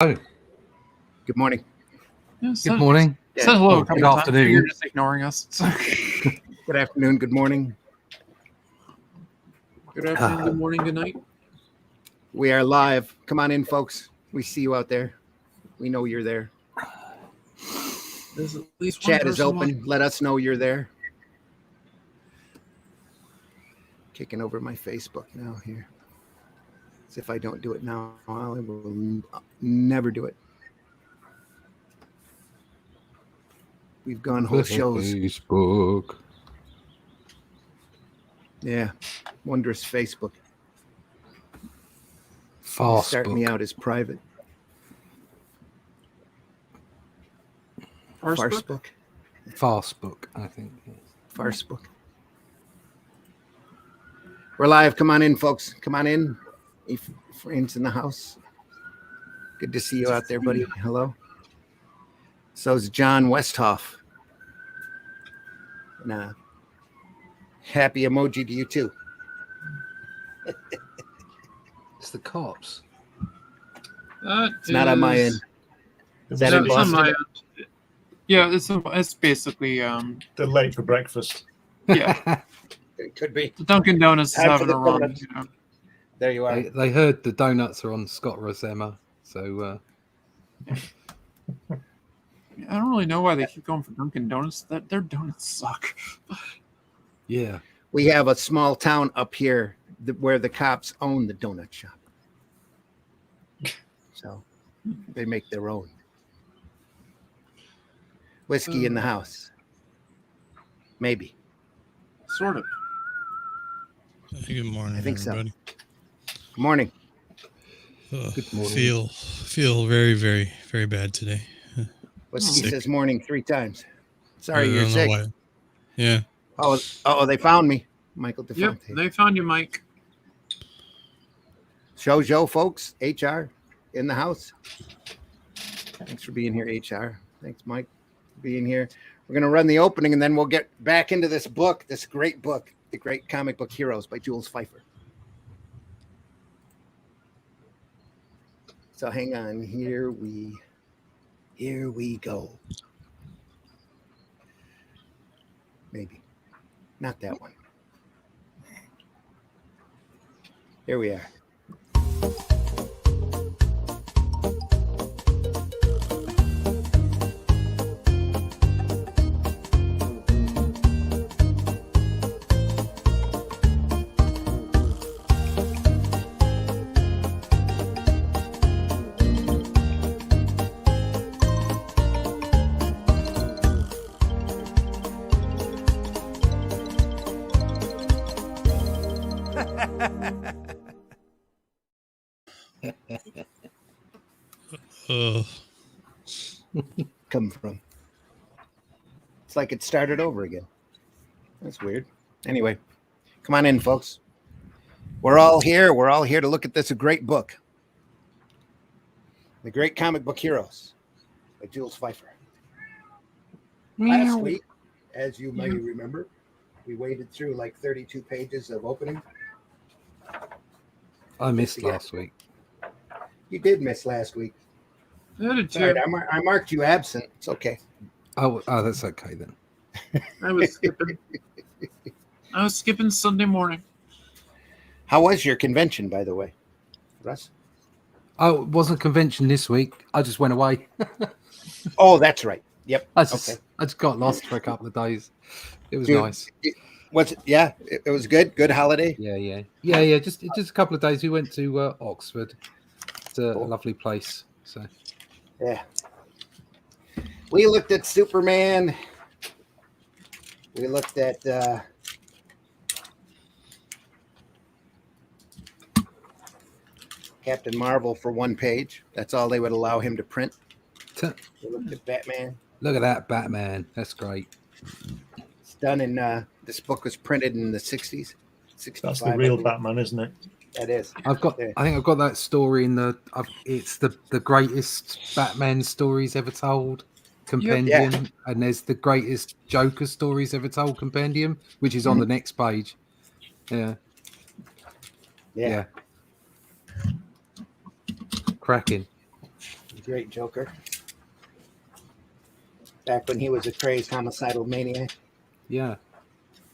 Oh, Good morning. Yeah, good morning. Said hello Oh, a couple good of times. but afternoon. You're just ignoring us. Good afternoon. Good morning. Good afternoon, good morning, good night. We are live. Come on in, folks. We see you out there. We know you're there. There's at least one Chat is person open. watching. Let us know you're there. Kicking over my Facebook now here. As if I don't do it now, I will never do it. We've gone whole shows. Facebook. Yeah. Wondrous Facebook. You start me Facebook. out as private. Farsbook? Fastbook, I think. Farsbook. We're live. Come on in, folks. Come on in. Friends in the house. Good to see you out there, buddy. Hello. So's John Westhoff. And happy emoji to you too. It's the cops. It's not on my end. Is that in it's on Boston? my end. Yeah, it's basically They're late for breakfast. yeah. It could be. The Dunkin' Donuts is Time for having the a run. donuts. You know. There you are. They heard the donuts are on Scott Rosema, so I don't really know why they keep going for Dunkin' Donuts. Their donuts suck. yeah. We have a small town up here where the cops own the donut shop. So they make their own. Whiskey in the house. Maybe. Sort of. Good morning, I think so. everybody. Good morning. Good morning. Feel very, very, very bad today. Whiskey Sick. says morning 3 times. I Sorry, don't you're know sick. why. Yeah. Oh, they found me. Michael Yep, DeFonte. they found you, Mike. Show Joe, folks. HR in the house. Thanks for being here, HR. Thanks, Mike, for being here. We're going to run the opening, and then we'll get back into this book, this great book, The Great Comic Book Heroes by Jules Feiffer. So hang on. Here we go. Maybe. Not that one. Here we are. Come from. It's like it started over again. That's weird. Anyway, come on in, folks. We're all here. We're all here to look at this great book, The Great Comic Book Heroes by Jules Feiffer. Last week, as you may remember, we waded through like 32 pages of opening. I missed last week. You did miss last week. I did too. Sorry, I marked you absent. It's okay. Oh, that's okay then. I was skipping Sunday morning. How was your convention, by the way, Russ? Oh, it wasn't a convention this week. I just went away. Oh, that's right. Yep. I just got lost for a couple of days. It was nice. Was it? Yeah, it was good. Good holiday. Yeah. Just a couple of days. We went to Oxford. It's a lovely place. So yeah. We looked at Superman. We looked at Captain Marvel for 1 page. That's all they would allow him to print. We looked at Batman. Look at that Batman. That's great. It's done in this book was printed in the 60s. 65, That's the real Batman, isn't it? That is. I think I've got that story in the. It's the greatest Batman stories ever told compendium, and there's the greatest Joker stories ever told compendium, which is on the next page. Yeah. Cracking. great Joker. Back when he was a crazed homicidal maniac. Yeah.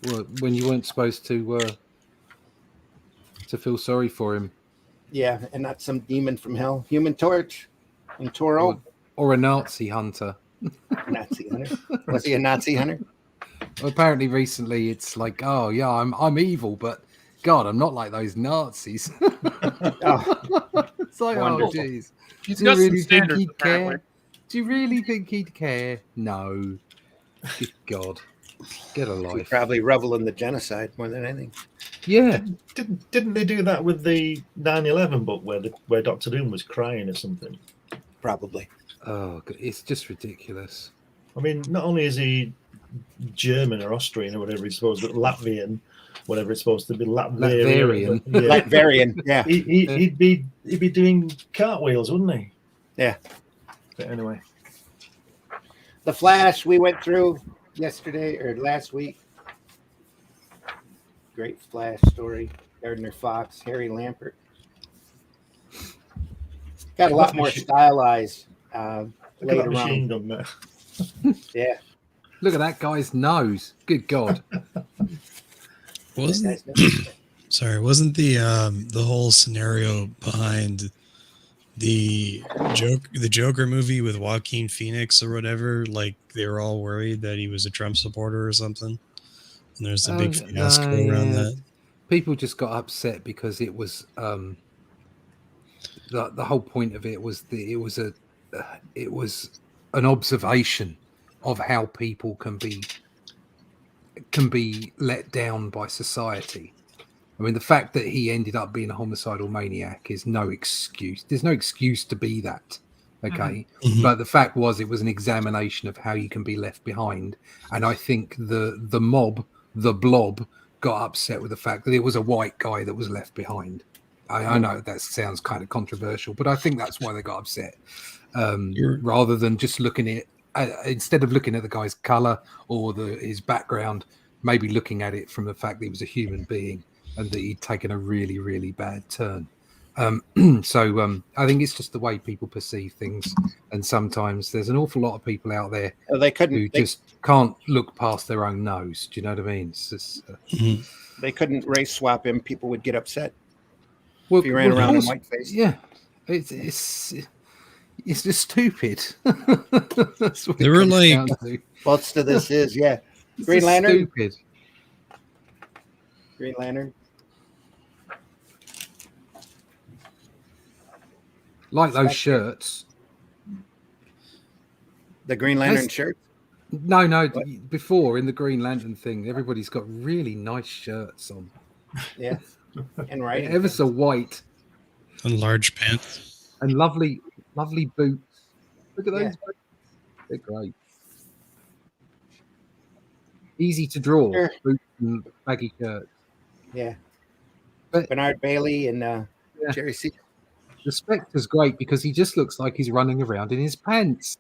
Well, when you weren't supposed to feel sorry for him, Yeah, and not some demon from hell. Human Torch and Toro. or a Nazi hunter. Nazi hunter. Was he a Nazi hunter? Well, apparently, recently it's like, oh yeah, I'm evil, but God, I'm not like those Nazis. Oh, It's like, wonderful. oh jeez. He's Do you got some really think standards, he'd apparently. care? Do you really think he'd care? No. Good God. Get a he life. probably revel in the genocide more than anything. Yeah. Didn't they do that with the 9/11 book where Doctor Doom was crying or something? Probably. Oh, it's just ridiculous. I mean, not only is he German or Austrian or whatever he's supposed to be, Latvian, whatever it's supposed to be, Latvian. Yeah. Latvian, yeah. He'd be doing cartwheels, wouldn't he? Yeah. But anyway, The Flash we went through yesterday or last week. Great Flash story. Gardner Fox, Harry Lampert. Got a lot more stylized look at that later machine on. gun there. Yeah. Look at that guy's nose. Good God. Wasn't sorry, wasn't the whole scenario behind the Joker movie with Joaquin Phoenix or whatever, like they were all worried that he was a Trump supporter or something? And there's a big fiasco around that. People just got upset because it was the whole point of it was it was an observation of how people can be let down by society. I mean, the fact that he ended up being a homicidal maniac is no excuse. There's no excuse to be that. Okay. Mhm. But the fact was, it was an examination of how you can be left behind. And I think the blob, got upset with the fact that it was a white guy that was left behind. I know that sounds kind of controversial, but I think that's why they got upset. Rather than just looking at instead of looking at the guy's color or his background, maybe looking at it from the fact that he was a human being and that he'd taken a really, really bad turn. So I think it's just the way people perceive things, and sometimes there's an awful lot of people out there who just can't look past their own nose. Do you know what I mean? It's just, They couldn't race swap him. People would get upset well, if he ran around in of course, whiteface. Yeah, it's just stupid. That's what They it were comes like- down to. Most of this is, yeah. It's Green just Lantern. Stupid. Green Lantern. Like those shirts. The Green Lantern Has- shirt. No, What? before in the Green Lantern thing, everybody's got really nice shirts on. Yeah. And right. Ever so white And large pants. and lovely boots. Look at those Yeah. boots. They're great. Easy to draw. Sure. Boots and baggy shirts. Yeah. But- Bernard Bailey and Jerry C. The Spectre's great because he just looks like he's running around in his pants.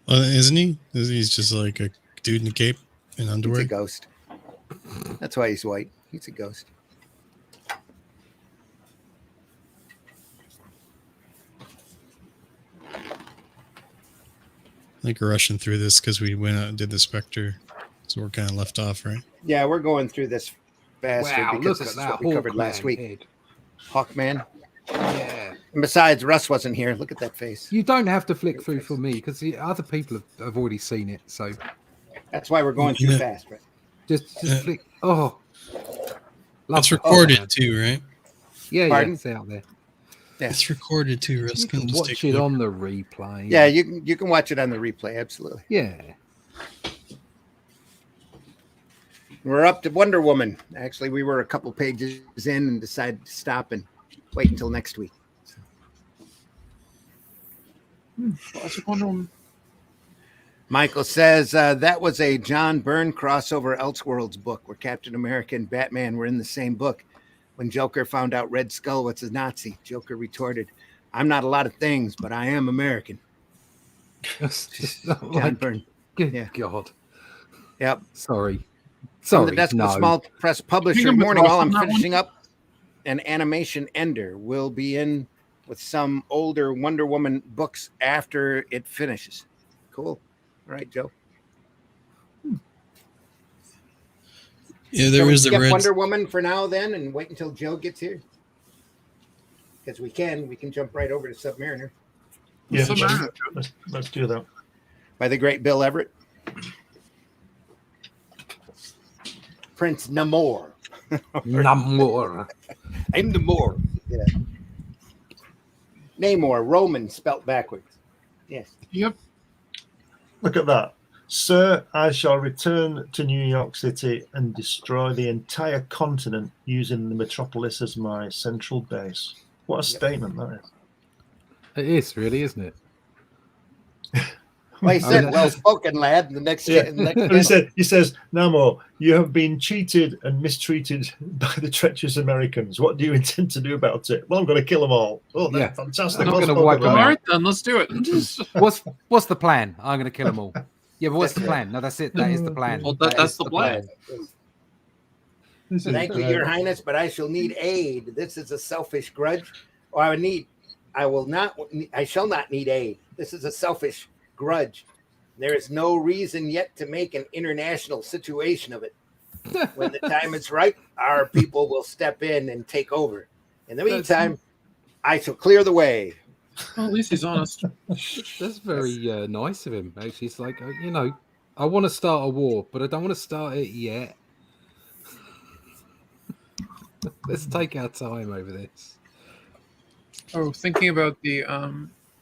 Isn't he? He's just like a dude in a cape and He's underwear. a ghost. That's why he's white. He's a ghost. I think we're rushing through this because we went out and did the Spectre. So we're kind of left off, right? Yeah, we're going through this faster Wow, because look this at is that what we covered last Hawkman week. head. Hawkman. Yeah. And besides, Russ wasn't here. Look at that face. You don't have to flick through for me because the other people have already seen it. So That's why we're going through Yeah. fast, right? just Yeah. flick. Oh. It's it. recorded man. too, right? Yeah, Pardon? it's out there. Yeah. It's recorded too. Russ You can just watch take a it look. on the replay. Yeah, you can watch it on the replay. Absolutely. Yeah. We're up to Wonder Woman. Actually, we were a couple pages in and decided to stop and wait until next week. Classic Wonder Woman. Michael says that was a John Byrne crossover Elseworlds book where Captain America and Batman were in the same book. When Joker found out Red Skull was a Nazi, Joker retorted, "I'm not a lot of things, but I am American." It's just not John like, Byrne. good Yeah. God. Yep. Sorry. From Sorry. the desk of no. a small press publisher. Think of Morning, all. I'm Ross on that one? finishing up an animation ender. Will be in with some older Wonder Woman books after it finishes. Cool. All right, Joe. Yeah, there Shall we is the skip red. Wonder Woman for now then and wait until Joe gets here? Because we can jump right over to Submariner Yeah, Submariner. let's do that. by the great Bill Everett. Prince Namor. Namor. I'm Namor. Yeah. Namor, Roman spelt backwards. Yes. Yep. Look at that. Sir, I shall return to New York City and destroy the entire continent using the metropolis as my central base. What a statement that is. It is really, isn't it? Well, he said, well spoken, lad. The next, Yeah. next And he says, Namor, you have been cheated and mistreated by the treacherous Americans. What do you intend to do about it? Well, I'm going to kill them all. Oh, that's Yeah. fantastic. I'm Well gonna spoken, wipe them All lad. out. right, then let's do it. What's the plan? I'm going to kill them all. Yeah, but what's the plan? No, that's it. That is the plan. Well, That that's is the plan. Thank you, Your Highness, but I shall need aid. This is a selfish grudge. Or I shall not need aid. This is a selfish grudge. There is no reason yet to make an international situation of it. When the time is right, our people will step in and take over. In the meantime, I shall clear the way. Well, at least he's honest. That's very nice of him. Actually, it's like I want to start a war, but I don't want to start it yet. Let's take our time over this. Oh, thinking about the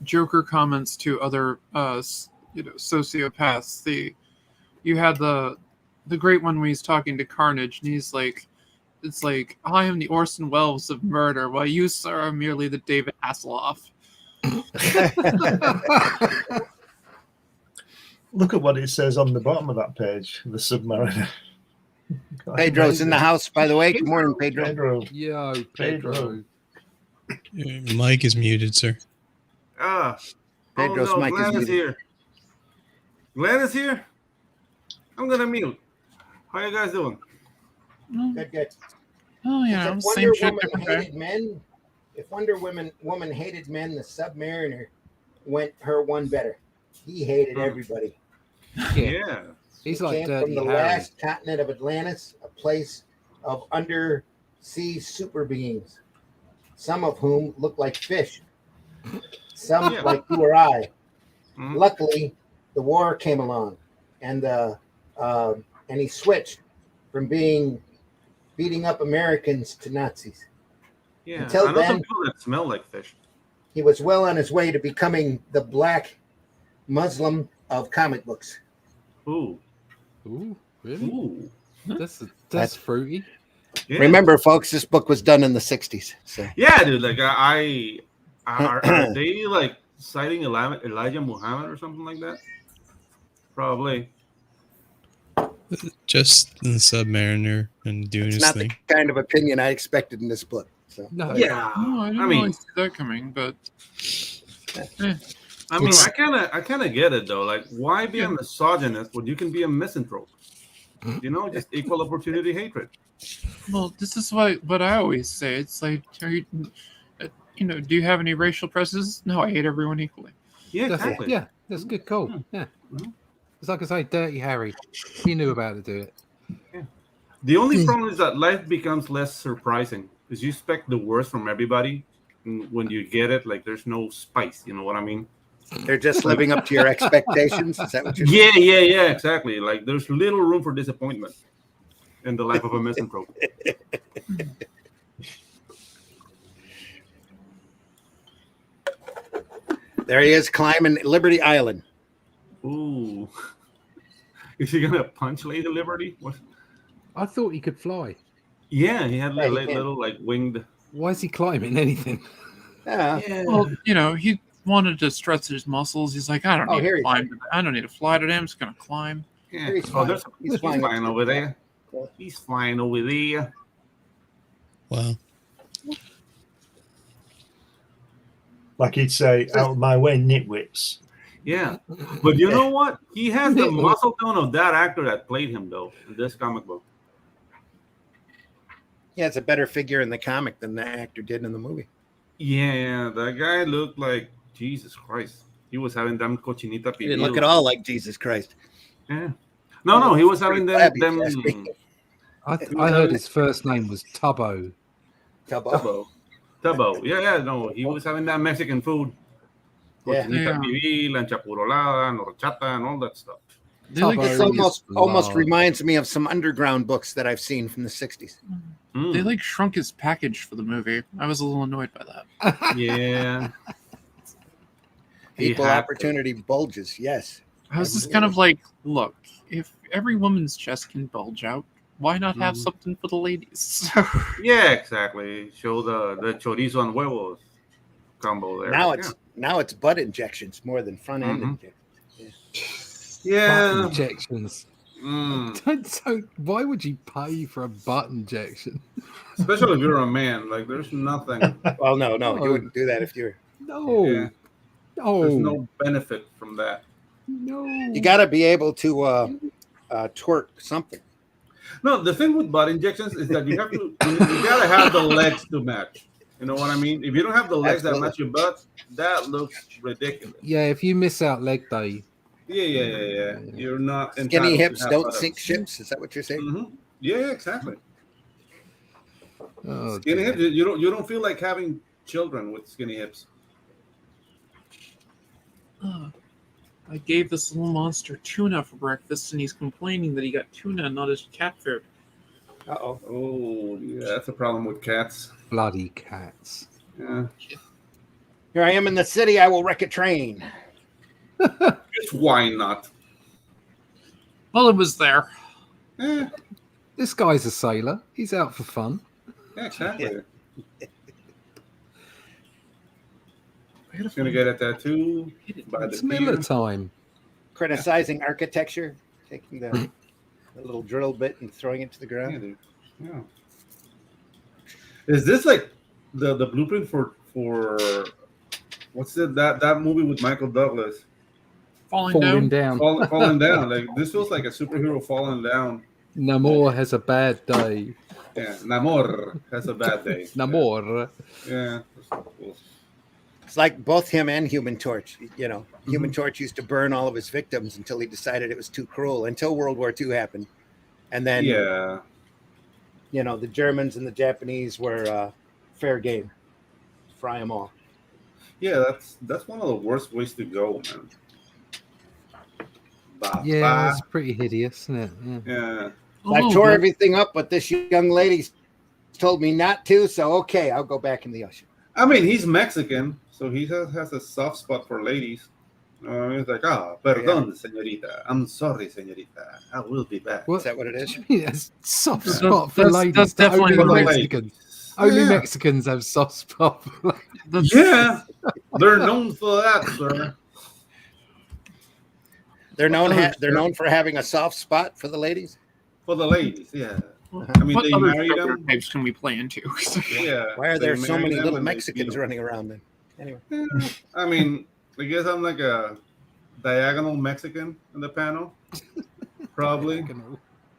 Joker comments to other sociopaths. You had the great one when he's talking to Carnage, and he's like, "It's like I am the Orson Welles of murder, while you, sir, are merely the David Hasselhoff." Look at what it says on the bottom of that page, the Submariner. Pedro's in the house, by the way. Good morning, Pedro. Pedro. Yo, Pedro. Mike is muted, sir. Pedro's mic is Glenn is muted. here. Glenn is here. I'm gonna mute. How you guys doing? Good. Oh, yeah, If same Wonder shit, Woman different day. hated men, if Wonder Woman hated men, the Submariner went her one better. He hated everybody. Yeah. He's He like came from Dirty the Harry. last continent of Atlantis, a place of undersea super beings, some of whom look like fish, some Yeah. like you or I. Mhm. Luckily, the war came along, and he switched from beating up Americans to Nazis. Yeah. Until I know some then- people that smell like fish. He was well on his way to becoming the black Muslim of comic books. Ooh. Ooh, really? Ooh. That's fruity. Yeah. Remember, folks, this book was done in the 60s. So Yeah, dude. Like are they like citing Elijah Muhammad or something like that? Probably. Just in the Submariner and doing it's his not thing. the kind of opinion I expected in this book. So No. Yeah. No, I didn't I mean- really see that coming, but I mean, I kind of get it though. Like, why be a misogynist when you can be a misanthrope? You know, just equal opportunity hatred. well, this is what I always say. It's like, are you, do you have any racial prejudices? No, I hate everyone equally. Yeah, That's exactly. yeah, that's good call. Yeah. Mhm. It's like I say, Dirty Harry. He knew about to do it. The only problem is that life becomes less surprising because you expect the worst from everybody, and when you get it, like there's no spice. You know what I mean? they're just living up to your expectations. Is that what you're saying? Yeah, exactly. Like there's little room for disappointment in the life of a misanthrope. There he is climbing Liberty Island. Ooh, is he gonna punch Lady Liberty? What? I thought he could fly. Yeah, he had Yeah, he little like winged. Why is he climbing anything? Yeah. Well, he wanted to stretch his muscles. He's like, I don't Oh, need here to he climb. I don't need to fly today. I'm just gonna climb. Yeah. He's Oh, flying. there's He's he's flying flying up to over the there. top. He's flying over there. Wow. Like he'd say, out of my way, nitwits. Yeah, but you know what? He has the muscle tone of that actor that played him, though, in this comic book. He has a better figure in the comic than the actor did in the movie. Yeah, that guy looked like Jesus Christ. He was having them cochinita He didn't look pibil. at all like Jesus Christ. Yeah. No, he was having them. Flabby, Them. if you ask me. I heard his first name was Tubbo. Tubbo. Yeah. No, he was having that Mexican food. Yeah. Cochinita pibil, and chapurolada, and horchata, and all that stuff. They like, Tubbo. This is almost large. reminds me of some underground books that I've seen from the 60s. Mm. they like shrunk his package for the movie. I was a little annoyed by that. Yeah. He Equal had to. opportunity bulges, yes. I was just kind of like, look, if every woman's chest can bulge out, why not have Mhm. something for the ladies? Yeah, exactly. Show the chorizo and huevos combo there. Now it's butt injections more than front end Mhm. injections. Butt Yeah. injections. Mm. Why would you pay for a butt injection? Especially if you're a man. Like, there's nothing. Well, no, Oh. you wouldn't do that if you're. No. Yeah. No. There's no benefit from that. No. You got to be able to twerk something. No, the thing with butt injections is that you have to. You gotta have the legs to match. You know what I mean? If you don't have the legs Absolutely. that match your butt, that looks ridiculous. Yeah, if you miss out leg day, Yeah. You're not Skinny entitled to hips have don't buttocks. sink ships. Is that what you're saying? Mhm. Yeah, exactly. oh, Skinny dear. hips. You don't feel like having children with skinny hips. I gave this little monster tuna for breakfast, and he's complaining that he got tuna and not his cat food. Uh-oh. Oh, yeah, that's a problem with cats. Bloody cats. Yeah. Here I am in the city. I will wreck a train. Just why not? Well, it was there. Eh, This guy's a sailor. He's out for fun. yeah, exactly. Yeah. He's gonna get a tattoo by the It's Miller pier. time. Criticizing architecture, taking the little drill bit and throwing it to the Yeah, ground. dude. Yeah. Is this like the blueprint for what's it that movie with Michael Douglas Falling down. falling down? Like, this feels like a superhero falling down. Namor has a bad day. Yeah, Namor has a bad day. Namor. Yeah. That's so cool. It's like both him and Human Torch. You know, Human Torch used to burn all of his victims until he decided it was too cruel, until World War II happened. And then, Yeah. you know, the Germans and the Japanese were fair game. Fry them all. Yeah, that's one of the worst ways to go, man. Bah, Yeah, bah. it's pretty hideous, isn't it? Yeah. Yeah. I tore everything up, but this young lady told me not to, so okay, I'll go back in the ocean. I mean, he's Mexican, so he has a soft spot for ladies. He's like, perdón, señorita. I'm sorry, señorita. I will be back. What? Is that what it is? Yes, soft That's- spot for that's- ladies. that's definitely only what it is. Mexicans. Only Yeah. Mexicans have soft spot. For ladies. Yeah, they're known for that, sir. They're known for having a soft spot for the ladies. For the ladies, yeah. I mean, What they other marry them. stereotypes can we play into? Yeah. Why are they there so marry many them little and they Mexicans feed running around then? Anyway, them. Yeah. I mean, I guess I'm like a diagonal Mexican in the panel. Probably.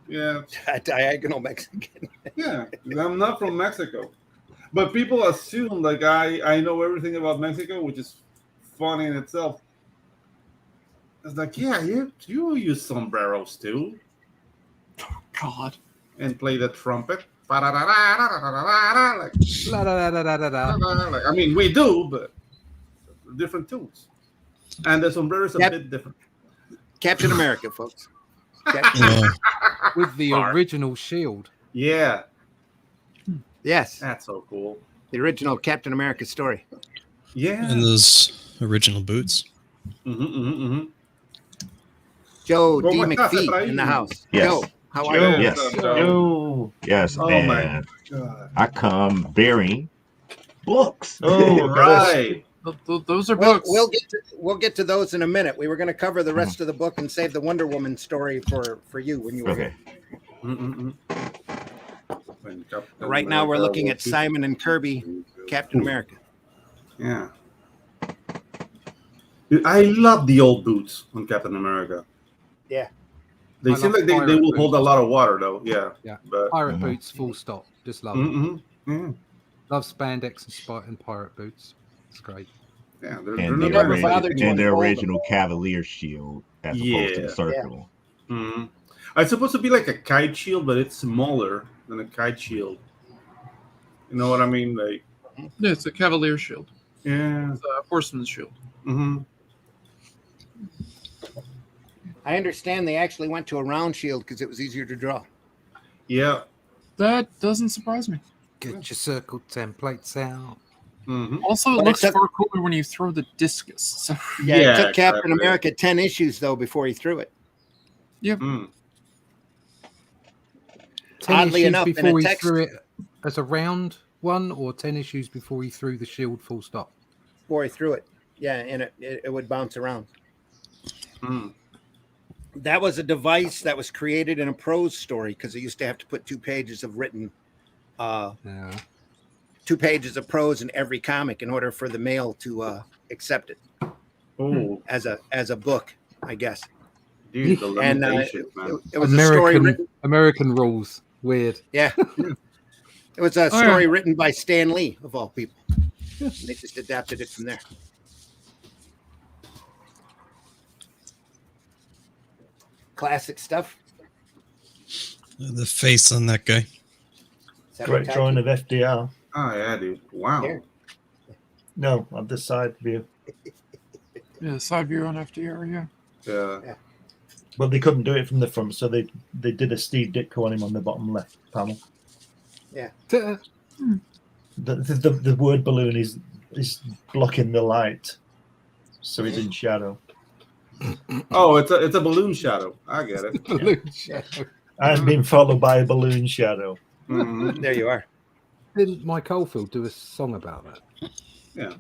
Yeah. a diagonal Mexican. Yeah. I'm not from Mexico. But people assume like I know everything about Mexico, which is funny in itself. It's like, yeah, you use sombreros too. God. And play the trumpet. Like, La, da, da, da, da, da, da. like, I mean, we do, but different tunes. And the sombrero is a Yep. bit different. Captain America, folks. Yeah. With the Sorry. original shield. Yeah, Yes, that's so cool. the original Captain America story. Yeah. And those original boots. Joe Oh D. my God, McPhee Efraim. in the house. Yes. Joe, how are Joe. you? Yes. So- Yes, Oh and my God. I come bearing books. Oh, Right. Those are Well, books. we'll get to those in a minute. We were going to cover the rest of the book and save the Wonder Woman story for you when you were Okay. here. Right now, we're looking at Simon and Kirby, Captain America. Yeah. Dude, I love the old boots on Captain America. Yeah. They I seem love like they pirate will hold a boots. lot of water, though. Yeah. Yeah. But Pirate Mhm. boots, full stop. Just love it. yeah. Love spandex and pirate boots. It's great. Yeah, they're And not You their never bad. bothered to and their unfold them. original Cavalier shield as opposed to the Yeah. circle. Mhm. It's supposed to be like a kite shield, but it's smaller than a kite shield. You know what I mean? Like, Yeah, it's a Cavalier shield. yeah. It's a Horseman's shield. Hmm. I understand they actually went to a round shield because it was easier to draw. Yeah. That doesn't surprise me. Get your circle templates out. Hmm. Also, it But it looks took- far cooler when you throw the discus. So, Yeah, it took Captain exactly. America 10 issues, though, before he threw it. Mm. 10 Oddly issues enough, in before a he text- threw it as a round one, or 10 issues before he threw the shield full stop. Before he threw it. Yeah, and it would bounce around. Mm. That was a device that was created in a prose story because it used to have to put 2 pages of written, Yeah. 2 pages of prose in every comic in order for the mail to accept it Oh, as a book, I guess. dude, the And limitations, man. it was a story American written. American rules. Weird. Yeah, it was a Oh, yeah. story written by Stan Lee of all people. They just adapted it from there. Classic stuff. The face on that guy. Is that Great what drawing Taki- of FDR. Oh yeah, dude. Wow. Here. No, on this side view. yeah, side view on FDR, yeah. Yeah. Well, they couldn't do it from the front, so they did a Steve Ditko on him on the bottom left panel. T- The word balloon is blocking the light, so he's in shadow. Oh, it's a balloon shadow. I get it. balloon shadow. I'm being followed by a balloon shadow. Mhm. There you are. Didn't Mike Oldfield do a song about that? Yeah.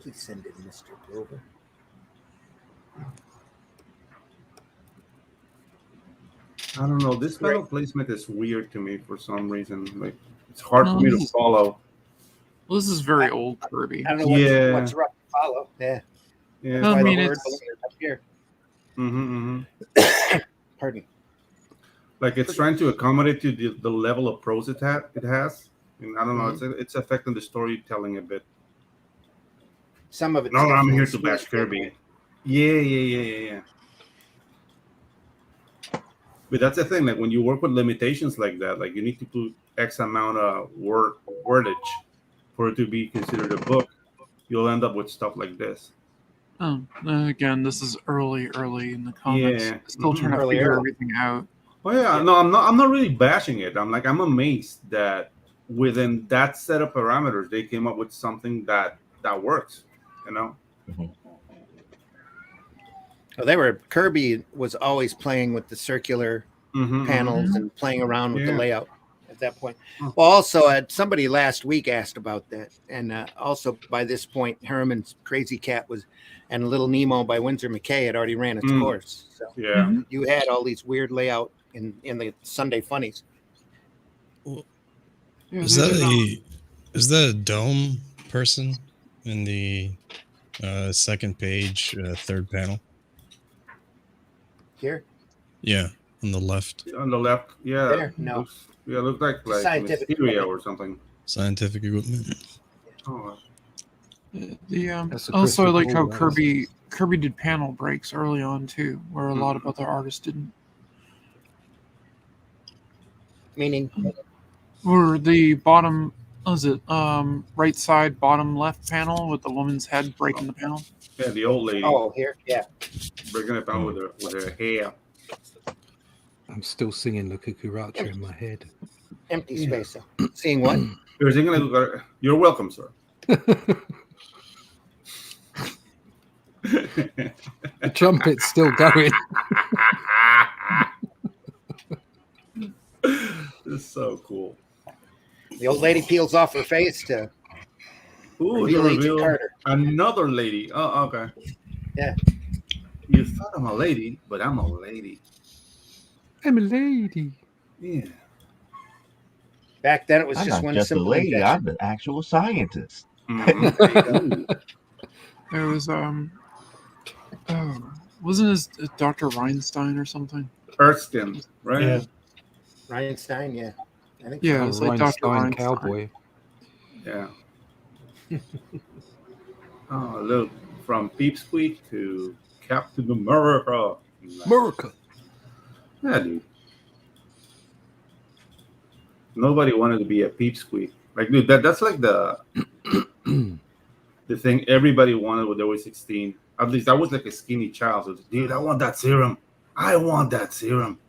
Please send it, Mr. Grover. I don't know. This panel placement is weird to me for some reason. Like, it's hard for No, me to this is- follow. Well, this is very old Kirby. I don't know Yeah. what's rough to follow. Yeah. Yeah. No, I Why mean, the word it's- balloon is up here. Mm-hmm. Pardon. Like, it's trying to accommodate to the level of prose it has. And I don't know. It's affecting the storytelling a bit. Some of it. No, I'm here to bash Kirby. Yeah. But that's the thing. Like, when you work with limitations like that, like, you need to put X amount of wordage for it to be considered a book. You'll end up with stuff like this. Oh, again, this is early in the comics. Yeah. Still trying to Early, figure early. everything out. Oh yeah, no, I'm not really bashing it. I'm amazed that within that set of parameters they came up with something that works, you know. Well, Kirby was always playing with the circular Mhm, panels and playing around with the Yeah. layout at that point. Huh. Well, also, somebody last week asked about that, and also by this point, Herman's Crazy Cat and Little Nemo by Winsor McKay had already ran its Mm. course. So Yeah. Mhm. you had all these weird layout in the Sunday Funnies. Yeah, Is they- that a dome person in the second page, third panel? Here, Yeah, on the left. On the left, yeah. There? No. Looks like Scientific Mysterio equipment. or something. Scientific equipment. Oh, That's a also I crystal like how ball, that is. Kirby did panel breaks early on too, where a lot of other artists didn't. meaning Or the bottom, was it right side bottom left panel with the woman's head breaking the panel? yeah, the old lady here, yeah. breaking it down with her hair. I'm still singing the cucaracha in my head. Empty space. So. Seeing what? You're singing like, you're welcome, sir. The trumpet's still going. This is so cool. The old lady peels off her face to Ooh, reveal the Agent reveal. Carter. Another lady. Oh, okay. Yeah. You thought I'm a lady, but I'm a lady. I'm a lady. Yeah. Back then, it was I'm just not one just a simple lady. injection. I'm the actual scientist. Mhm. There you go. There was wasn't his Dr. Reinstein or something? Erskine, right? Yeah. Rhinestone, yeah. I think Yeah, Oh, it's like Dr. Rhinestone Rhinestone. Cowboy. Yeah. Oh, look, from Peepsqueak to Captain America. America. Yeah, dude. Nobody wanted to be a Peepsqueak. Like, dude, that's like the thing everybody wanted when they were 16. At least I was like a skinny child. So, dude, I want that serum. I want that serum.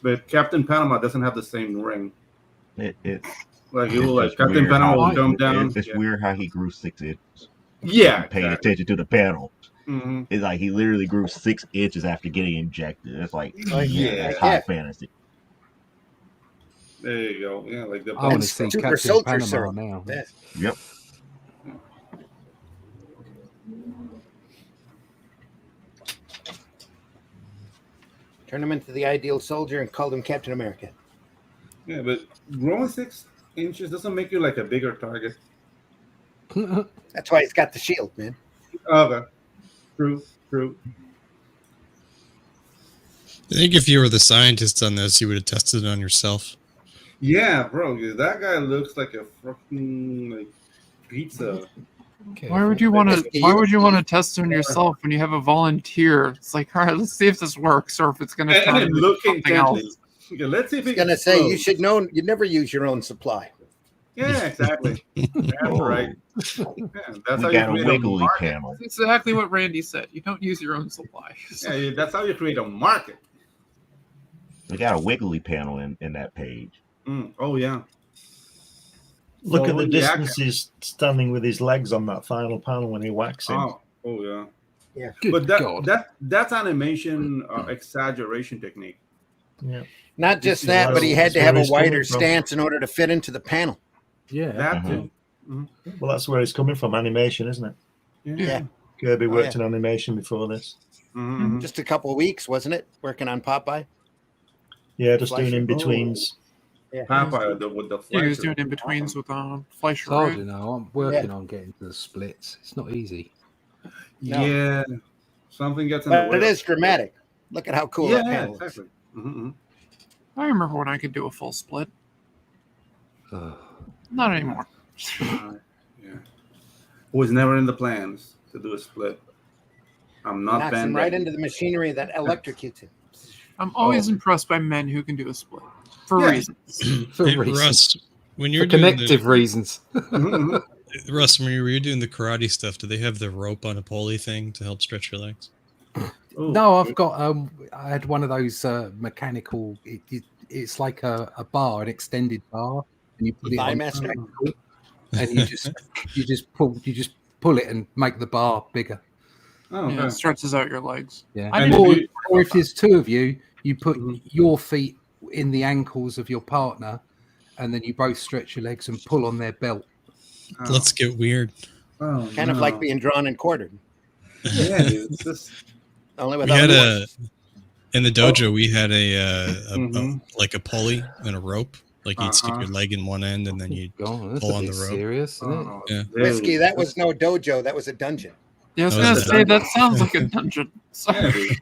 But Captain Panama doesn't have the same ring. It's Like it will, it's like just Captain weird Panama how will he, jump down. it's weird how he grew 6 inches. Yeah, Paying exactly. attention to the panel. Mm-hmm. It's like he literally grew 6 inches after getting injected. It's like, yeah, that's high fantasy. There you go. Yeah, like the. I want to That's see Super Captain Soldier Panama serum. now. Yeah. Yep. Turn him into the ideal soldier and called him Captain America. Yeah, but growing 6 inches doesn't make you like a bigger target. That's why he's got the shield, man. Okay. True. I think if you were the scientist on this, you would have tested it on yourself. Yeah, bro. That guy looks like a fucking like pizza. Why would you want to test on yourself when you have a volunteer? It's like, all right, let's see if this works or if it's going to turn And into looking something else. intently. Okay, let's see if I was it gonna say you explodes. should know you never use your own supply. Yeah, exactly. That's Oh, right. Yeah, that's how we you got a create wiggly market. panel. That's exactly what Randy said. You don't use your own supply. Yeah, that's how you create a market. We got a wiggly panel in that page. Oh yeah. Look at Follow the the distance he's standing with his legs on that final panel when he whacks him. Oh yeah. Yeah. Good But God. that's animation exaggeration technique. Yeah. Not just This is that, but he had that's to have where a he's coming wider from. stance in order to fit into the panel. Yeah. That Mhm. too. Well, that's where he's coming from, animation, isn't it? Yeah. Kirby Oh, worked yeah. in animation before this. Mhm. Just a couple of weeks, wasn't it? Working on Popeye. Yeah, just Fleischer. doing in-betweens. Yeah. Popeye with the He was Fleischer. doing in betweens with Fleischer. It's hard, Right? you know. I'm working on getting to the splits. It's not easy. No. Yeah. Something gets in the But way. it is dramatic. Look at how cool that Yeah, panel is. exactly. Mm-hmm. I remember when I could do a full split. Ugh. Not anymore. Yeah. Was never in the plans to do a split. I'm not Knocks him banned. right into the machinery that electrocutes him. I'm always impressed by men who can do a split for Yeah. reasons. For Hey, reasons. Russ, when For you're doing connective reasons. Russ, when you were doing the karate stuff, do they have the rope on a pulley thing to help stretch your legs? No, I've got. I had one of those mechanical. It's like a bar, an extended bar, and you put it Thigh on, master. and you just pull it and make the bar bigger. Oh, Yeah, okay. it stretches out your legs. Yeah. I And didn't- Or if there's two of you, you put Mhm. your feet in the ankles of your partner, and then you both stretch your legs and pull on their belt. Oh. Let's get weird. Oh, Kind of no. like being drawn and quartered. Yeah, dude. It's just Only We without had horse. in the dojo. We had Mhm. like a pulley and a rope. Like you'd stick Uh-huh. your leg in one end, and then you'd God, that's pull a on bit the rope. serious, isn't it? oh, Yeah. dude. Whiskey, that was no dojo. That was a dungeon. Yeah, I was Oh, gonna is say it? that sounds like a dungeon. Yeah, dude.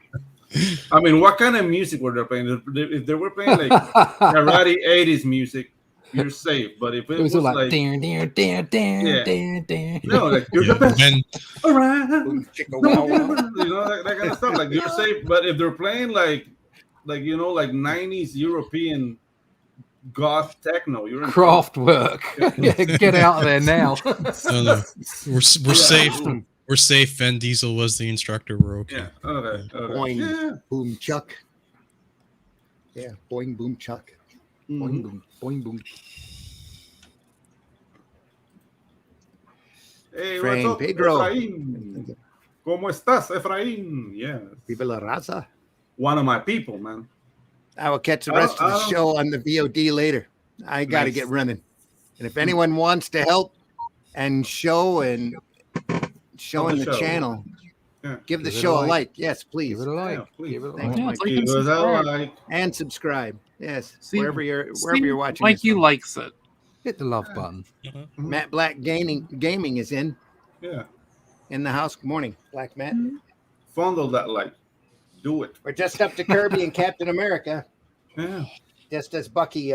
I mean, what kind of music were they playing? If they were playing like karate 80s music, you're safe. But if It it was was all like like ding, ding, ding, ding, Yeah. ding, ding. no, like you're Yeah, the best when around. Boom, chicka, wow, wow. You know that kind of stuff. Like you're safe. But if they're playing like you know like 90s European goth techno, you're in Craft work. Yeah, get out of there now. no, we're safe. Yeah. We're safe. Vin Diesel was the instructor. We're okay. Yeah. Okay. Boing. Yeah. Boom, chuck. Yeah, boing, boom, chuck. Boing, boom, boing, boom. Hey, Frank what's up, Pedro. Efraín? ¿Cómo estás, Efraín? Yeah. Viva la raza. One of my people, man. I will catch the rest of the I'll- show on the VOD later. I got to Nice. get running. And if anyone wants to help and show in the show. channel, Yeah. give the Give it a show a like. like. Yes, please. Give it a like. Yeah, please. Give it a Thank like. you. Yeah, it's like Give and us a subscribe. like. And subscribe. Yes, See- wherever you're watching. like this he from. likes it. Hit the love button. Matt Black Gaming is in Yeah. the house. Good morning, Black Matt. Fondle that like. Do it. We're just up to Kirby and Captain America. Yeah. Just as Bucky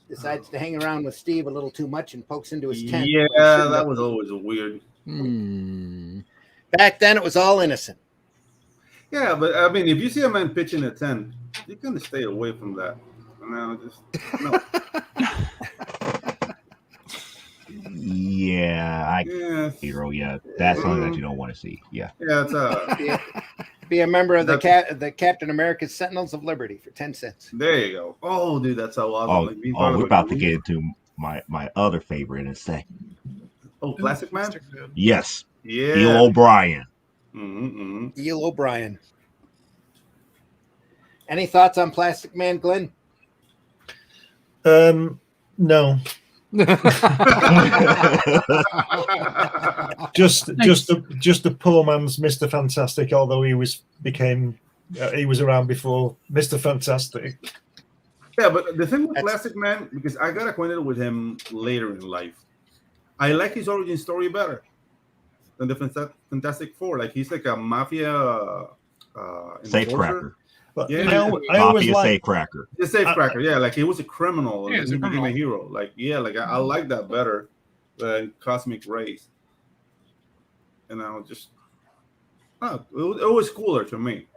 decides to hang around with Steve a little too much and pokes into his tent. Yeah, that was always a weird. Back then, it was all innocent. Yeah, but I mean, if you see a man pitching a tent, you can stay away from that. No, just no. Yeah, hero. Yeah, that's something that you don't want to see. Yeah. Yeah, it's Be a member of the Captain America's Sentinels of Liberty for 10 cents. There you go. Oh, dude, that's so awesome. We're about to get into my other favorite in a second. Oh, Plastic Man? Yes. Yeah. Neil O'Brien. Neil O'Brien. Any thoughts on Plastic Man, Glenn? No. just the poor man's Mr. Fantastic, although he was around before Mr. Fantastic. Yeah, but the thing with Plastic Man, because I got acquainted with him later in life, I like his origin story better than the Fantastic Four. Like, he's like a mafia safecracker. But yeah, I always safecracker. The safecracker, yeah, like he was a criminal and Yeah, he became a hero. Like, yeah, like I like that better than Cosmic Rays. And I was just, it was cooler to me.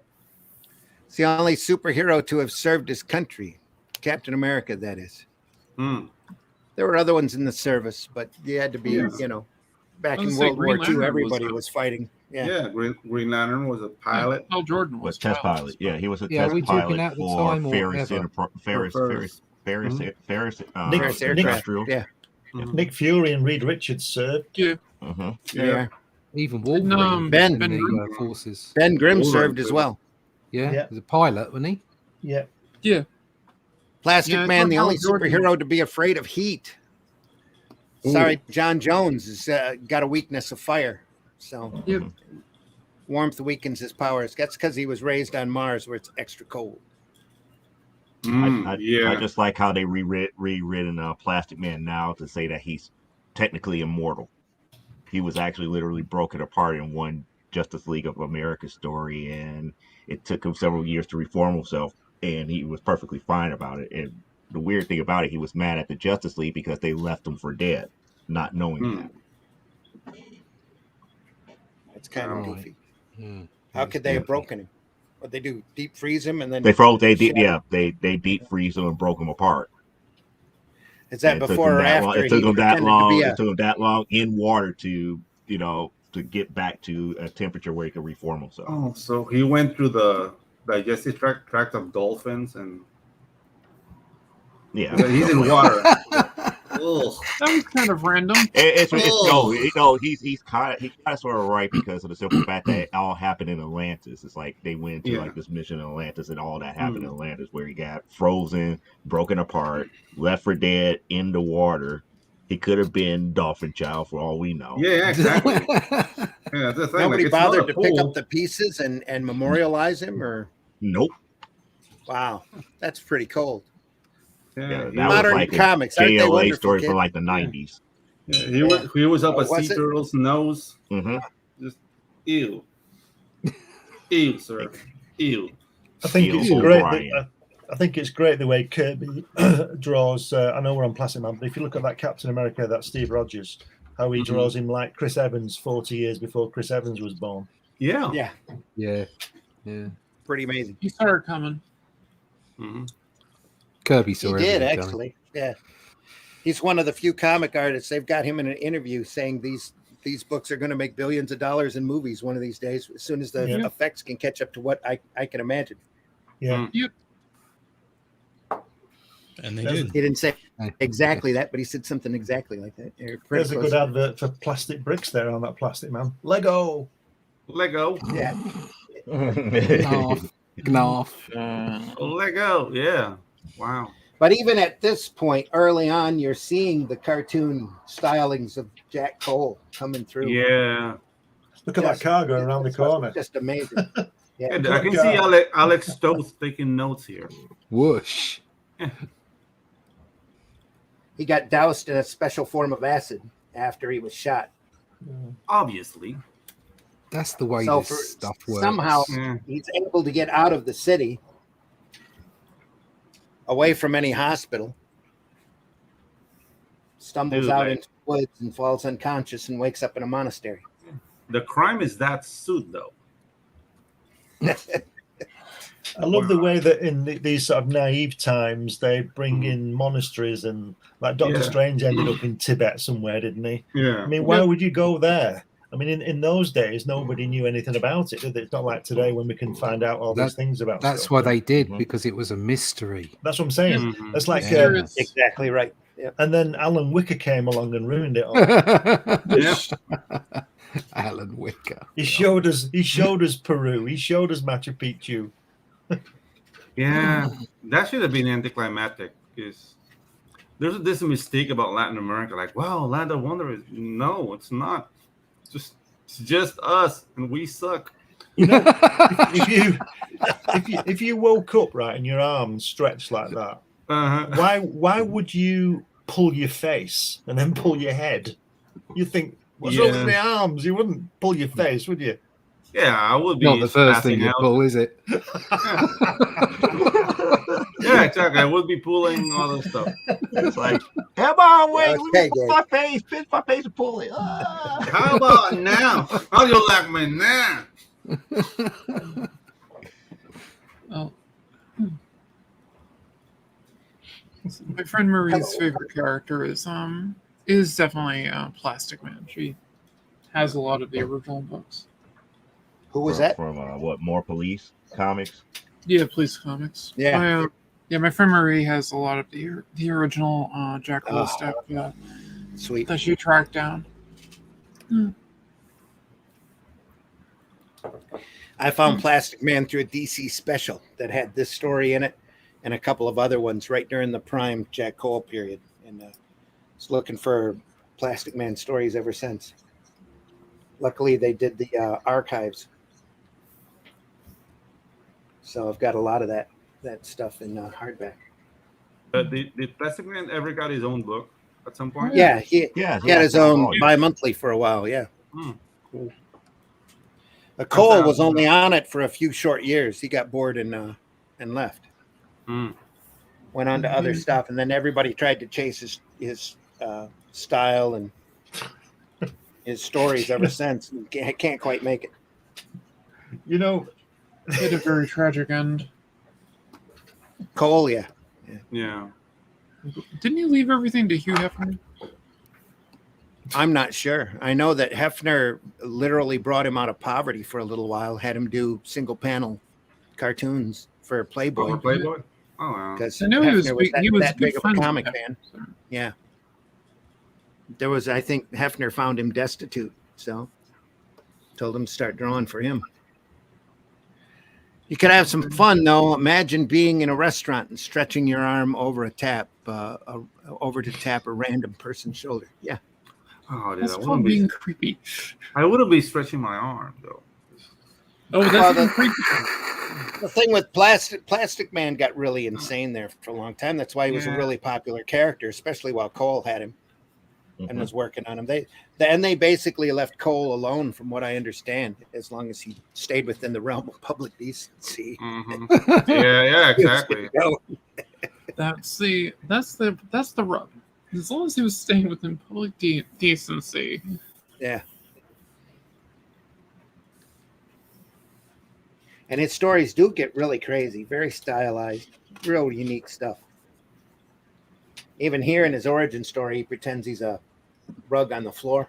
It's the only superhero to have served his country, Captain America, that is. There were other ones in the service, but you had to be, back in World War II, everybody was fighting. Yeah, Green Lantern was a pilot. Hal Jordan was test pilot. Yeah, he was a Yeah, test we talking pilot at the for time or Ferris ever? Ferris aircraft. Industrial. Yeah. Nick Fury and Reed Richards served. Yeah. Yeah. Even Wolverine Ben in the Grimm. forces. Ben Grimm served as well. Yeah, Yeah. he was a pilot, wasn't he? Yeah. Yeah. Plastic Yeah, Man, the Hal only Jordan. superhero to be afraid of heat. Sorry, John Jones has got a weakness of fire. So warmth weakens his powers. That's because he was raised on Mars where it's extra cold. I just like how they rewritten Plastic Man now to say that he's technically immortal. He was actually literally broken apart in one Justice League of America story, and it took him several years to reform himself, and he was perfectly fine about it. And the weird thing about it, he was mad at the Justice League because they left him for dead, not knowing that. It's kind of goofy. How could they have broken him? What they do? Deep freeze him and then They deep freeze him and broke him apart. Is that before or after? It took him that long. It took him that long in water to get back to a temperature where he could reform himself. Oh, so he went through the digestive tract of dolphins, and yeah, he's in water. That was kind of random. He's kind of sort of right because of the simple fact that it all happened in Atlantis. It's like they went to like this mission in Atlantis, and all that happened in Atlantis, where he got frozen, broken apart, left for dead in the water. He could have been Dolphin Child for all we know. Yeah, exactly. Yeah, that's the thing. Nobody like, bothered to pick up the pieces and memorialize him, or nope. Wow, that's pretty cold. Yeah, that modern was like comics, a JLA story from like the 90s. Yeah, he was up a sea turtle's nose. Just ew, sir, ew. I think it's great. I think it's great the way Kirby draws. I know we're on Plastic Man, but if you look at that Captain America, that Steve Rogers, how he draws him like Chris Evans 40 years before Chris Evans was born. Yeah. Pretty amazing. He saw it coming. Kirby saw it. He did actually. Yeah. He's one of the few comic artists. They've got him in an interview saying these books are going to make billions of dollars in movies one of these days, as soon as the effects can catch up to what I can imagine. Yeah. And they did. He didn't say exactly that, but he said something exactly like that. There's a good advert for plastic bricks there on that Plastic Man. Lego. Yeah. Gnarf. Lego. Yeah. Wow. But even at this point, early on, you're seeing the cartoon stylings of Jack Cole coming through. Yeah. Look at that cargo around the corner. Just amazing. Yeah. I can see Alex Stoth taking notes here. Whoosh. He got doused in a special form of acid after he was shot. Obviously. That's the way So this stuff works. somehow Yeah. he's able to get out of the city, away from any hospital, stumbles Dude, out like- into the woods and falls unconscious and wakes up in a monastery. The crime is that suit, though. I love the way that in these sort of naive times they bring in monasteries, and like Doctor Yeah. Strange ended up in Tibet somewhere, didn't he? Yeah. I mean, why would you go there? I mean, in those days, nobody knew anything about it, did they? It's not like today when we can find out all these things about That's stuff. why they did, Mhm. because it was a mystery. That's what I'm saying. Mhm. It's like, Yeah. Exactly right. Yep. and then Alan Wicker came along and ruined it all. Yeah. Alan Wicker. He showed us Peru. He showed us Machu Picchu. Yeah. That should have been anticlimactic, because there's this mistake about Latin America. Like, wow, Land of Wonder is no, it's not. It's just us, and we suck. You know, if you woke up right and your arms stretched like that, Uh-huh. why would you pull your face and then pull your head? You think, what's wrong with Yeah. my arms? You wouldn't pull your face, would you? Yeah, I would be Not the first thing passing you out. pull, is it? Yeah, exactly. I would be pulling all this stuff. It's like, come on, wait, Okay, let me pull my face, pinch my face and pull it. Ah. How about now? How do you like me now? Oh. My friend Marie's favorite character is definitely Plastic Man. She has a lot of the original books. Who was that? From what, More Police Comics? Yeah, Police Comics. Yeah. My friend Marie has a lot of the original Jack Lewis Oh. stuff Sweet. that she tracked down. I found Plastic Man through a DC special that had this story in it and a couple of other ones right during the prime Jack Cole period. And was looking for Plastic Man stories ever since. Luckily, they did the archives. So I've got a lot of that stuff in hardback. Did Plastic Man ever got his own book at some point? Yeah, he Yeah, had his own Oh, bi-monthly for a while, yeah. Cool. Cole was only on it for a few short years. He got bored and left. Mm. Went on to other stuff, and then everybody tried to chase his style and his stories ever since. Can't quite make it. You know, He had a very tragic end. Cole, yeah. Yeah. Didn't he leave everything to Hugh Hefner? I'm not sure. I know that Hefner literally brought him out of poverty for a little while, had him do single panel cartoons for Playboy. Oh, Playboy? Oh, wow. Because I know he was Hefner big- he was that good big of a friends with comic Hefner, fan. so. Yeah. There was, I think, Hefner found him destitute, so told him to start drawing for him. You could have some fun, though. Imagine being in a restaurant and stretching your arm over to tap a random person's shoulder. Yeah. Oh, dude, That's called being creepy. I wouldn't be stretching my arm, though. Oh, that's Well, even the- creepy. The thing with Plastic Man got really insane there for a long time. That's why he was a Yeah. really popular character, especially while Cole had him and Mhm. was working on him. They basically left Cole alone, from what I understand, as long as he stayed within the realm of public decency. Mhm. Yeah, exactly. That's the rub. As long as he was staying within public decency. Yeah. And his stories do get really crazy, very stylized, real unique stuff. Even here in his origin story, he pretends he's a rug on the floor,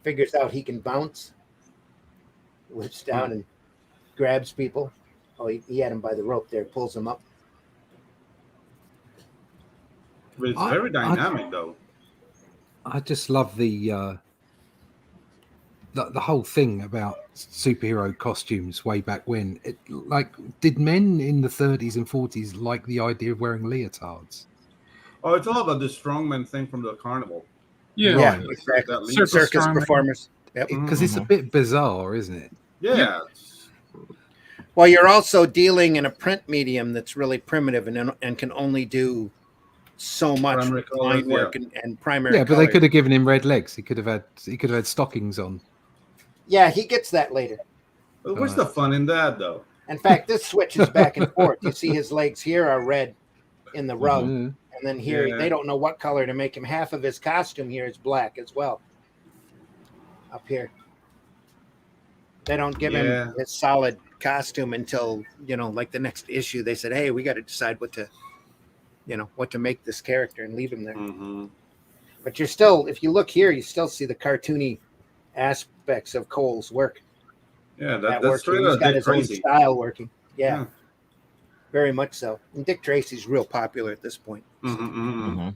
figures out he can bounce, whips down and grabs people. Oh, he had him by the rope there, pulls him up. But it's I- very I- dynamic, though. I just love the whole thing about superhero costumes way back when. Did men in the 30s and 40s like the idea of wearing leotards? Oh, it's all about the strongman thing from the carnival. Yeah. Yeah, Right. exactly. That leads- Circus Circus strongman. performers. Yep. Because it's a bit bizarre, isn't it? Yeah. Well, you're also dealing in a print medium that's really primitive and can only do so much Primary with line colors, work and primary. Yeah, but they colors. could have given him red legs. He could have had stockings on. Yeah, he gets that later. But where's the fun in that, though? In fact, this switches back and forth. You see his legs here are red in the rug, Mhm. and then here Yeah. they don't know what color to make him. Half of his costume here is black as well. Up here, they don't give him his solid costume until like the next issue. They said, "Hey, we got to decide what to make this character and leave him there." Mm-hmm. But you're still, if you look here, you still see the cartoony aspects of Cole's work. Yeah, At that's work here. straight He's out got Dick his Tracy. own style working. Yeah. Yeah. Very much so. And Dick Tracy's real popular at this point. Mm-hmm.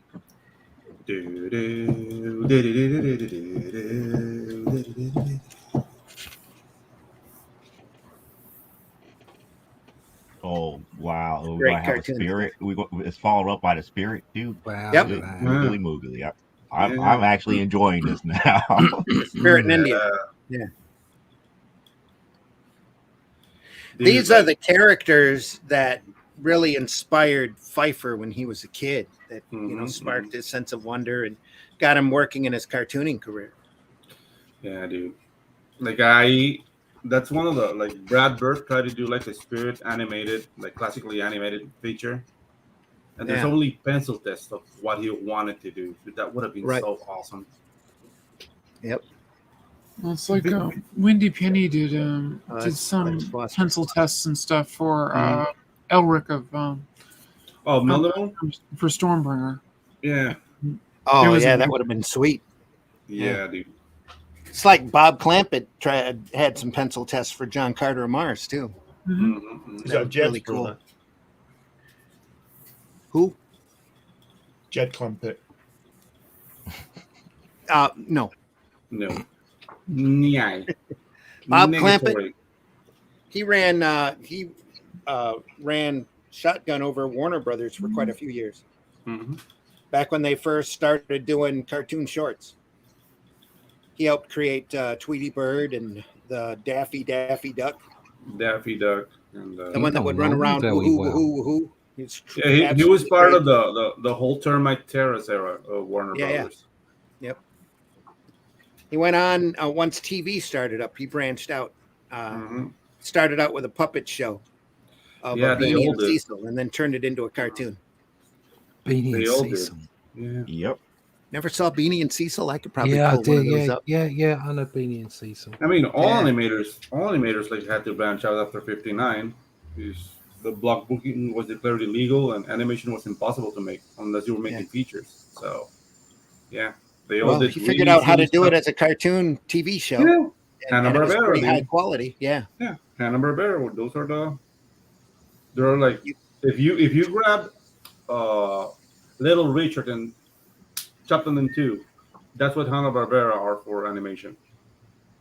Oh wow! We're Great gonna have a cartoon spirit. It's followed up by the spirit, dude. Wow. Yep. look at that. Moogly moogly. I'm actually enjoying this now. Spirit in India. Yeah. These are the characters that really inspired Feiffer when he was a kid. That sparked his sense of wonder and got him working in his cartooning career. Yeah, dude. That's one of the Brad Bird tried to do like a spirit animated, like classically animated feature, and there's only pencil tests of what he wanted to do. That would have been so awesome. Yep. Well, it's like Wendy Penny did some pencil tests and stuff for Elric of Melville for Stormbringer. Yeah. Oh yeah, that would have been sweet. Yeah, dude. It's like Bob Clampett had some pencil tests for John Carter of Mars too. Mm-hmm. Is that really cool? Brother? Who? Jed Clampett. No. Bob Clampett. He ran Shotgun over Warner Brothers for quite a few years. Mm-hmm. Back when they first started doing cartoon shorts. He helped create Tweety Bird and the Daffy Duck. Daffy Duck. And, the one that would run around. Woohoo. He was part of the whole Termite Terrace era of Warner Brothers. Yep. He went on once TV started up. He branched out. Started out with a puppet show of Beanie and Cecil, and then turned it into a cartoon. Beanie and Cecil. Yeah. Yep. Never saw Beanie and Cecil. I could probably I pull did. one of those up. Yeah. I know Beanie and Cecil. I mean, all animators had to branch out after '59. The block booking was declared illegal, and animation was impossible to make unless you were making features. So, they all did. He figured out how to do it as a cartoon TV show. Yeah, and it was pretty high quality. Yeah. Hanna-Barbera. Those are they're like if you grab Little Richard and chop them in two, that's what Hanna-Barbera are for animation.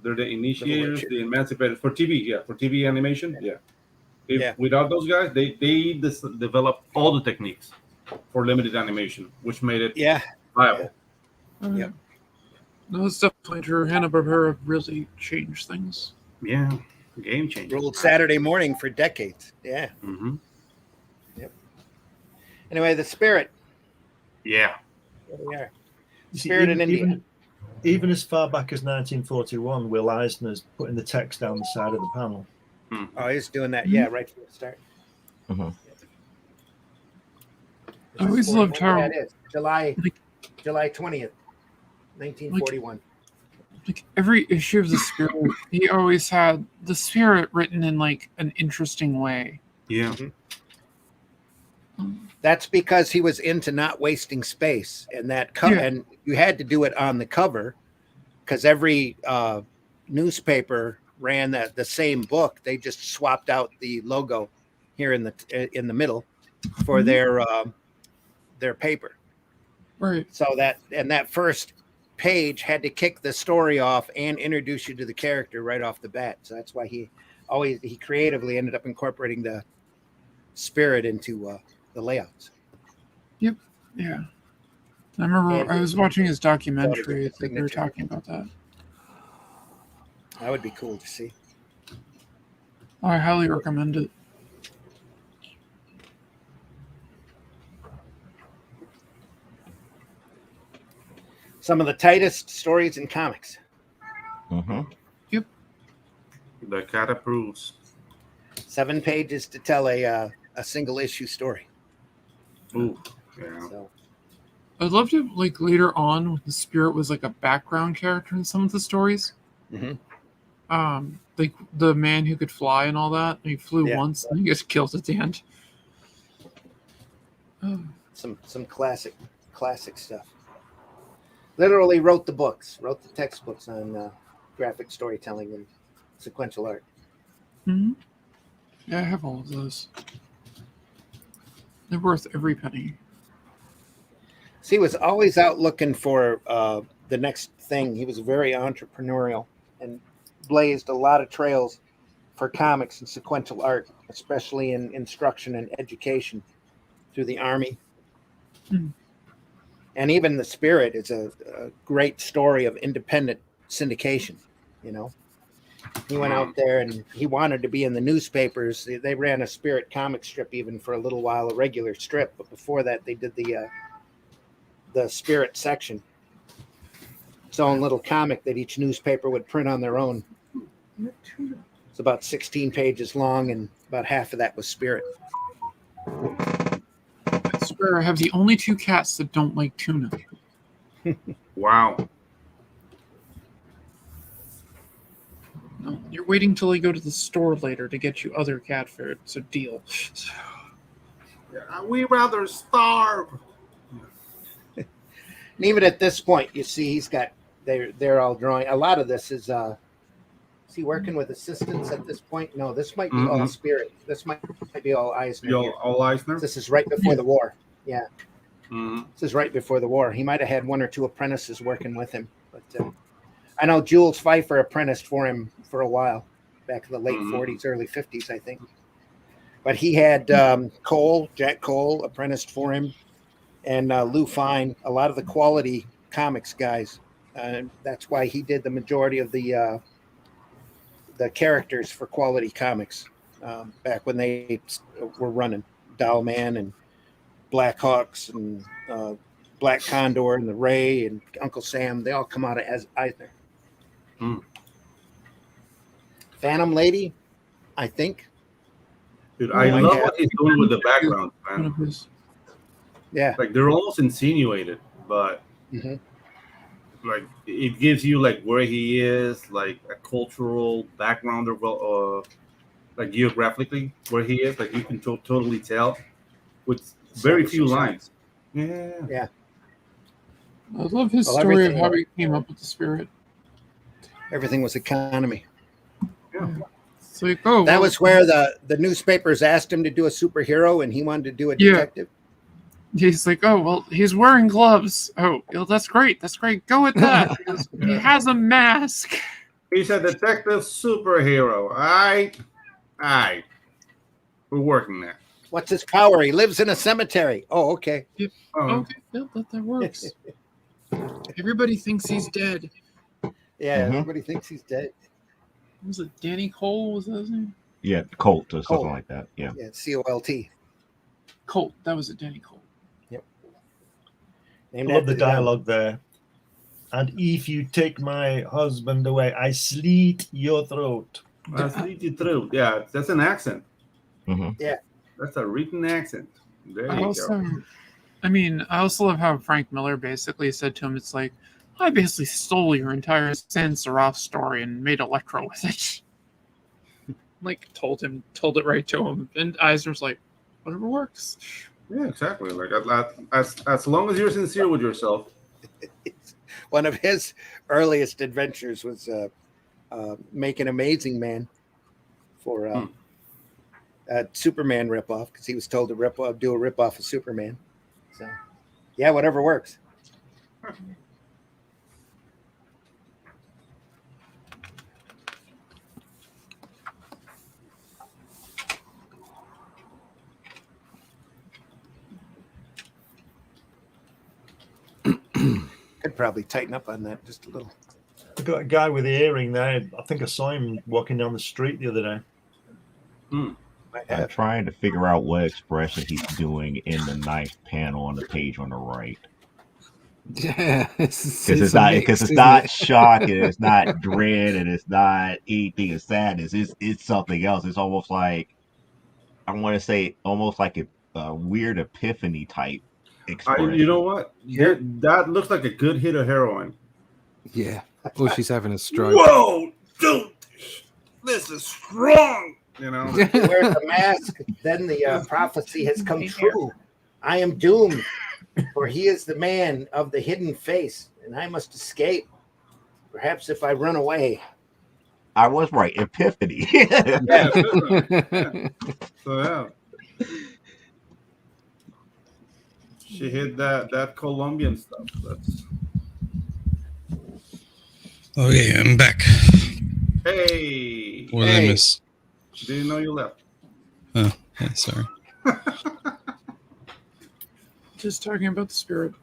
They're the initiators, the emancipators for TV. Yeah, for TV animation. Yeah. Without those guys, they developed all the techniques for limited animation, which made it viable. Yeah. No, it's definitely true. Hanna-Barbera really changed things. Yeah, game changer. Ruled Saturday morning for decades. Yeah. Mm-hmm. Yep. Anyway, the Spirit. Yeah. Here we are. Spirit in India. Even as far back as 1941, Will Eisner's putting the text down the side of the panel. Oh, he's doing that. Yeah, right from the start. Mm-hmm. I always loved how that is. July 20th, 1941. Like every issue of the Spirit, he always had the Spirit written in like an interesting way. Yeah. That's because he was into not wasting space, and and you had to do it on the cover because every newspaper ran the same book. They just swapped out the logo here in the middle for their paper. Right. So that first page had to kick the story off and introduce you to the character right off the bat. So that's why he creatively ended up incorporating the Spirit into the layouts. Yep. Yeah. I remember I was watching his documentary. They were talking about that. That would be cool to see. I highly recommend it. Some of the tightest stories in comics. Mm-hmm. Yep. The cat approves. 7 pages to tell a single issue story. Ooh, yeah. So I'd love to, like, later on, when the spirit was like a background character in some of the stories. Mhm. Like the man who could fly and all that. He flew Yeah. once and he gets killed at the end. Oh. some classic stuff. Literally wrote the books, wrote the textbooks on graphic storytelling and sequential art. Mhm. Yeah, I have all of those. They're worth every penny. So he was always out looking for the next thing. He was very entrepreneurial and blazed a lot of trails for comics and sequential art, especially in instruction and education through the Army. Hmm. And even The Spirit is a great story of independent syndication. You know, he went out there and he wanted to be in the newspapers. They ran a Spirit comic strip even for a little while, a regular strip. But before that, they did the Spirit section, its own little comic that each newspaper would print on their own. It's about 16 pages long, and about half of that was Spirit. I swear I have the only 2 cats that don't like tuna. Wow. No, you're waiting till I go to the store later to get you other cat food. It's a deal. We rather starve. And even at this point, you see he's got they're all drawing. A lot of this is he working with assistants at this point? No, this might be all Spirit. This might be all Eisner. All Eisner? This is right before the war. Yeah. Mm-hmm. This is right before the war. He might have had 1 or 2 apprentices working with him, but I know Jules Feiffer apprenticed for him for a while, back in the late 40s, early 50s, I think. But he had Jack Cole apprenticed for him, and Lou Fine, a lot of the Quality Comics guys. That's why he did the majority of the characters for Quality Comics back when they were running. Doll Man and Black Hawks and Black Condor and the Ray and Uncle Sam, they all come out as Eisner. Phantom Lady, I think. Dude, I love what he's doing with the background, man. Yeah. Like, they're almost insinuated, but like it gives you like where he is, like a cultural background, or like geographically where he is. Like, you can totally tell with very few lines. Yeah. I love his story of how he came up with the Spirit. Everything was economy. Yeah. It's like, oh, that was where the newspapers asked him to do a superhero, and he wanted to do a detective. He's like, oh, well, he's wearing gloves. Oh, well, that's great. That's great. Go with that. He has a mask. He's a detective superhero. All right. We're working there. What's his power? He lives in a cemetery. Oh, okay. Yep. Okay, that works. Everybody thinks he's dead. Yeah, everybody thinks he's dead. Was it Danny Cole? Was that his name? Yeah, Colt or something like that. Yeah. Yeah, C-O-L-T. Colt. That was it, Danny Cole. Yep. I love the dialogue there. And if you take my husband away, I slit your throat. I slit your throat. Yeah, that's an accent. Yeah. That's a written accent. There you go. I also love how Frank Miller basically said to him, it's like, I basically stole your entire Sans-Serif story and made Electro with it. Like, told it right to him. And Eisner's like, whatever works. Yeah, exactly. Like, as long as you're sincere with yourself. One of his earliest adventures was making Amazing Man for a Superman ripoff, because he was told to do a ripoff of Superman. So, yeah, whatever works. Could probably tighten up on that just a little. I've got a guy with the earring there. I think I saw him walking down the street the other day. I'm trying to figure out what expression he's doing in the ninth panel on the page on the right. Yeah, Because it's a mix, it's isn't not it? shock and it's not dread and it's not anything of sadness. It's something else. It's almost like I want to say almost like a weird epiphany type You know expression. what? Sure. That looks like a good hit of heroin. Yeah. Or she's having a stroke. Whoa, dude, this is strong. You know, He wears a mask. Then the prophecy has come true. I am doomed, for he is the man of the hidden face, and I must escape. Perhaps if I run away. I was right. Epiphany. yeah, yeah. So yeah, she hit that Colombian stuff. That's Okay, I'm back. hey. What did I miss? Didn't know you left. Oh, yeah, sorry. Just talking about the spirit.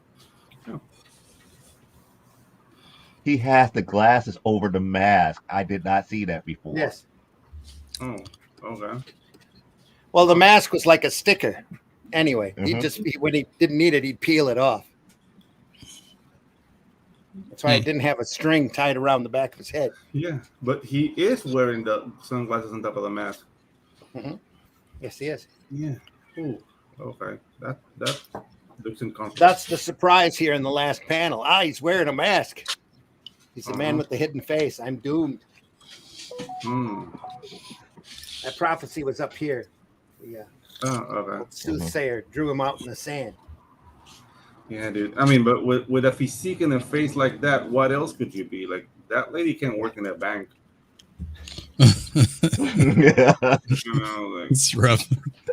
He has the glasses over the mask. I did not see that before. Yes. Oh, okay. Well, the mask was like a sticker. Anyway, Mhm. when he didn't need it, he'd peel it off. That's why it didn't have a string tied around the back of his head. Yeah, but he is wearing the sunglasses on top of the mask. Yes, he is. Yeah. Ooh. Okay. That looks uncomfortable. That's the surprise here in the last panel. He's wearing a mask. He's the man with the hidden face. I'm doomed. That prophecy was up here. Yeah. Oh, okay. Soothsayer drew him out in the sand. Yeah, dude. I mean, but with a physique and a face like that, what else could you be? Like that lady can't work in a bank. You know, like It's rough.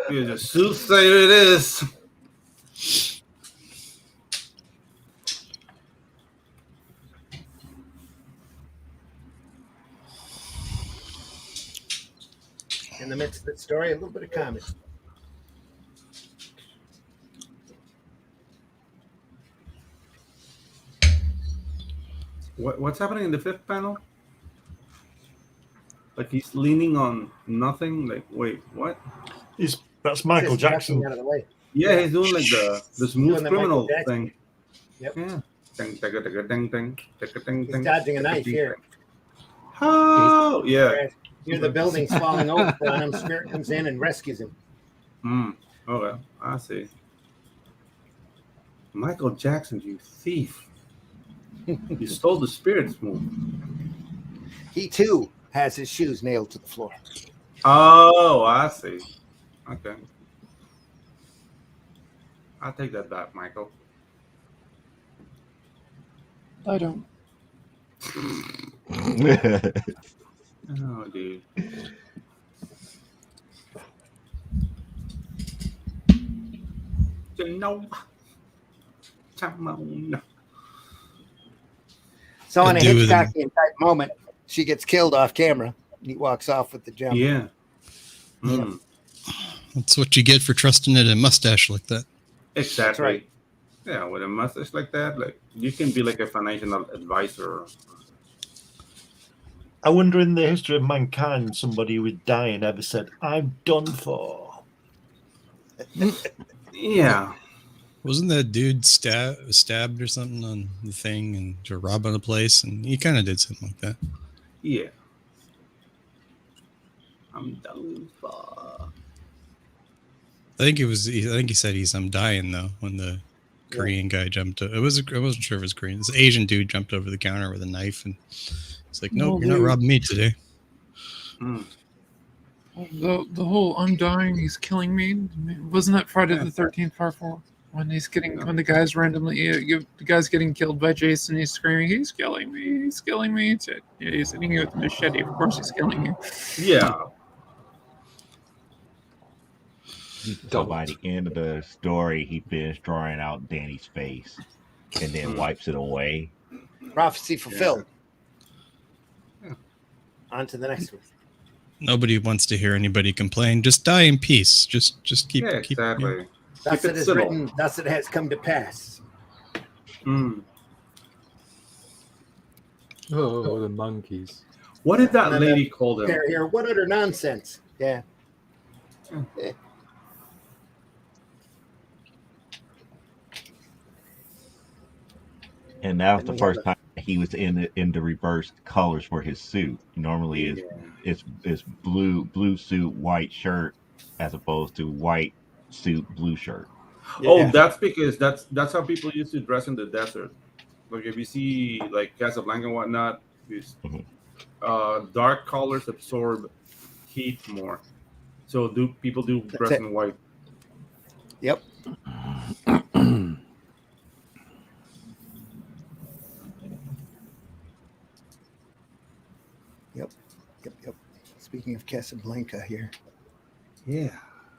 yeah, a soothsayer it is. In the midst of that story, a little bit of comedy. What's happening in the fifth panel? Like he's leaning on nothing. Like, wait, what? That's Michael Just Jackson. ducking out of the way. Yeah, he's doing like the smooth Doing the criminal Michael Jackson. thing. Yep. Yeah. He's dodging a knife here. Oh, yeah. Near the building's falling over on him. Spirit comes in and rescues him. Okay, I see. Michael Jackson, you thief. You stole the spirit's move. He too has his shoes nailed to the floor. Oh, I see. Okay. I'll take that back, Michael. I don't. Oh, dude. No. So in a Hitchcockian type moment, she gets killed off camera. He walks off with the jump. Yeah. That's what you get for trusting it a mustache like that. Exactly. That's right. Yeah, with a mustache like that, like you can be like a financial advisor. I wonder in the history of mankind, somebody who was dying ever said, "I'm done for." Yeah. Wasn't that dude stabbed or something on the thing and to rob on a place? And he kind of did something like that. Yeah. I'm done for. I think he said I'm dying though when the Korean guy jumped. I wasn't sure if it was Korean. This Asian dude jumped over the counter with a knife and it's like, nope, you're not robbing me today. The whole I'm dying, he's killing me. Wasn't that Friday the 13th Part 4? When the guy's randomly the guy's getting killed by Jason, he's screaming, "He's killing me! He's killing me!" He's hitting you with a machete. Of course, he's killing you. Yeah. So by the end of the story, he finished drawing out Danny's face and then wipes it away. Prophecy fulfilled. Yeah. On to the next one. Nobody wants to hear anybody complain. Just die in peace. Just keep. Exactly. Thus it is written. Thus it has come to pass. Oh, the monkeys. What did that lady call them? Here, what utter nonsense. Yeah. And that was And the we have first time he was in the reversed colors for his suit. Normally, it's blue suit, white shirt, as opposed to white suit, blue shirt. Oh, that's because that's how people used to dress in the desert. Like if you see like Casablanca and whatnot, these Mhm. dark colors absorb heat more. So do people do That's dress it. in white? Yep. Yep. Speaking of Casablanca here. Yeah.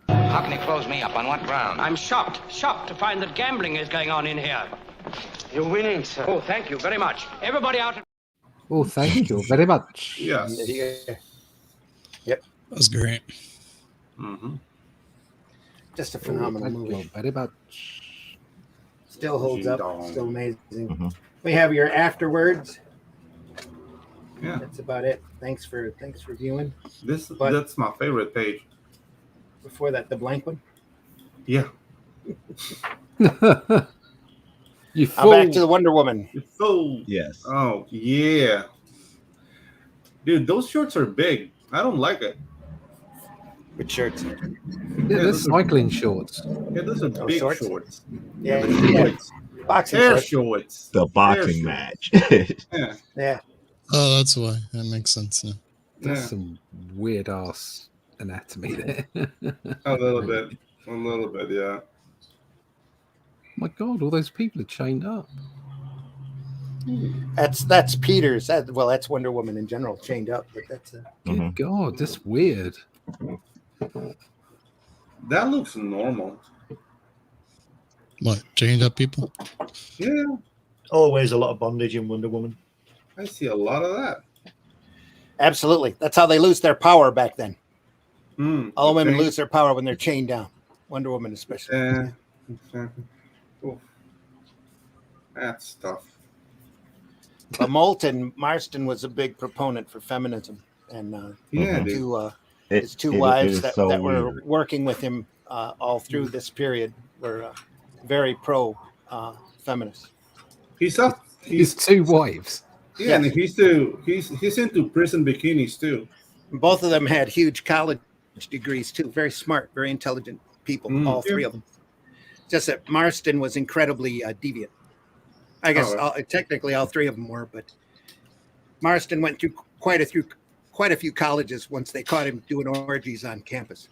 How can he close me up? On what ground? I'm shocked to find that gambling is going on in here. You're winning, sir. Oh, thank you very much. Everybody out. Oh, thank you very much. Yes. Yeah. Yep. That was great. Mm-hmm. Just a phenomenal Thank movie. you very much. Still holds up. Dong. Still amazing. Mhm. We have your afterwards. Yeah. That's about it. Thanks for viewing. That's my favorite page. Before that, the blank one. Yeah. You Back fool. to the Wonder Woman. It's so. Yes. Oh yeah. Dude, those shorts are big. I don't like it. With shirts. Yeah, they're cycling shorts. Yeah, those are Oh, big shorts? shorts. Yeah. Shorts. Boxing Hair shorts. shorts. The boxing Hair match. Yeah. Yeah. Oh, that's why. That makes sense. Yeah. There's Yeah. some weird ass anatomy there. A little bit. A little bit, yeah. My God, all those people are chained up. That's Peter's. That's Wonder Woman in general, chained up. But that's Good God, that's weird. That looks normal. What? Chained up people? Yeah, Always a lot of bondage in Wonder Woman. I see a lot of that. absolutely. That's how they lose their power back then. All women okay. lose their power when they're chained down. Wonder Woman especially. Yeah. Exactly. Oof. That's tough. But Moulton Marston was a big proponent for feminism, and Yeah, two It- his two it wives is that so were weird. working with him all through this period were very pro feminists. He's up. His two wives. Yeah, and he's into prison bikinis too. Both of them had huge college degrees too. Very smart, very intelligent people. All three of them. Just that Marston was incredibly deviant. I guess technically all three of them were, but Marston went through quite a few colleges once they caught him doing orgies on campus.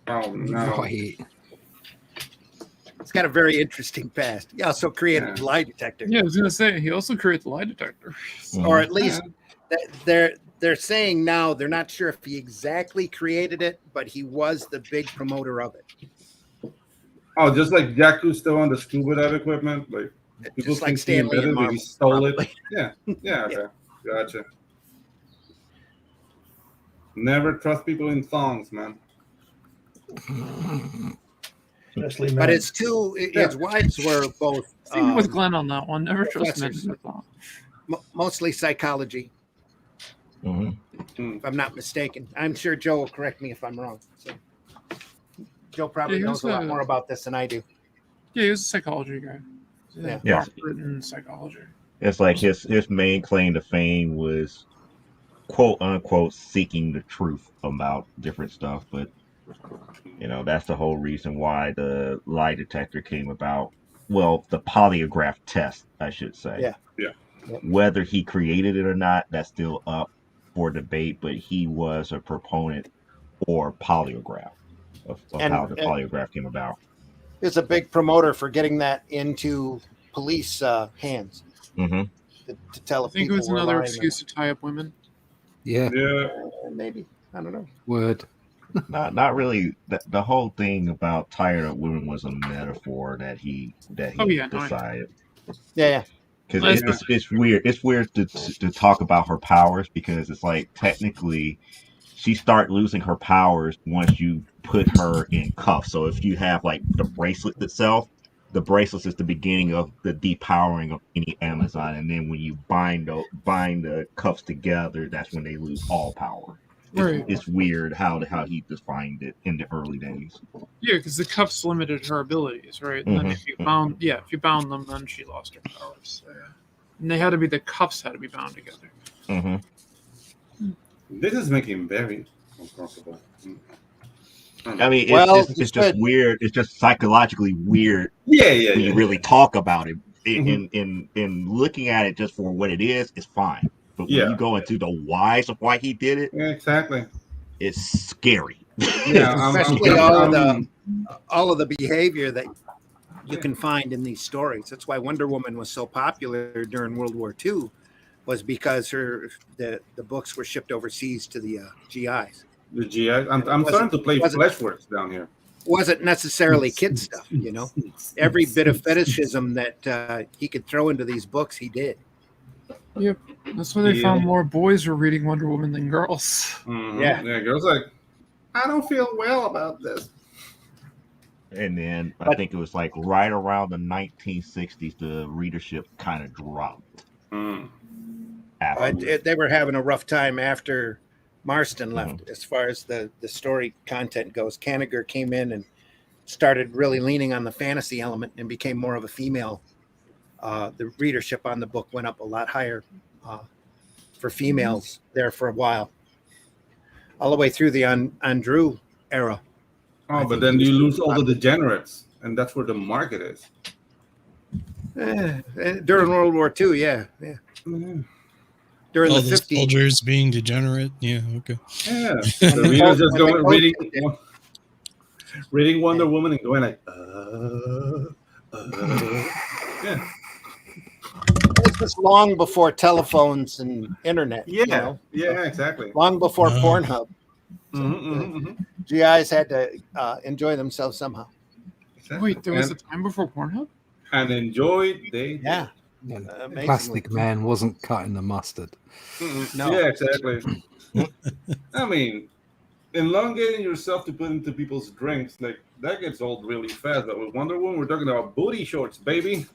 Oh no! Right. It's got a very interesting past. He also created a lie detector. Yeah, I was gonna say he also created the lie detector. Or at least they're saying now they're not sure if he exactly created it, but he was the big promoter of it. Oh, just like Jack Cousteau on the scuba dive equipment, like people Just like think he Stanley and invented it, Marvel, he stole probably. it. Yeah, okay, gotcha. Never trust people in thongs, man. Especially But men. his wives were both Same with Glenn on that one. Never trust men. professors. Mostly psychology, if I'm not mistaken. I'm sure Joe will correct me if I'm wrong. So Joe probably Yeah, he knows was a lot more about this than I do. Yeah, he was a psychology guy. Yeah. Yes. Written psychology. It's like his main claim to fame was quote unquote seeking the truth about different stuff, but that's the whole reason why the lie detector came about. Well, the polygraph test, I should say. Yeah. Whether he created it or not, that's still up for debate, but he was a proponent for polygraph of how the polygraph came about. He was a big promoter for getting that into police hands to tell I if think it people was were another lying or excuse to tie up women. Yeah. Yeah. not. Maybe, I don't know. Word. Not really. The whole thing about tired of women was a metaphor that he decided. Yeah. Because it's weird. It's weird to talk about her powers, because it's like technically she start losing her powers once you put her in cuffs. So if you have like the bracelet itself, the bracelet is the beginning of the depowering of any Amazon, and then when you bind the cuffs together, that's when they lose all power. Right. it's weird how he defined it in the early days. Yeah, because the cuffs limited her abilities, right? And then if you bound them, then she lost her powers. So, yeah. And they had to be the cuffs had to be bound together. This is making very uncomfortable. I mean, it's just weird. It's just psychologically weird. Yeah. When you really talk about it, in looking at it just for what it is, it's fine. But when you go into the whys of why he did it, exactly, it's scary. Yeah, especially all of the behavior that you can find in these stories. That's why Wonder Woman was so popular during World War II, was because the books were shipped overseas to the GIs. The GI. I'm starting to play Fleshworks down here. Wasn't necessarily kid stuff, you know. Every bit of fetishism that he could throw into these books, he did. Yep, that's why they found more boys were reading Wonder Woman than girls. Yeah, girls like, I don't feel well about this. And then I think it was like right around the 1960s, the readership kind of dropped. They were having a rough time after Marston left, as far as the story content goes. Kanigher came in and started really leaning on the fantasy element and became more of a female. The readership on the book went up a lot higher for females there for a while, all the way through the Andrew era. Oh, but then you lose all the degenerates, and that's where the market is. During World War II, yeah. During all the the 50s, soldiers being degenerate. Yeah, okay. Yeah, the readers just going reading Wonder Woman and going like, yeah. This was long before telephones and internet. Yeah, you know? Yeah, exactly. Long before Pornhub. GIs had to enjoy themselves somehow. Exactly. Wait, there was a time before Pornhub? And enjoyed they. Yeah. Plastic Man wasn't cutting the mustard. No. Yeah, exactly. I mean, elongating yourself to put into people's drinks, like that gets old really fast. But with Wonder Woman, we're talking about booty shorts, baby.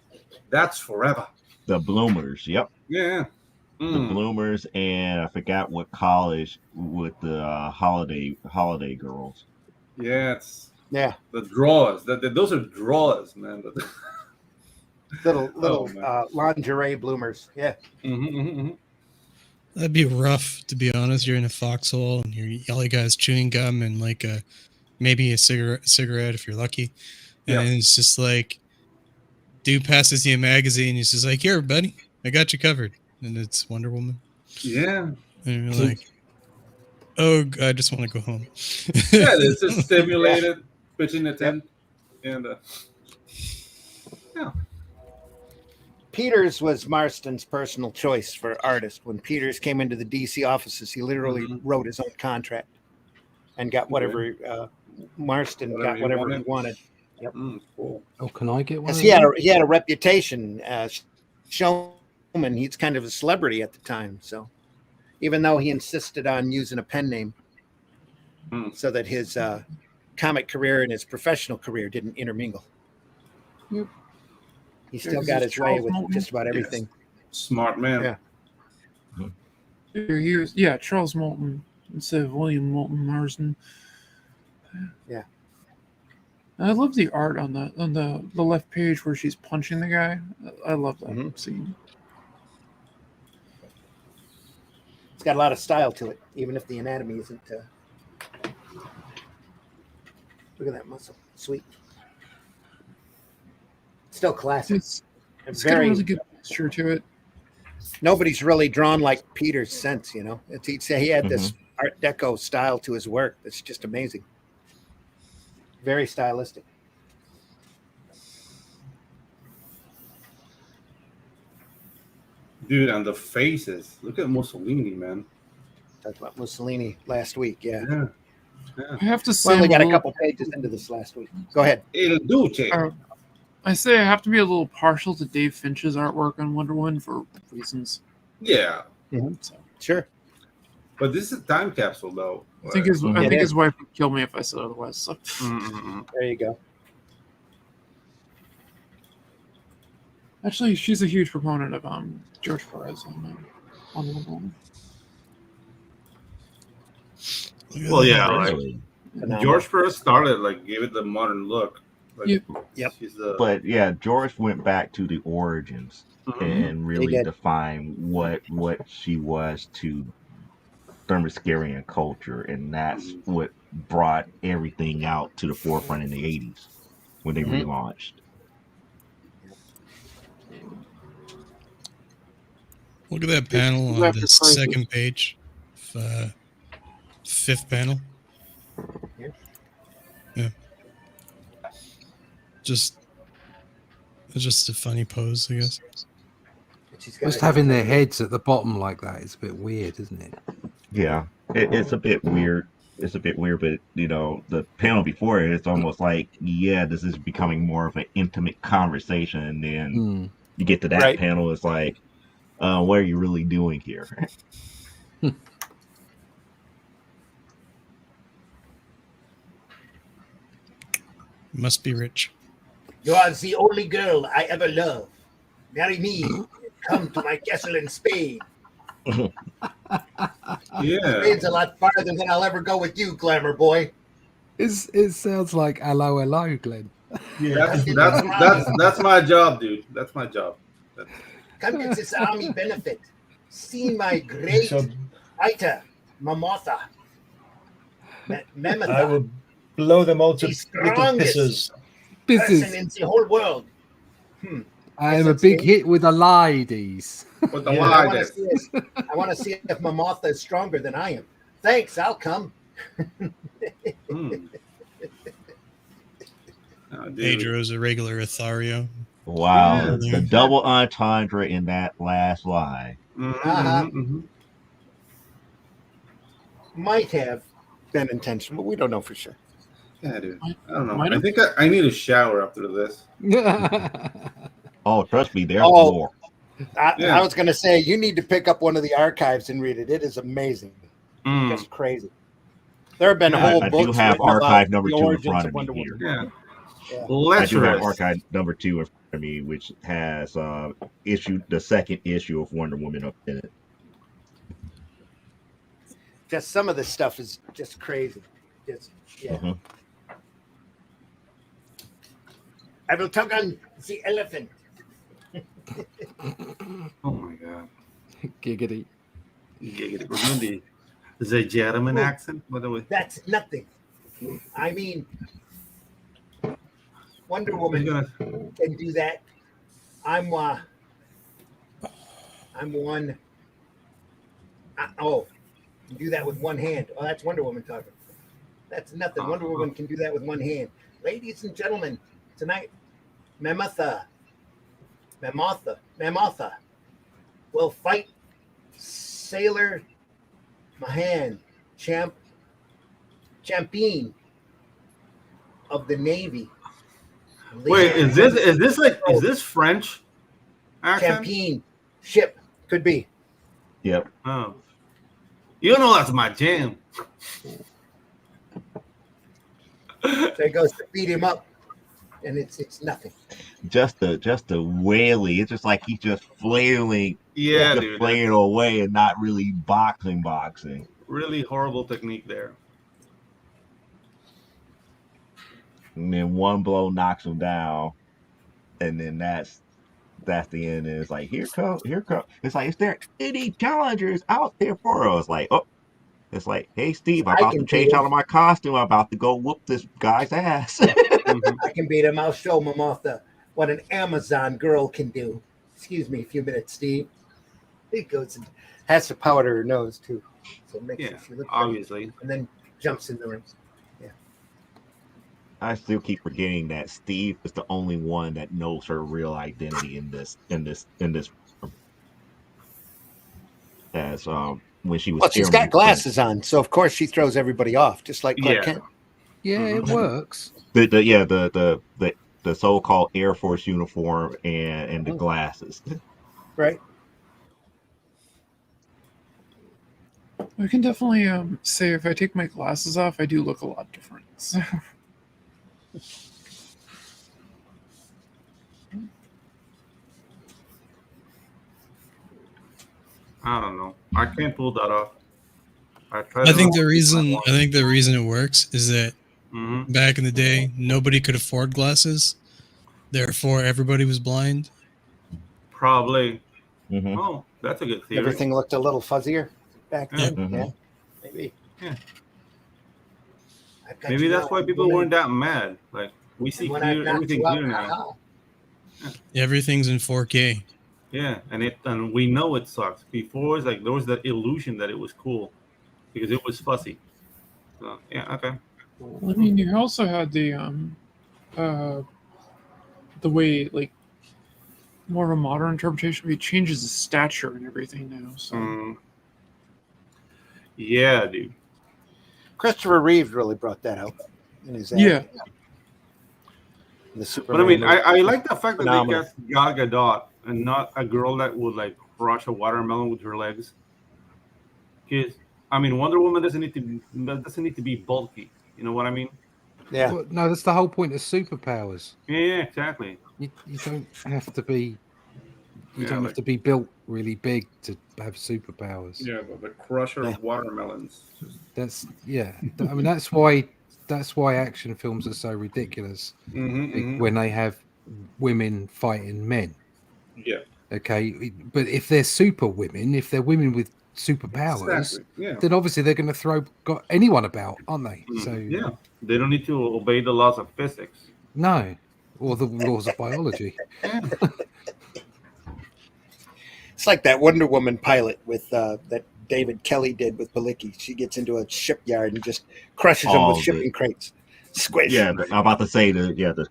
That's forever. The bloomers, yep. Yeah. The bloomers, and I forgot what college with the holiday girls. Yeah, yeah. The draws. Those are draws, man. little lingerie bloomers. Yeah. That'd be rough, to be honest. You're in a foxhole and all you guys chewing gum and like maybe a cigarette if you're lucky, and it's just like dude passes you a magazine. He's just like, "Here, buddy, I got you covered," and it's Wonder Woman. Yeah. And you're like, "Oh, I just want to go home." Yeah, it's just stimulated, pitching the tent, and yeah. Peters was Marston's personal choice for artist. When Peters came into the DC offices, he literally wrote his own contract and got whatever Marston got whatever he wanted. Yep. Cool. Oh, can I get one? He had a reputation as showman. He's kind of a celebrity at the time. So even though he insisted on using a pen name so that his comic career and his professional career didn't intermingle. Yep. He still got his way with just about everything. Smart man. Yeah. Charles Moulton instead of William Moulton Marsden. Yeah. I love the art on the left page where she's punching the guy. I love that scene. It's got a lot of style to it, even if the anatomy isn't. Look at that muscle, sweet. Still classic. It's got a really good texture to it. Nobody's really drawn like Peters since, you know. He'd say he had this Art Deco style to his work that's just amazing. Very stylistic. Dude, and the faces. Look at Mussolini, man. Talked about Mussolini last week, yeah. I have to say, we got a couple pages into this last week. Go ahead. Il Duce. I say I have to be a little partial to Dave Finch's artwork on Wonder Woman for reasons. Yeah. So, sure. But this is a time capsule, though. I think his wife would kill me if I said otherwise. So. There you go. Actually, she's a huge proponent of George Perez on Wonder Woman. Look at Well, that. yeah, like Really? George first started, like gave it the modern look. Like, Yep. She's the But yeah, George went back to the origins Mhm. and really did. defined what she was to Thermoscarian culture, and that's Mhm. what brought everything out to the forefront in the 80s when they Mhm. relaunched. Look at that panel on That's the crazy. second page. Fifth panel. Yeah. Yeah. Just a funny pose, I guess. She's got Just a- having their heads at the bottom like that is a bit weird, isn't it? Yeah, it's a bit weird. It's a bit weird, but you know, the panel before it, it's almost like, yeah, this is becoming more of an intimate conversation. And then Hmm. you get to that Right. panel, it's like, what are you really doing here? Must be rich. You are the only girl I ever loved. Marry me. Come to my castle in Spain. Yeah. Spain's a lot farther than I'll ever go with you, glamour boy. It sounds like hello, Glenn. Yeah. That's my job, dude. That's my job. Come get this army benefit. See my great So fighter, Mamotha. I Mamotha. will blow them all to The little strongest pieces. person Business. in the whole world. I am a big hit with the ladies. But the Yeah. I lie want to this. see this. I want to see if Mamotha is stronger than I am. Thanks, I'll come. Hmm. Oh, dude. Pedro's a regular Athario. Wow, Yeah. the double entendre in that last line. Mhm, Uh-huh. mhm, mhm. Might have been intentional, but we don't know for sure. Yeah, dude. I don't know. Might I have. think I need a shower after this. Oh, trust me, there's Oh. more. Yeah. I was going to say, you need to pick up one of the archives and read it. It is amazing. Mm. Just crazy. There have been Yeah, whole I books do have written about archive number the 2 in origins front of of me Wonder here. Woman. Yeah. Yeah. I do have Lecherous. archive number 2 in front of me, which has the second issue of Wonder Woman up in it. Just some of this stuff is just crazy. Just, yeah. Mhm. I will tug on the elephant. Oh my god. Giggity. Giggity. We're doing the German accent, by the way. That's nothing. I mean, Wonder Woman can do that. I'm one. Can do that with one hand. Oh, that's Wonder Woman talking. That's nothing. Wonder Woman can do that with one hand. Ladies and gentlemen, tonight, Mamotha will fight Sailor Mahan, champion of the Navy. Wait, is this French accent? Champion ship could be. Yep. Oh. You know that's my jam. So he goes to beat him up, and it's nothing. Just a wailing. It's just like he's just flailing, Yeah, just dude. flailing That's away and not really boxing. really horrible technique there. And then one blow knocks him down, and then that's the end. And it's like, here come. It's like, is there any challengers out there for us? Like, oh, it's like, hey Steve, I'm I about can to change do it. out of my costume. I'm about to go whoop this guy's ass. Mhm. I can beat him. I'll show Mamotha what an Amazon girl can do. Excuse me a few minutes, Steve. He goes and has to powder her nose too, so it makes Yeah, her she look pretty, obviously. and then jumps in the ring. I still keep forgetting that Steve is the only one that knows her real identity in this. As when she was. Well, she's got glasses on, so of course she throws everybody off, just like Clark Yeah. Kent. Yeah, it works. The so-called Air Force uniform and the glasses. Right? I can definitely say if I take my glasses off, I do look a lot different. So. I don't know. I can't pull that off. I think the reason it works is that back in the day, nobody could afford glasses. Therefore, everybody was blind. Probably. Mm-hmm. Oh, that's a good theory. Everything looked a little fuzzier back then. Mhm. Yeah, maybe. Yeah. I've got Maybe you that's now. why people weren't that mad. Like we see when I've clear, knocked everything you out, clear now. haha. Everything's in 4K. Yeah, and we know it sucks. Before, it's like there was that illusion that it was cool because it was fuzzy. So yeah, okay. I mean, you also had the way like more of a modern interpretation. He changes his stature and everything now. So Yeah, dude. Christopher Reeves really brought that out in his yeah. acting. The Superman But I mean, movie. I like the fact that Phenomenal. they cast Gal Gadot and not a girl that would like crush a watermelon with her legs. Because I mean, Wonder Woman doesn't need to be bulky. You know what I mean? Yeah. Well, no, that's the whole point of superpowers. Yeah, exactly. You don't have to be. You Yeah, don't have like- to be built really big to have superpowers. Yeah, but the crusher of watermelons. That's I mean, that's why action films are so ridiculous when they have women fighting men. Yeah. Okay, but if they're super women, if they're women with superpowers, Exactly. Yeah. then obviously they're going to throw anyone about, aren't they? So yeah, they don't need to obey the laws of physics. no, or the laws of biology. It's like that Wonder Woman pilot with that David Kelly did with Palicki. She gets into a shipyard and just crushes them with shipping crates. Squish. Yeah, I'm about to say that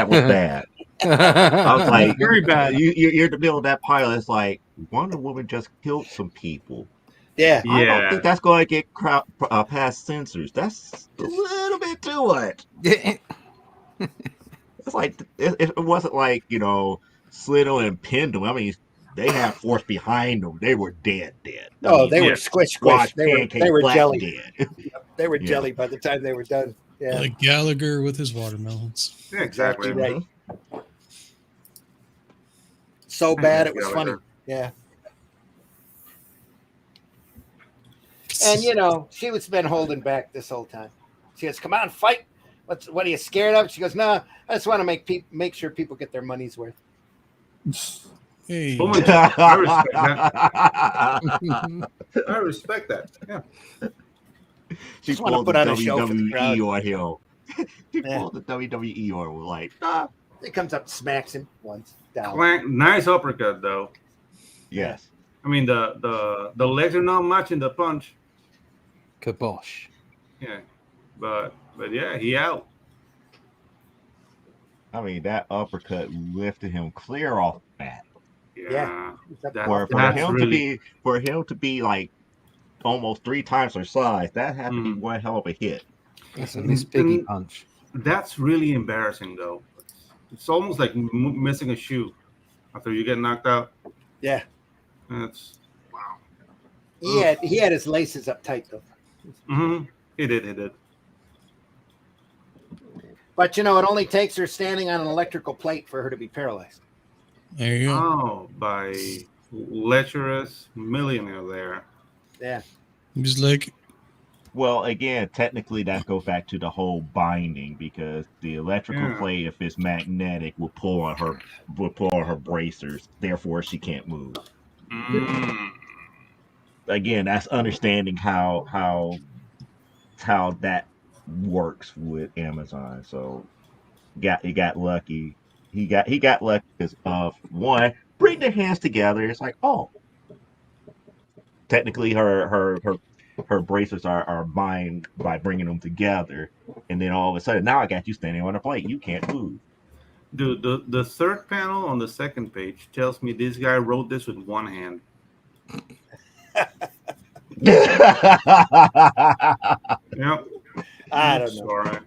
was bad. I was like, Very bad. You're in the middle of that pilot. It's like Wonder Woman just killed some people. Yeah. I don't think that's going to get past censors. That's a little bit too much. It's like it wasn't like Slitto and Pendle. I mean, they had force behind them. They were dead. Oh, they were squish. They were jelly. Dead. They were jelly by the time they were done. Yeah. Like Gallagher with his watermelons. Yeah, exactly. Right. So bad it was funny. Yeah. And she was been holding back this whole time. She goes, "Come on, fight! What are you scared of?" She goes, "No, I just want to make sure people get their money's worth." Hey. I respect that. Yeah. She Just wanna pulled put the on a show for the crowd. WWE on him. She pulled the WWE on him. Like, nah. He comes up, smacks him once down. Nice uppercut, though. Yes. I mean, the legs are not matching the punch. Kibosh. Yeah, but yeah, he out. I mean, that uppercut lifted him clear off the mat. Yeah. For him to be like almost 3 times her size, that had to be one hell of a hit. That's a Miss Piggy punch. That's really embarrassing, though. It's almost like missing a shoe after you get knocked out. Yeah. That's wow. He had his laces up tight though. He did. But it only takes her standing on an electrical plate for her to be paralyzed. There you go. Oh, by lecherous millionaire there. Yeah. Just like, well, again, technically that goes back to the whole binding, because the electrical plate, if it's magnetic, will pull on her bracers. Therefore, she can't move. Again, that's understanding how that works with Amazon. So, he got lucky. He got lucky because of one, bring their hands together. It's like, oh, technically her bracers are bind by bringing them together, and then all of a sudden now I got you standing on a plate. You can't move. Dude, the third panel on the second page tells me this guy wrote this with one hand. Yep. I don't know. Sorry.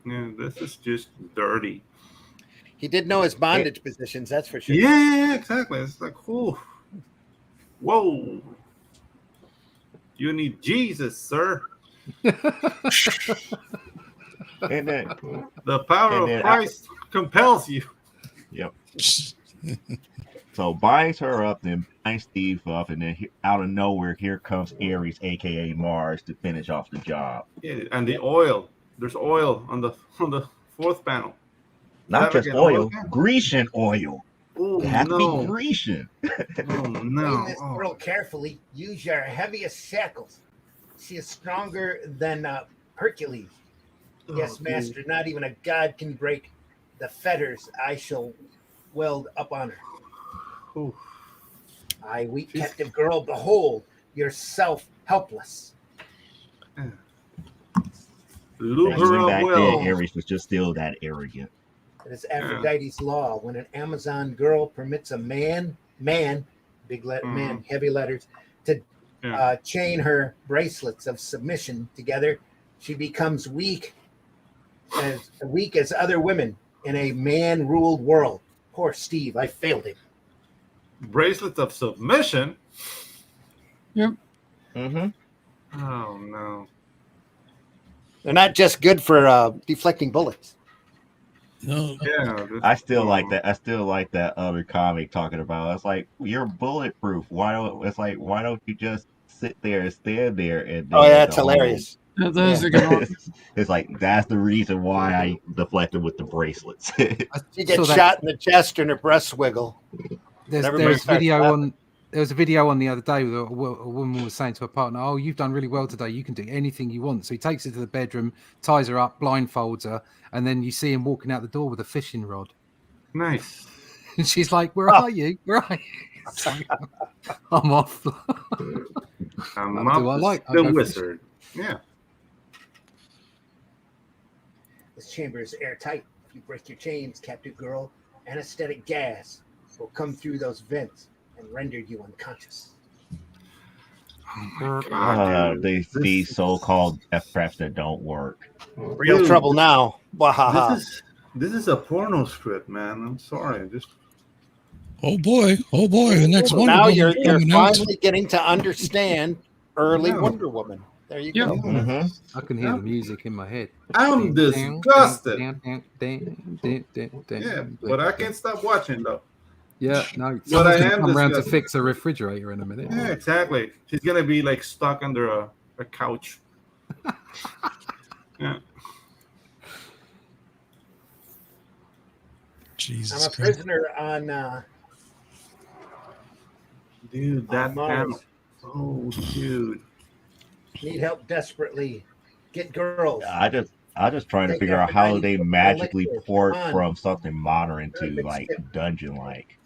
Yeah, this is just dirty. He did know his bondage positions, that's for sure. Yeah, exactly. It's like, whoa. You need Jesus, sir. And then the power of Christ compels you. Yep. So binds her up, then binds Steve up, and then out of nowhere, here comes Ares, aka Mars, to finish off the job. Yeah, and the oil. There's oil on the fourth panel. Not just oil, Grecian oil. Oh It has to no! be Grecian. Oh Train no! this Oh. girl carefully. Use your heaviest shackles. She is stronger than Hercules. Yes, master. Dude. Not even a god can break the fetters I shall weld up on her. Oof. I, weak captive girl, behold yourself helpless. Loop Even her up back well. then, Ares was just still that arrogant. It is Aphrodite's law. When an Amazon girl permits a man, big man, heavy letters, to chain her bracelets of submission together, she becomes weak as other women in a man-ruled world. Poor Steve, I failed him. Bracelets of submission. Yep. Mm-hmm. Oh no! They're not just good for deflecting bullets. No, Yeah. I still like that. I still like that other comic talking about. It's like you're bulletproof. Why don't you just sit there and stand there? And Oh yeah, it's hilarious. That is a good one. It's like that's the reason why I deflected with the bracelets. She gets shot in the chest and her breasts wiggle. There's Everybody a starts video laughing. on. There was a video on the other day where a woman was saying to her partner, "Oh, you've done really well today. You can do anything you want." So he takes her to the bedroom, ties her up, blindfolds her, and then you see him walking out the door with a fishing rod. Nice. And she's like, "Where are you? Where are you?" It's like, I'm off. I'm That's not what I like. I the go wizard. Yeah. This chamber is airtight. If you break your chains, captive girl, anesthetic gas will come through those vents and render you unconscious. Oh my God, dude. These so-called death traps that don't work. Real Dude, trouble now. Wahaha. This is a porno script, man. I'm sorry. Just oh boy, the next one. Now you're finally getting to understand early No. Wonder Woman. There you Yeah. go. Mm-hmm. I can hear the music in my head. I'm disgusted. Yeah, But I can't stop watching though. Yeah, no. But Someone's I gonna am come around to disgusted. fix a refrigerator in a minute. Yeah, exactly. She's gonna be like stuck under a couch. Yeah. Jesus I'm a Christ. prisoner on Dude, that Mars. panel. Oh, dude. Need help desperately. Get girls. I just trying to Take figure out how Aphrodite they from magically Elixir. port Come on. from something modern into Perfect like step. dungeon-like.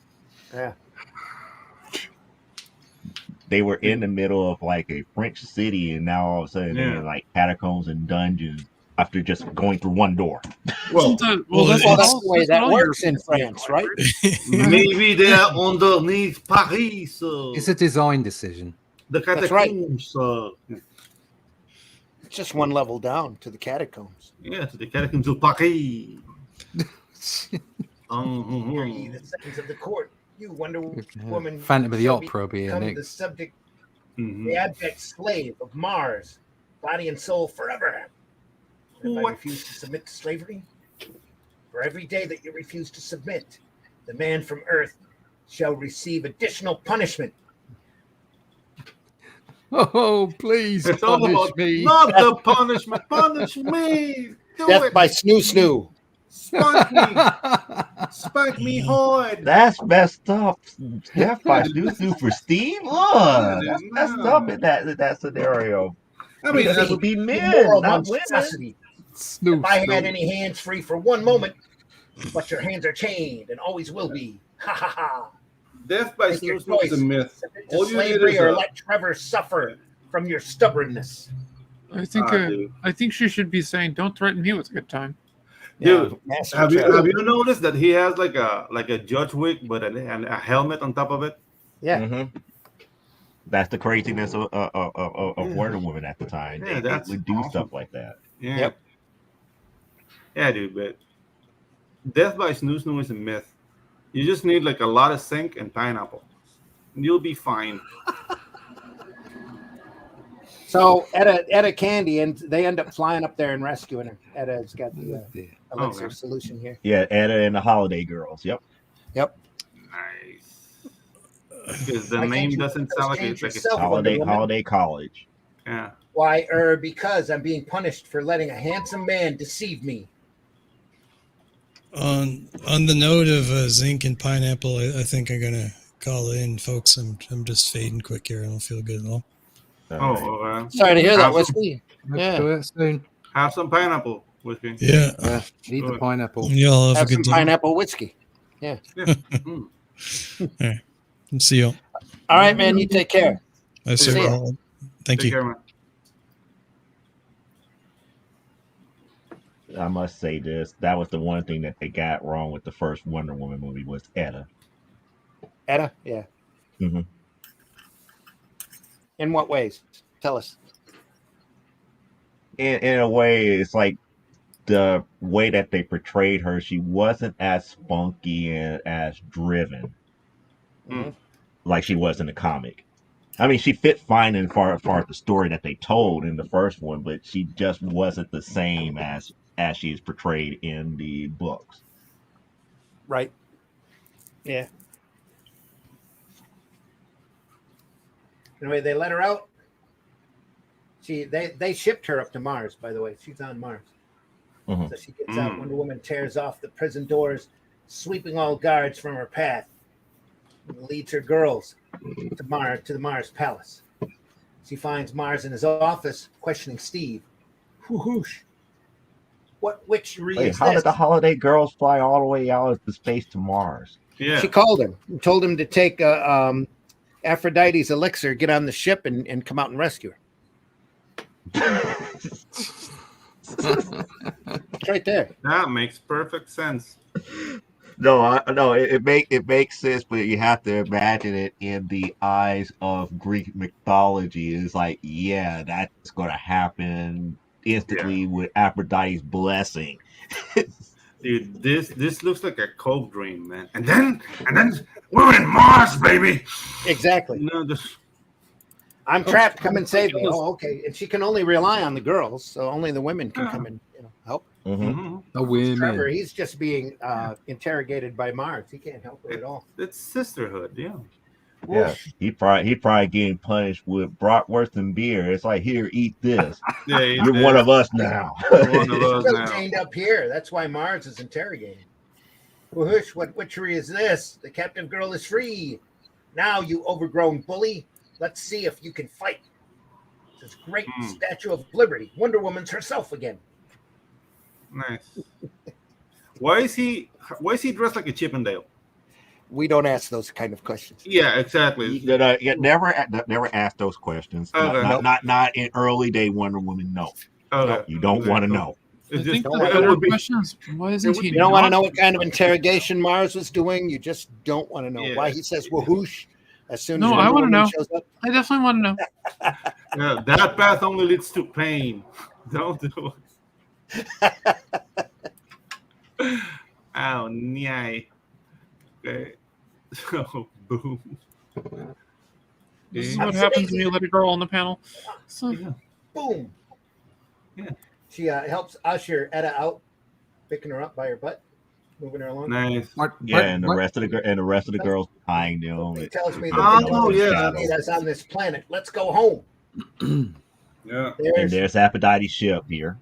Yeah. They were in the middle of like a French city, and now all of a sudden they're Yeah. in like catacombs and dungeons after just going through one door. Well, Isn't that- well, that's Well, it's- that's the way that all works in European France, right? maybe they are underneath Paris. It's a design decision. The That's right. catacombs. It's just one level down to the catacombs. Yeah, to the catacombs of Paris. Hear ye Mhm. the sentence of the court. You Wonder Woman. Phantom of the shall Opera will be become here the next. subject, Mhm. the abject slave of Mars, body and soul forever. If I What? refuse to submit to slavery, for every day that you refuse to submit, the man from Earth shall receive additional punishment. Oh, please It's all punish about me. not the punishment. Punish me. Do Death it. by snoo snoo. Spike me. Spike me hard. That's messed up. Death by Snoo for Steve. Look, that's messed up in that scenario. I mean, Because I it would be men, Immoral not women. monstrosity. Snoop, If I had Snoop. any hands free for one moment, but your hands are chained and always will be. Ha ha ha. death by Make your snoo is a choice. myth. Submit to All you need slavery is or a- let Trevor suffer from your stubbornness. Dude. I think she should be saying, "Don't threaten me with a good time." Dude, Master have Trevor. you noticed that he has like a judge wig, but a helmet on top of it? Yeah. Mm-hmm. That's the craziness of Wonder Woman at the time. Yeah, They that's would do awesome. stuff like that. Yeah. Yep. Yeah, dude, but death by snoo is a myth. You just need like a lot of zinc and pineapple. You'll be fine. So Etta Candy, and they end up flying up there and rescuing her. Etta's got the elixir Okay. solution here. Yeah, Anna and the Holiday Girls. Yep. Yep. Nice. Because the Why can't name you doesn't put those sound like change it's yourself, Wonder Woman? Holiday College. yeah. Why, because I'm being punished for letting a handsome man deceive me. On the note of zinc and pineapple, I think I'm gonna call it in, folks. I'm just fading quick here. I don't feel good at all. Oh, Sorry to hear that, Have some- Whiskey. Let's Yeah. do it soon. Have some pineapple whiskey. Yeah. Yeah, eat the Good. pineapple. Y'all have Have a good some day. pineapple whiskey. Yeah. Mm. All right. See y'all. All right, man. You take care. I See ya. Thank Take you. care, man. I must say this. That was the one thing that they got wrong with the first Wonder Woman movie was Etta. Etta? Yeah. Mm-hmm. In what ways? Tell us. In a way, it's like the way that they portrayed her, she wasn't as spunky and as driven Mhm. like she was in the comic. I mean, she fit fine in far as the story that they told in the first one, but she just wasn't the same as she is portrayed in the books. Right. Yeah. Anyway, they let her out. They shipped her up to Mars, by the way. She's on Mars. Mhm. So she gets out. Wonder Woman tears off the prison doors, sweeping all guards from her path, and leads her girls to the Mars palace. She finds Mars in his office, questioning Steve. Whoosh. What witchery Wait, is how this? did the Holiday Girls fly all the way out into space to Mars? Yeah. She called him and told him to take Aphrodite's elixir, get on the ship, and come out and rescue her. It's right there. That makes perfect sense. No, it makes sense, but you have to imagine it in the eyes of Greek mythology. It's like, yeah, that's going to happen instantly with Aphrodite's blessing. Dude, this looks like a coke dream, man. And then we're in Mars, baby. Exactly. No, just I'm trapped. Come and save me. Oh, okay. And she can only rely on the girls, so only the women can come and help. Mm-hmm. The women. Trevor, he's just being interrogated by Mars. He can't help her at all. It's sisterhood, yeah. Yeah, he probably getting punished with bratwurst and beer. It's like, here, eat this. Yeah, You're one of us now. One of us He's now. chained up here. That's why Mars is interrogating. Whoosh, what witchery is this? The captive girl is free. Now, you overgrown bully. Let's see if you can fight. This great Statue of Liberty. Wonder Woman's herself again. Nice. Why is he dressed like a Chippendale? We don't ask those kind of questions. Yeah, exactly. Never ask those questions. Okay. Not in early day Wonder Woman. No, Okay. you don't want to know. I It's think just- the it better would be- question is, why isn't he? You don't want to not- know what kind of interrogation Mars was doing. You just don't want to know Yeah. why he says whoosh as soon No, as I Wonder wanna Woman know. shows up. I definitely want to know. Yeah, that path only leads to pain. Don't do it. Ow, nyai. Okay. So, boom. This is Yeah. what happens when you let a girl on the panel. So, Yeah. Boom. Yeah. She helps usher Etta out, picking her up by her butt, moving her along. Nice. Yeah, and the rest of the girls behind them. He tells me that Oh, the yeah. need us on this planet. Let's go home. Yeah. And there's Aphrodite's ship here.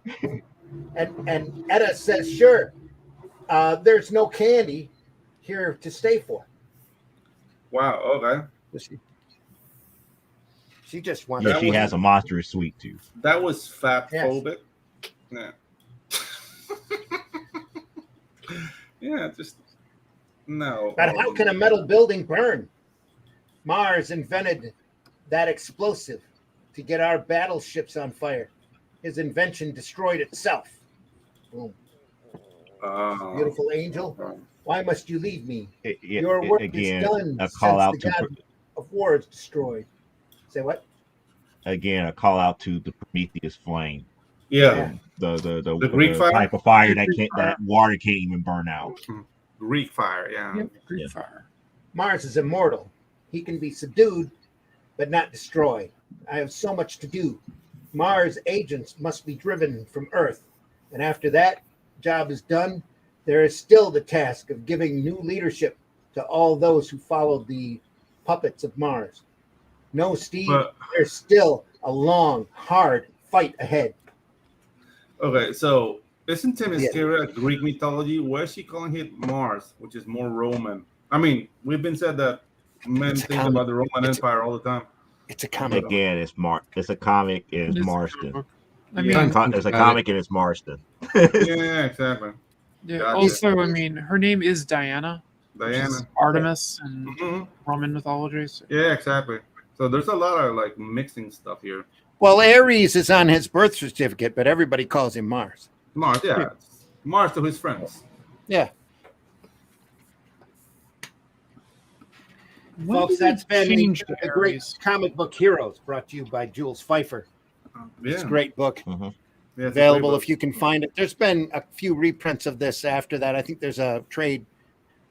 And Etta says, sure, there's no candy here to stay for. Wow. Okay. She just wants Yeah, she has a monstrous sweet tooth. That was fat phobic. Yeah. Yeah, just no. But how can a metal building burn? Mars invented that explosive to get our battleships on fire. His invention destroyed itself. Boom. Beautiful angel, why must you leave me? Your work again, is done a since call out the to god of war is destroyed. Say what? again a call out to the Prometheus flame. Yeah. The Greek fire? type of fire that water can't even burn out. Greek fire, yeah. Greek fire. Mars is immortal. He can be subdued, but not destroyed. I have so much to do. Mars agents must be driven from Earth. And after that job is done, there is still the task of giving new leadership to all those who followed the puppets of Mars. No, Steve, But there's still a long, hard fight ahead. okay, so isn't Yeah. Themyscira Greek mythology? Why is she calling it Mars, which is more Roman? I mean, we've been said that men It's a think comic. about the Roman Empire all the time. It's a comic. Again, it's It's a comic. It It's is a Marston. comic book. I Yeah. mean, Don't think It's a about comic and it's Marston. Yeah, exactly. yeah, Gotcha. also, I mean, her name is Diana, which is Diana. Artemis in Mhm. Roman mythology. So. Yeah, exactly. So there's a lot of like mixing stuff here. Well, Ares is on his birth certificate, but everybody calls him Mars. Mars, yeah. It's Mars to his friends. Yeah. When Folks, did they that's been change the to great Aries? comic book heroes brought to you by Jules Feiffer. Yeah. It's a great book. Yeah, it's a great Available book. if you can find it. There's been a few reprints of this after that. I think there's a trade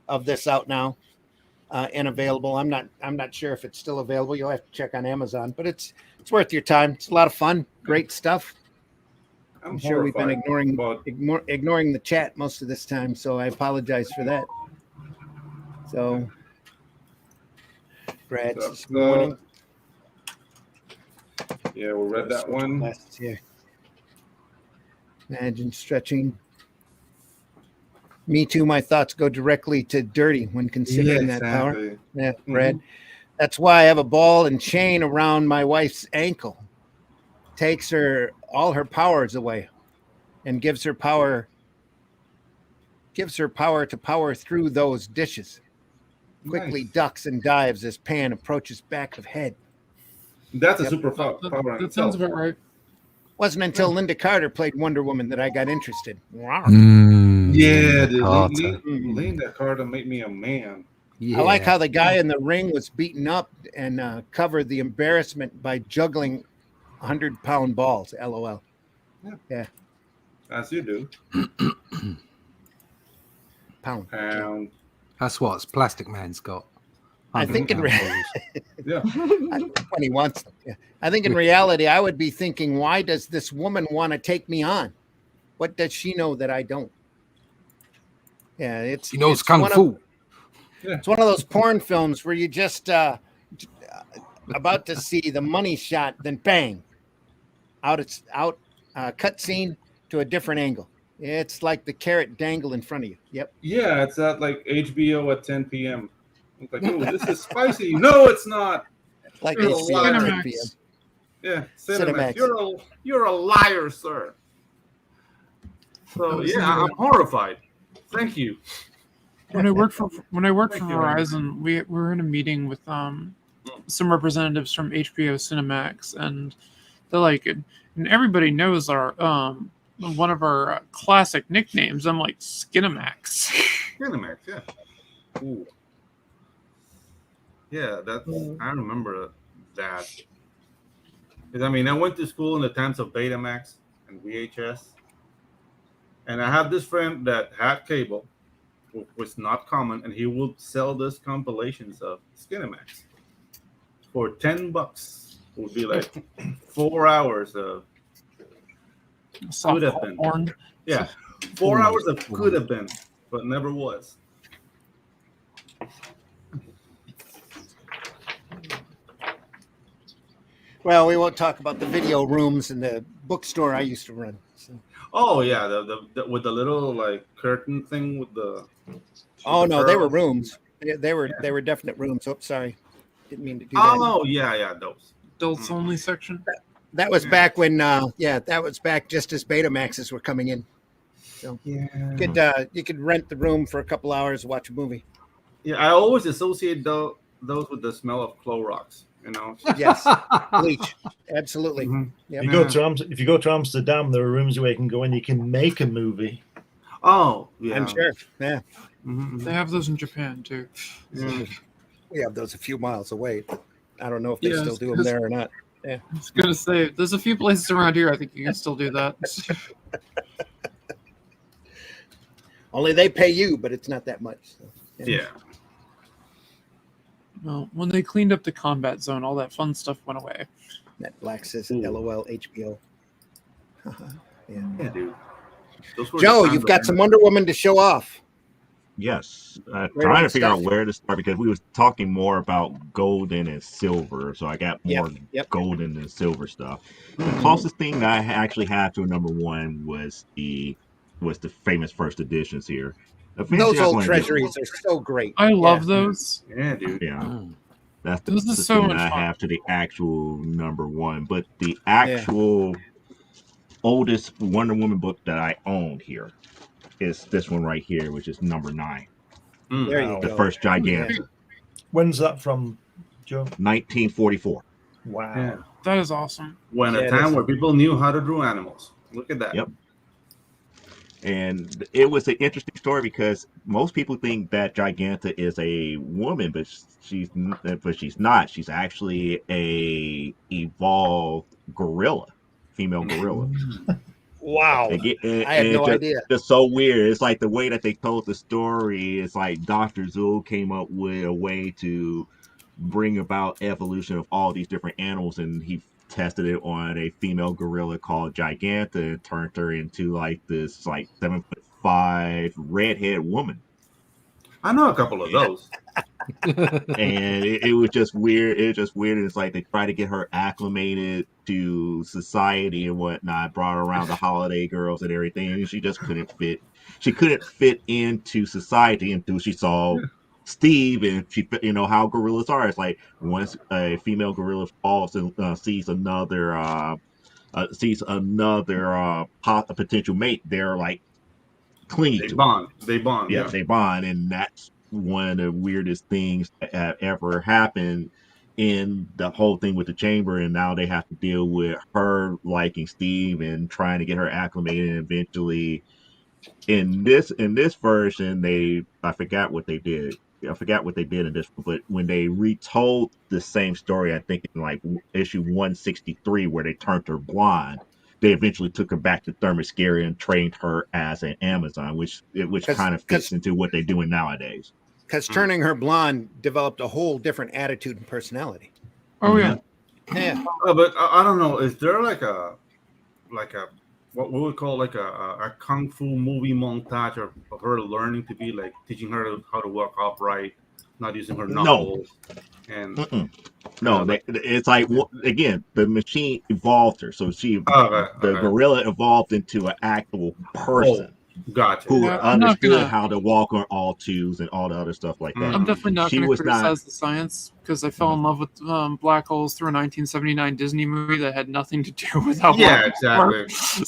of this out now and available. I'm not sure if it's still available. You'll have to check on Amazon, but it's worth your time. It's a lot of fun. Great stuff. I'm sure we've been horrified, ignoring the chat most of this time, so I apologize for that. So, Brad, this morning. Yeah, we read that one. Glasses here. Imagine stretching. Me too. My thoughts go directly to dirty when considering that power. exactly. Yeah, Brad. That's why I have a ball and chain around my wife's ankle. Takes her all her powers away, and gives her power to power through those dishes. Quickly Nice. ducks and dives as Pan approaches back of head. That's a Yep. super power. That sounds about right. Wasn't until Linda Carter played Wonder Woman that I got interested. Yeah, dude. Carter. Linda Carter made me a man. Yeah. I like how the guy in the ring was beaten up and covered the embarrassment by juggling 100-pound balls. LOL. As you do. Pound. That's what Plastic Man's got. I think in Yeah. when he wants them. Yeah. I think in reality, I would be thinking, why does this woman want to take me on? What does she know that I don't? Yeah, it's He knows it's kung one of- fu. It's one of those porn films where you just about to see the money shot, then bang, cut scene to a different angle. It's like the carrot dangle in front of you. Yep. Yeah, it's at like HBO at 10 p.m. It's like, oh, this is spicy. No, it's not. Like You're HBO a at liar. 10 p.m. Yeah, Cinemax. Cinemax. You're a liar, sir. So yeah, I'm horrified. Thank you. When I worked for Thank you. Verizon, we were in a meeting with some representatives from HBO Cinemax, and they're like, and everybody knows our one of our classic nicknames. I'm like, Skinemax. Cinemax, yeah. Ooh. Yeah, that's I remember that. 'Cause, I mean, I went to school in the times of Betamax and VHS, and I had this friend that had cable, which was not common, and he would sell these compilations of Skinemax for $10. It would be like 4 hours of Soft Could have been. porn. yeah, 4 hours of could have been, but never was. Well, we won't talk about the video rooms in the bookstore I used to run. So. Oh yeah, the with the little like curtain thing with the. Oh the no, they were pearls. rooms. They were definite rooms. Oops, sorry, didn't mean to do that. Oh yeah, those. Adults only section. That was back when, that was back just as Betamaxes were coming in. So Yeah. you could rent the room for a couple hours, watch a movie. Yeah, I always associate those with the smell of Clorox. You know. Yes, bleach, absolutely. Mhm. Yep. If you go to Amsterdam, there are rooms where you can go and you can make a movie. Oh yeah. I'm sure. Yeah, Mhm, They have those in Japan too. mhm. we have those a few miles away. But I don't know if they Yeah, still do them because- there or not. I was gonna say, there's a few places around here I think you can still do that. Only they pay you, but it's not that much. So, Yeah. Well, when they cleaned up the combat zone, all that fun stuff went away. That Black says Ooh. LOL HBO. Yeah. Yeah, dude. Those were Joe, the times you've of got some Wonder Woman to show off. Yes, Great trying old to figure out stuff. where to start because we was talking more about golden and silver, so I got more Yep. golden and silver stuff. The Mhm. closest thing that I actually had to a number one was the famous first editions here. Eventually, Those I'm old going to get treasuries are so great. I love those. Yeah, dude. yeah. Mm. That's the This is closest so thing much that I fun. have to the actual number one, but the actual oldest Wonder Woman book that I own here is this one right here, which is number 9, Mm. There you Wow. the go. first Gigantic, When's that from, Joe? 1944. Wow. Yeah. That is awesome. When Yeah, a it time is. where people knew how to draw animals. Look at that. Yep. And it was an interesting story because most people think that Giganta is a woman, but she's not. She's actually a evolved gorilla, female gorilla. Wow. I had no idea. Just so weird. It's like the way that they told the story. It's like Dr. Zool came up with a way to bring about evolution of all these different animals, and he tested it on a female gorilla called Giganta and turned her into like this like 7'5" redhead woman. I know a couple of those. And it was just weird. It was just weird. It's like they tried to get her acclimated to society and whatnot, brought her around the holiday girls and everything, and she just couldn't fit. She couldn't fit into society until she saw Steve, and she, how gorillas are. It's like once a female gorilla falls and sees another a potential mate, they're like clingy They to it. bond. They bond. Yeah, Yeah. they bond, and that's one of the weirdest things that have ever happened in the whole thing with the chamber. And now they have to deal with her liking Steve and trying to get her acclimated. And eventually, in this version, I forgot what they did. I forgot what they did in this, but when they retold the same story, I think in like issue 163, where they turned her blonde, they eventually took her back to Themyscira and trained her as an Amazon, which kind of fits into what they're doing nowadays. Because turning her blonde developed a whole different attitude and personality. Oh yeah. Yeah. But I don't know. Is there like a what we would call like a kung fu movie montage of her learning to be like teaching her how to walk upright, not using her knuckles, and it's like again, the machine evolved her, so the gorilla evolved into an actual person. Gotcha. Who understood how to walk on all twos and all the other stuff like that. I'm definitely not going to criticize the science because I fell in love with black holes through a 1979 Disney movie that had nothing to do with how. Yeah, exactly.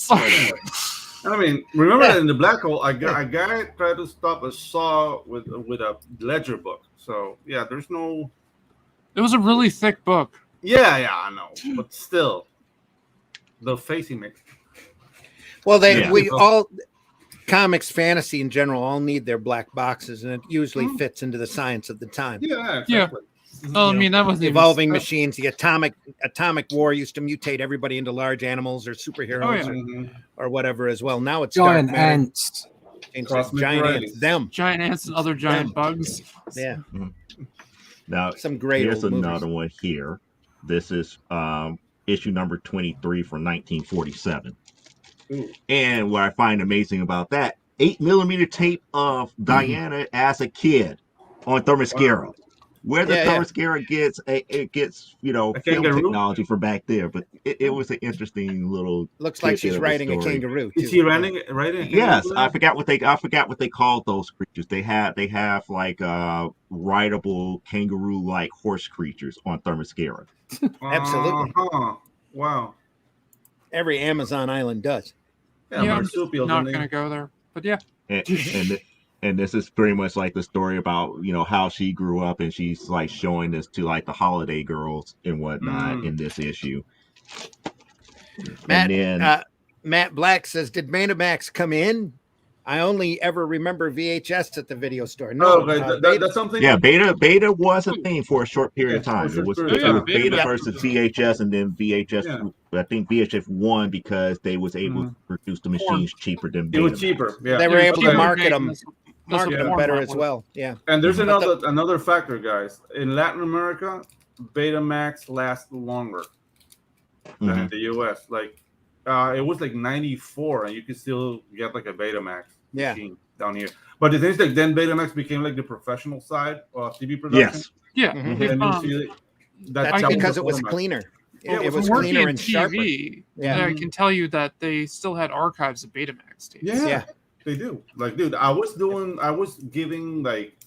I mean, remember that in the black hole, a guy tried to stop a saw with a ledger book. So yeah, there's no. It was a really thick book. Yeah, I know, but still, the face he makes. Well, we all. Comics, fantasy in general, all need their black boxes, and it usually fits into the science of the time. Yeah, exactly. Well, I mean, that was evolving machines. The atomic war used to mutate everybody into large animals or superheroes or whatever as well. Now it's giant ants. Giant ants. Giant ants and other giant bugs. Yeah. Now, some great. Here's another one here. This is issue number 23 from 1947. Ooh. And what I find amazing about that, 8mm tape of Diana as a kid on Themyscira. Wow. Where the Themyscira gets film technology from back there, but it was an interesting little. Looks like she's riding a kangaroo. Is she riding? Yes, I forgot what they called those creatures. They have like rideable kangaroo-like horse creatures on Themyscira. Absolutely. Wow. Every Amazon island does. Yeah, I'm not going to go there, but yeah. And this is pretty much like the story about how she grew up, and she's like showing this to like the holiday girls and whatnot in this issue. Matt Black says, "Did Betamax come in? I only ever remember VHS at the video store." No, that's something. Yeah, Beta was a thing for a short period of time. It was Beta versus VHS, and then VHS. Yeah. I think VHS won because they was able to produce the machines cheaper than Beta. It was cheaper. Yeah, they were able to market them better as well. Yeah, and there's another factor, guys. In Latin America, Betamax lasts longer than in the US. Like, it was like 94, and you could still get like a Betamax. Yeah. Machine. down here. But the thing is that then Betamax became like the professional side of TV production. Yes. Yeah, Mhm. if, And you see That's I can- because it was format. cleaner. Yeah, It was working cleaner in and sharper. TV, Yeah. I can tell you that they still had archives of Betamax tapes. Yeah, Yeah. they do. Like, dude, I was giving like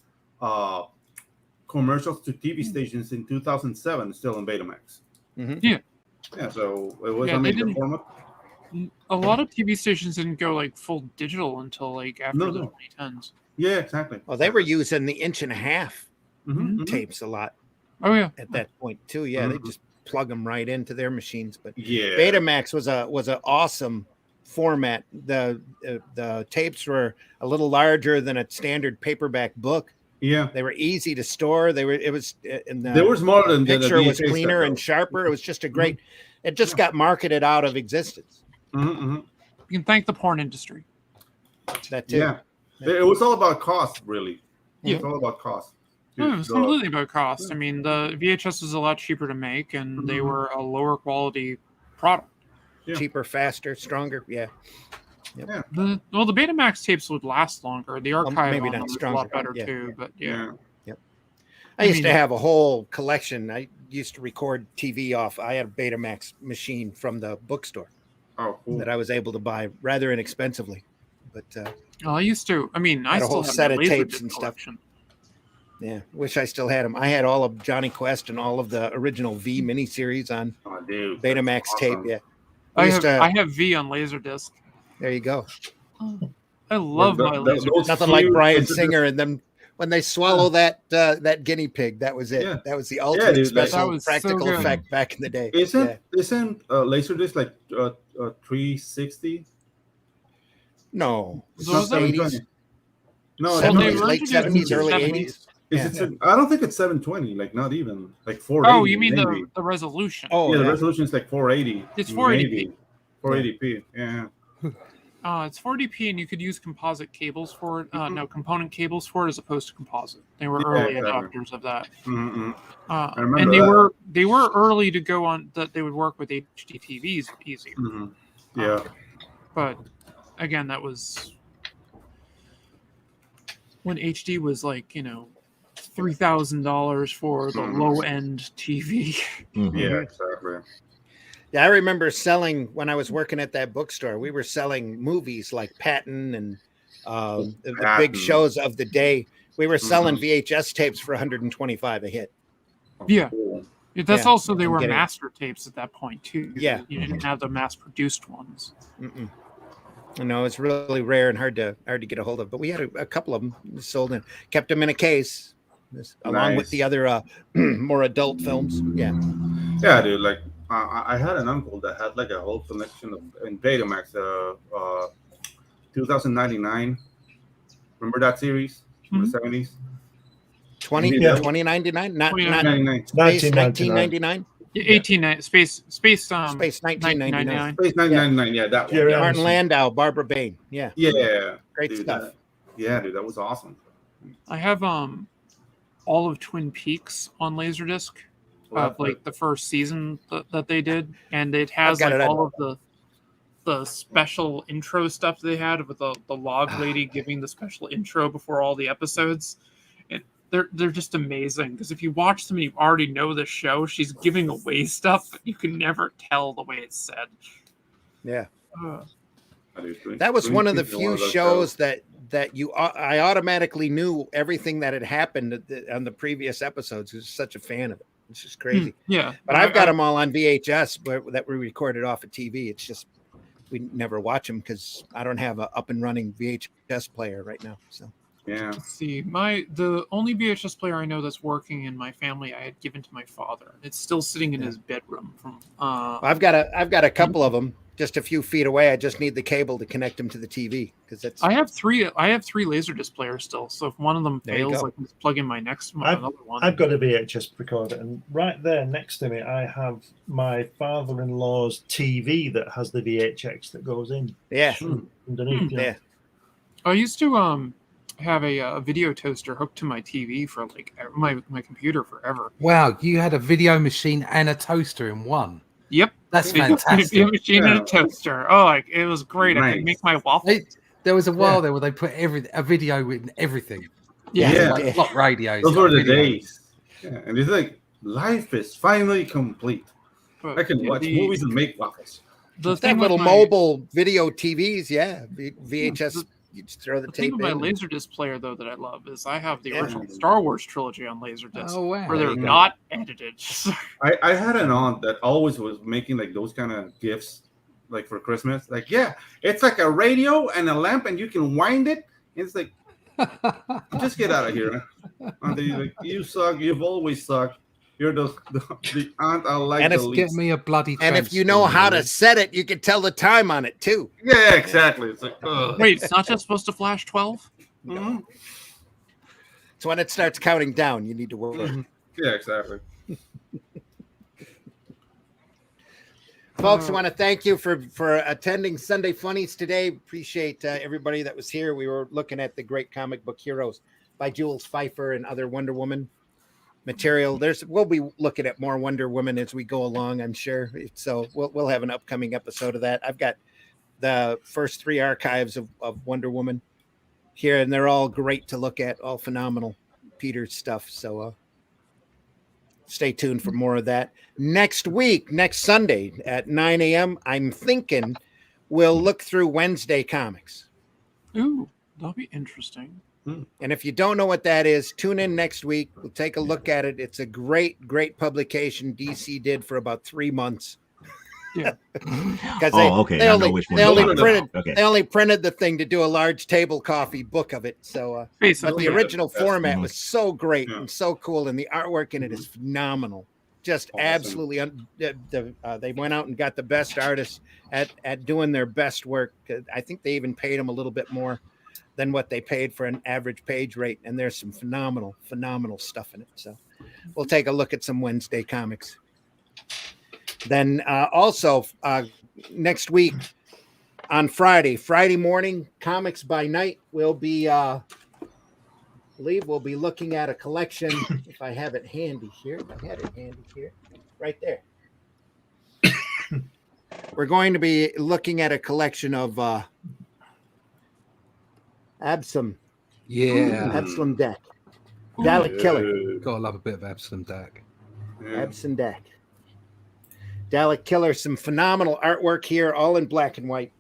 commercials to TV stations in 2007, still in Betamax. Mhm. Yeah. Yeah, so it was Yeah, they the didn't- format. A lot of TV stations didn't go like full digital until like after No, the no. 2010s. Yeah, exactly. Well, they were using the 1.5" Mhm, mhm. tapes a lot Oh yeah, at that point too. Yeah, they Mhm. just plug them right into their machines. But Yeah. Betamax was an awesome format. The tapes were a little larger than a standard paperback book. Yeah. They were easy to store. They was more than the picture was VHS cleaner stuff, and though. sharper. It was just a great. It just got marketed out of existence. you can thank the porn industry. That too. Yeah. It was all about cost, really. Yeah. It's all about cost. No, it was completely about cost. I mean, the VHS was a lot cheaper to make, and they were a lower quality product. Yeah. Cheaper, faster, stronger. Yeah. The Betamax tapes would last longer. The archive maybe on not them was a stronger, lot better yeah. too. But yeah. I used to have a whole collection. I used to record TV off. I had a Betamax machine from the bookstore Oh, cool. that I was able to buy rather inexpensively. But Well, I used to. I mean, I Had a still whole have set my of Laserdisc tapes and stuff. collection. yeah, wish I still had them. I had all of Johnny Quest and all of the original V miniseries on Oh, dude. Betamax that's tape. awesome. Yeah, I have V on Laserdisc. there you go. I love my those Laserdisc. Nothing like few- Brian those are Singer and them when they swallow that guinea pig. That was it. Yeah. That was the ultimate dude, like- special That was so practical good. effect back in the day. Isn't Yeah. Laserdisc like 360? No, It's So not was that- 720. No, Well, it's they not. were late introduced 70s, in the early 70s. 80s. It's Yeah. I don't think it's 720. Like not even like 480. Oh, you mean maybe. the resolution? Oh, yeah, the yeah. resolution is like 480. It's 480p. maybe. 480p. Yeah. It's 40p, and you could use composite cables for it. No, component cables for it, as opposed to composite. They were Yeah, early exactly. adopters of that. Mm-hmm. And remember they that. were early to go on that. They would work with HD TVs easier. Mm-hmm. Yeah. But again, that was when HD was like, $3,000 for the low end TV. Mhm. Yeah. Exactly. Yeah, I remember selling when I was working at that bookstore. We were selling movies like Patton and the big Patton. shows of the day. We were selling VHS tapes for 125 a hit. Yeah. Cool. That's Yeah, also they I'm were getting it. master tapes at that point too. Yeah. You didn't have the mass produced ones. Mm-mm. No, it's really rare and hard to get a hold of. But we had a couple of them sold and kept them in a case, along with Nice. the other more adult films. Yeah. Yeah, dude. Like I had an uncle that had like a whole collection of in Betamax. 2099. Remember that series from the 70s? 20, Yeah. 2099? Not 99. Space 1999. 1999? 18 space Space 1999. Space 1999. Yeah, that one. Jerry Yeah. Martin Landau, Barbara Bain. Yeah. Yeah. Great Dude, stuff. dude, that was awesome. I have all of Twin Peaks on Laserdisc, of like the first season that they did, and it has got like it. all of the special intro stuff they had with the log lady giving the special intro before all the episodes. And they're just amazing, because if you watch them and you already know the show, she's giving away stuff, but you can never tell the way it's said. Yeah. Uh, That was Twin one of the Peaks is few those shows that I automatically knew everything that had happened on the previous episodes. I was such a fan of it. It's just crazy. yeah, But I've got them all on VHS that we recorded off of TV. It's just we never watch them because I don't have a up and running VHS player right now. So Yeah. Let's see, the only VHS player I know that's working in my family I had given to my father. It's still sitting in his bedroom. I've got a couple of them just a few feet away. I just need the cable to connect them to the TV because it's. I have three Laserdisc players still. So if one of them There you fails, go. I can just plug in my next one. Another one. I've got a VHS recorder, and right there next to me, I have my father-in-law's TV that has the VHX that goes in Yeah. underneath. Yeah. I used to have a video toaster hooked to my TV for like my computer forever. Wow, you had a video machine and a toaster in one. Yep. That's Video fantastic. machine and a toaster. Oh, like it was great. I Nice. could make my waffles. There was a while there where they put a video in everything. Yeah. Like block radios. Those were the video. days. Yeah, and it's like life is finally complete. But I can watch movies and make waffles. The That thing with little my, mobile video TVs, VHS. You just throw the the thing tape with my in. Laserdisc player though that I love is I have the Yeah. original Star Wars trilogy on Laserdisc, Oh, wow. where There they're you go. not edited. I had an aunt that always was making like those kind of gifts, like for Christmas. Like, yeah, it's like a radio and a lamp, and you can wind it. It's like, just get out of here, man. Auntie, like, you suck. You've always sucked. You're the aunt I like And the if- least. Get me a bloody. And if you know how to set it, you can tell the time on it too. Yeah, exactly. It's like, ugh. Wait, it's not just supposed to flash 12? Mhm. So when it starts counting down, you need to work. Yeah, exactly. Folks, I want to thank you for attending Sunday Funnies today. Appreciate everybody that was here. We were looking at the great comic book heroes by Jules Feiffer and other Wonder Woman material. We'll be looking at more Wonder Woman as we go along, I'm sure. So we'll have an upcoming episode of that. I've got the first 3 archives of Wonder Woman here, and they're all great to look at, all phenomenal Peter's stuff. So stay tuned for more of that. Next Sunday at 9 a.m., I'm thinking we'll look through Wednesday comics. Ooh, that'll be interesting. And if you don't know what that is, tune in next week. We'll take a look at it. It's a great publication DC did for about 3 months. Yeah. Because okay. they I only know which one they you're only talking printed about. Okay. they only printed the thing to do a large table coffee book of it. So but the Basically, original format Mhm. was so great Yeah. and so cool, and the artwork in it is phenomenal. Just Awesome. absolutely. They went out and got the best artists at doing their best work. I think they even paid them a little bit more than what they paid for an average page rate, and there's some phenomenal stuff in it. So we'll take a look at some Wednesday comics. Then also next week on Friday morning, Comics by Night, we'll be we'll be looking at a collection. If I have it handy here, right there. We're going to be looking at a collection of Absalom Deck, Dalek Killer, Gotta love a bit of Absalom Dack. Yeah. Absalom Deck, Dalek Killer. Some phenomenal artwork here, all in black and white,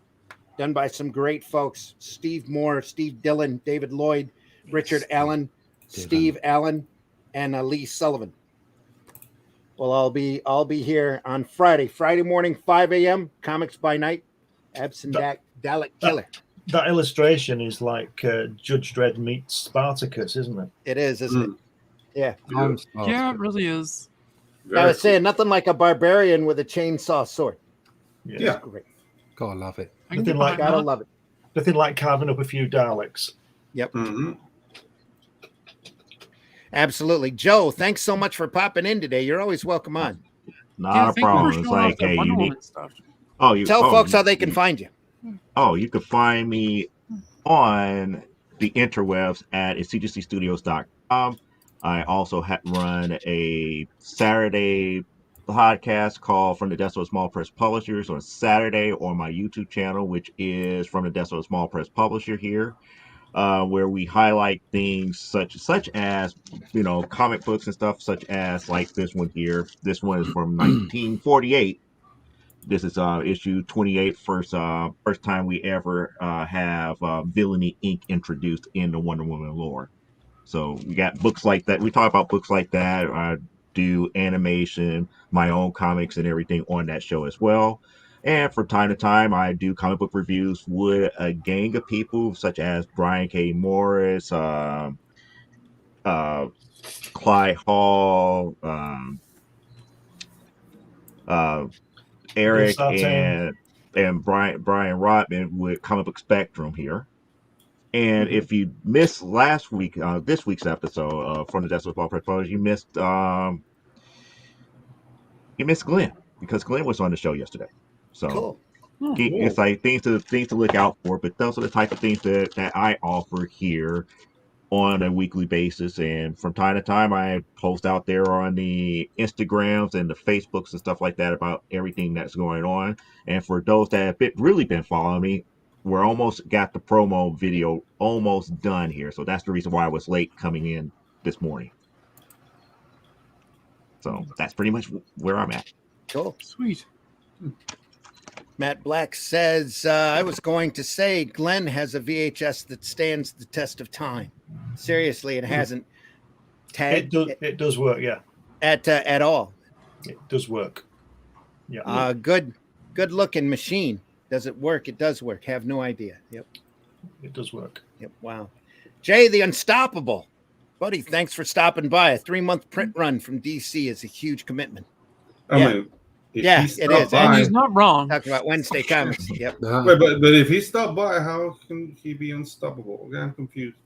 done by some great folks: Steve Moore, Steve Dillon, David Lloyd, Richard Allen, Steve Allen, and Lee Sullivan. Well, I'll be here on Friday morning, 5 a.m. Comics by Night, Absalom Deck, Dalek Killer. That illustration is like Judge Dredd meets Spartacus, isn't it? It is, isn't it? Yeah. Yeah, it really is. I was saying nothing like a barbarian with a chainsaw sword. Yeah. It's great. Gotta love it. I can Nothing get like behind Gotta that. love it. Nothing like carving up a few Daleks. Yep. Mm-hmm. Absolutely. Joe, thanks so much for popping in today. You're always welcome on. Not Yeah, a thank you for problem. It's showing off like, that hey, Wonder you need. Woman stuff. Tell folks how they can find you. Oh, you can find me on the interwebs at cgcstudios.com. I also run a Saturday podcast called From the Desk of Small Press Publishers on Saturday on my YouTube channel, which is From the Desk of Small Press Publisher here, where we highlight things such as, comic books and stuff, such as like this one here. This one is from 1948. This is issue 28, first time we ever have Villainy Inc. introduced in the Wonder Woman lore. So we got books like that. We talk about books like that. I do animation, my own comics and everything on that show as well. And from time to time, I do comic book reviews with a gang of people such as Brian K. Morris, Clyde Hall, Eric, and Brian Rodman with Comic Book Spectrum here. And if you missed this week's episode from the Desk of Small Press Publishers, you missed Glenn, because Glenn was on the show yesterday. So Cool. it's like things to look out for, but those are the type of things that I offer here on a weekly basis. And from time to time, I post out there on the Instagrams and the Facebooks and stuff like that about everything that's going on. And for those that have really been following me, we're almost got the promo video almost done here. So that's the reason why I was late coming in this morning. So that's pretty much where I'm at. Cool. Sweet. Matt Black says, I was going to say Glenn has a VHS that stands the test of time. Seriously, it hasn't tagged. It does work, yeah. At all. It does work. Yeah. Good looking machine. Does it work? It does work. Have no idea. Yep. It does work. Yep. Wow. Jay the Unstoppable. Buddy, thanks for stopping by. A 3-month print run from DC is a huge commitment. I mean, yeah, it is. And he's not wrong. Talking about Wednesday comics. Yep. But if he stopped by, how can he be unstoppable? Okay, I'm confused.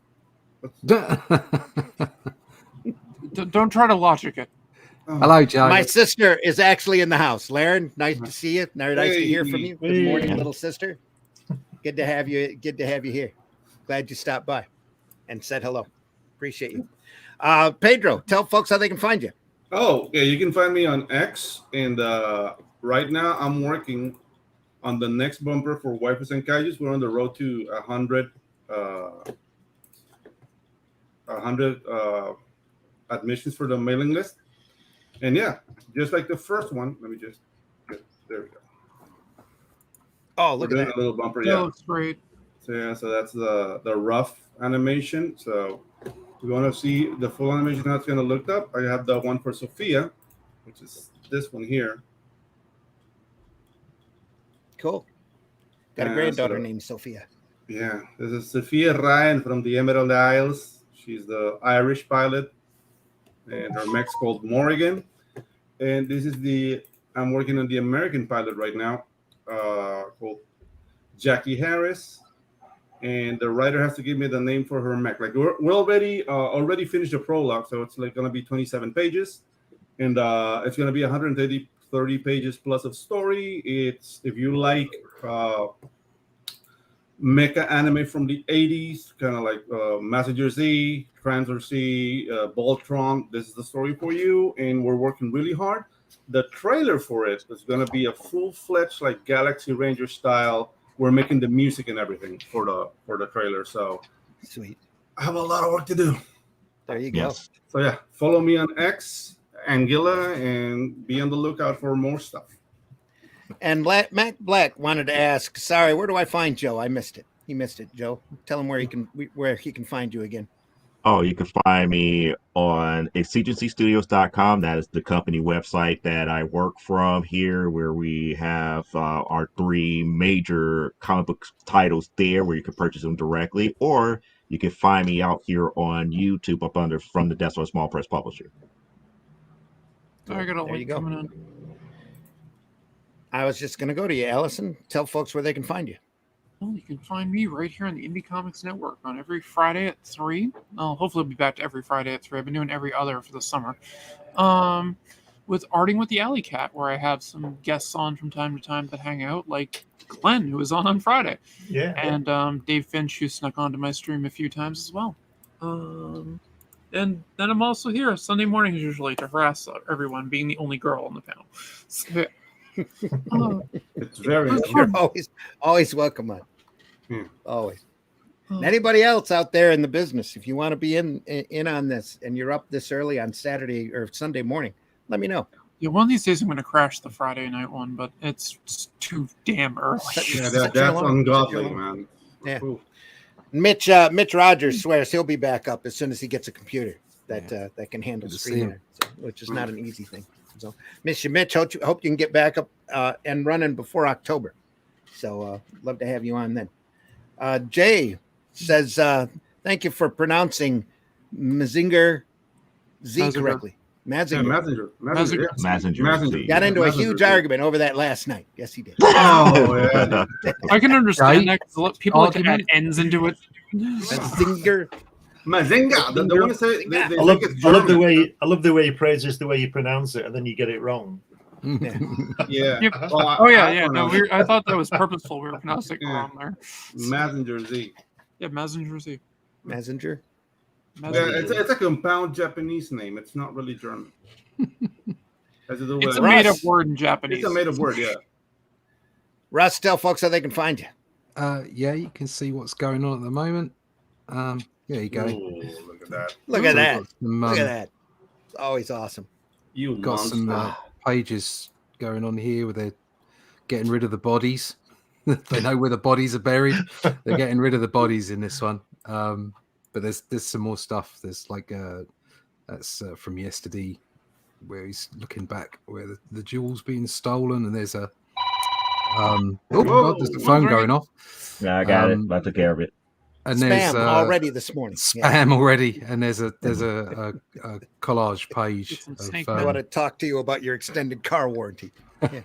Don't try to logic it. Hello, Joe. My sister is actually in the house. Laren, nice to see you. Nice to hear from you. Good morning, little sister. Good to have you. Good to have you here. Glad you stopped by and said hello. Appreciate you. Pedro, tell folks how they can find you. Oh, yeah, you can find me on X, and right now I'm working on the next bumper for Wipers and Kaijus. We're on the road to 100 admissions for the mailing list. And yeah, just like the first one, let me just there we go. Oh, look at that. A little bumper. That Yeah, looks great. So yeah, so that's the rough animation. So if you want to see the full animation, how it's going to look up, I have the one for Sophia, which is this one here. Cool. Got a granddaughter named Sophia. Yeah, this is Sophia Ryan from the Emerald Isles. She's the Irish pilot, and her mech's called Morrigan. And this is I'm working on the American pilot right now, called Jackie Harris. And the writer has to give me the name for her mech. Like we're already finished the prologue, so it's like going to be 27 pages, and it's going to be 130 pages plus of story. It's if you like mecha anime from the 80s, kind of like Messenger Z, Transfer Z, Voltron. This is the story for you, and we're working really hard. The trailer for it is going to be a full-fledged like Galaxy Ranger style. We're making the music and everything for the trailer. So sweet. I have a lot of work to do. There you go. Yes. So yeah, follow me on X, Anguilla, and be on the lookout for more stuff. And Matt Black wanted to ask, sorry, where do I find Joe? I missed it. He missed it, Joe. Tell him where he can find you again. Oh, you can find me on exigencystudios.com. That is the company website that I work from here, where we have our 3 major comic book titles there, where you can purchase them directly, or you can find me out here on YouTube up under From the Desk of a Small Press Publisher. I got a There you link go. coming in. I was just going to go to you, Allison. Tell folks where they can find you. Well, you can find me right here on the Indie Comics Network on every Friday at 3. Hopefully, I'll be back to every Friday at 3. I've been doing every other for the summer. With Arting with the Alley Cat, where I have some guests on from time to time that hang out, like Glenn, who was on Friday. Yeah. And Dave Finch, who snuck onto my stream a few times as well. And then I'm also here Sunday mornings usually to harass everyone, being the only girl on the panel. So, It's very You're always welcome on. Always. And anybody else out there in the business, if you want to be in on this and you're up this early on Saturday or Sunday morning, let me know. Yeah, one of these days I'm going to crash the Friday night one, but it's too damn early. Yeah, that's ungodly, man. Yeah. Mitch Rogers swears he'll be back up as soon as he gets a computer that can handle screen, which is not an easy thing. So, miss you, Mitch. Hope you can get back up and running before October. So, love to have you on then. Jay says, thank you for pronouncing Mazinger Z correctly. Mazinger. Mazinger. Got into a huge argument over that last night. Yes, he did. Oh, yeah. I can understand that because people like to add ends into it. Mazinger. Mazinga. The one say I love the way he praises the way you pronounce it, and then you get it wrong. Yeah. Yep. Well, I thought that was purposeful. We were pronouncing it wrong there. Messenger Z. Yeah, Messenger Z. Messenger. Yeah, it's a compound Japanese name. It's not really German. It's a made-up word in Japanese. It's a made-up word, yeah. Russ, tell folks how they can find you. Yeah, you can see what's going on at the moment. There you go. Ooh, look at that. Look at So we've that. got some, Look at that. It's always awesome. You got some monster. pages going on here where they're getting rid of the bodies. They know where the bodies are buried. They're getting rid of the bodies in this one. But there's some more stuff. There's like that's from yesterday, where he's looking back where the jewels being stolen, and there's a oh god, there's the phone going off. Yeah, I got it. I took care of it. And Spam there's already this morning. spam already, and there's a collage page. I want to talk to you about your extended car warranty. Yeah.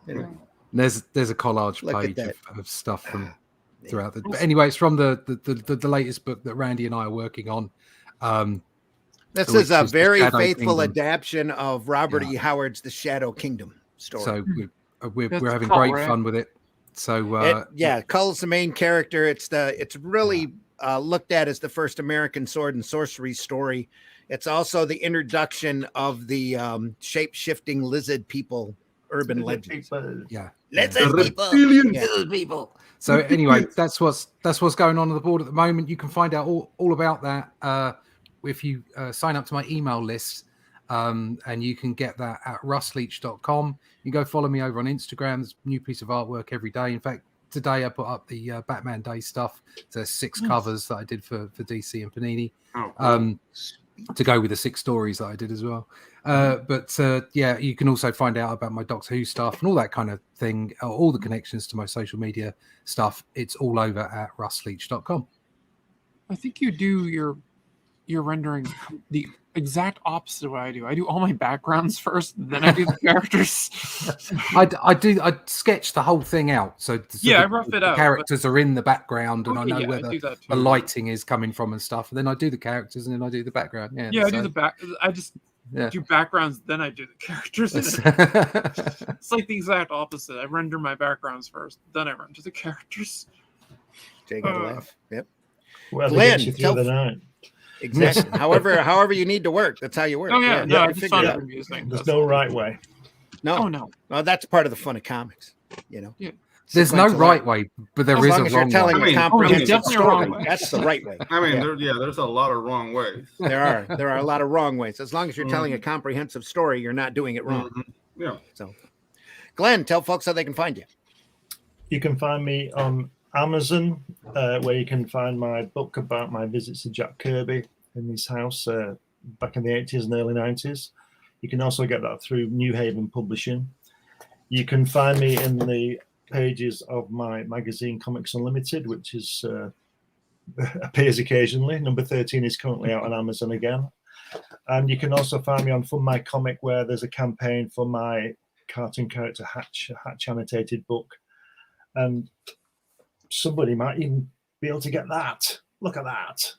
Anyway. There's a collage Look at page of stuff from throughout the. But anyway, it's from the latest book that Randy and I are working on. This is a very Shadow faithful Kingdom. adaptation of Robert E. Howard's The Shadow Kingdom story. So we're That's having Cull, great right? fun with it. So Cull's the main character. It's really looked at as the first American sword and sorcery story. It's also the introduction of the shape-shifting lizard people urban legends. yeah. Lizard people. Reptilians. Lizard people. So anyway, that's what's going on the board at the moment. You can find out all about that if you sign up to my email list, and you can get that at russleach.com. You go follow me over on Instagram. There's a new piece of artwork every day. In fact, today I put up the Batman Day stuff. There's 6 covers that I did for DC and Panini. Oh, cool. To go with the 6 stories that I did as well. But you can also find out about my Doctor Who stuff and all that kind of thing, all the connections to my social media stuff. It's all over at russleach.com. I think you do your rendering the exact opposite of what I do. I do all my backgrounds first, then I do the characters. I sketch the whole thing out. So I rough it the out. characters are in the background, and I know where I do that the too. lighting is coming from and stuff. And then I do the characters, and then I do the background. Yeah, I do the back. I just Yeah. do backgrounds, then I do the characters. It's like the exact opposite. I render my backgrounds first, then I render the characters. Jay got a laugh. Yep. Whoever Glenn, gets you through the night. Exactly. however you need to work, that's how you work. Oh yeah, no, I you just figure found it it out. amusing. There's That's no all. right way. No, Oh no. well, that's part of the fun of comics. You know, Yeah. There's no Sequential right art. way, but there As is long a as you're wrong telling way. I mean, a comprehensive definitely a story, wrong way. that's the right way. I mean, Yeah. there's a lot of wrong ways. There are a lot of wrong ways. As long as you're telling a comprehensive story, you're not doing it wrong. Yeah. So, Glenn, tell folks how they can find you. You can find me on Amazon, where you can find my book about my visits to Jack Kirby in his house back in the 80s and early 90s. You can also get that through New Haven Publishing. You can find me in the pages of my magazine Comics Unlimited, which is appears occasionally. Number 13 is currently out on Amazon again. And you can also find me on Fun My Comic, where there's a campaign for my cartoon character Hatch annotated book. And somebody might even be able to get that. Look at that.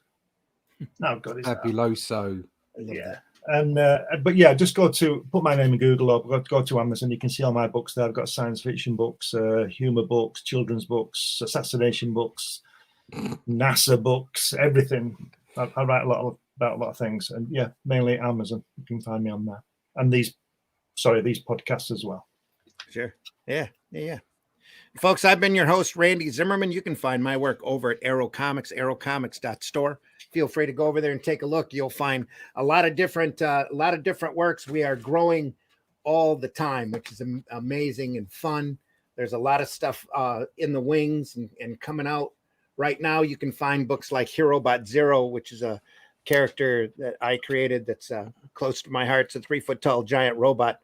How good is that? Fabuloso. Yeah. And but yeah, just put my name in Google or go to Amazon. You can see all my books there. I've got science fiction books, humor books, children's books, assassination books, NASA books, everything. I write about a lot of things, and yeah, mainly Amazon. You can find me on there, and these podcasts as well. Sure. Yeah. Folks, I've been your host, Randy Zimmerman. You can find my work over at Arrow Comics, arrowcomics.store. Feel free to go over there and take a look. You'll find a lot of different works. We are growing all the time, which is amazing and fun. There's a lot of stuff in the wings and coming out right now. You can find books like Herobot Zero, which is a character that I created that's close to my heart. It's a 3-foot tall giant robot,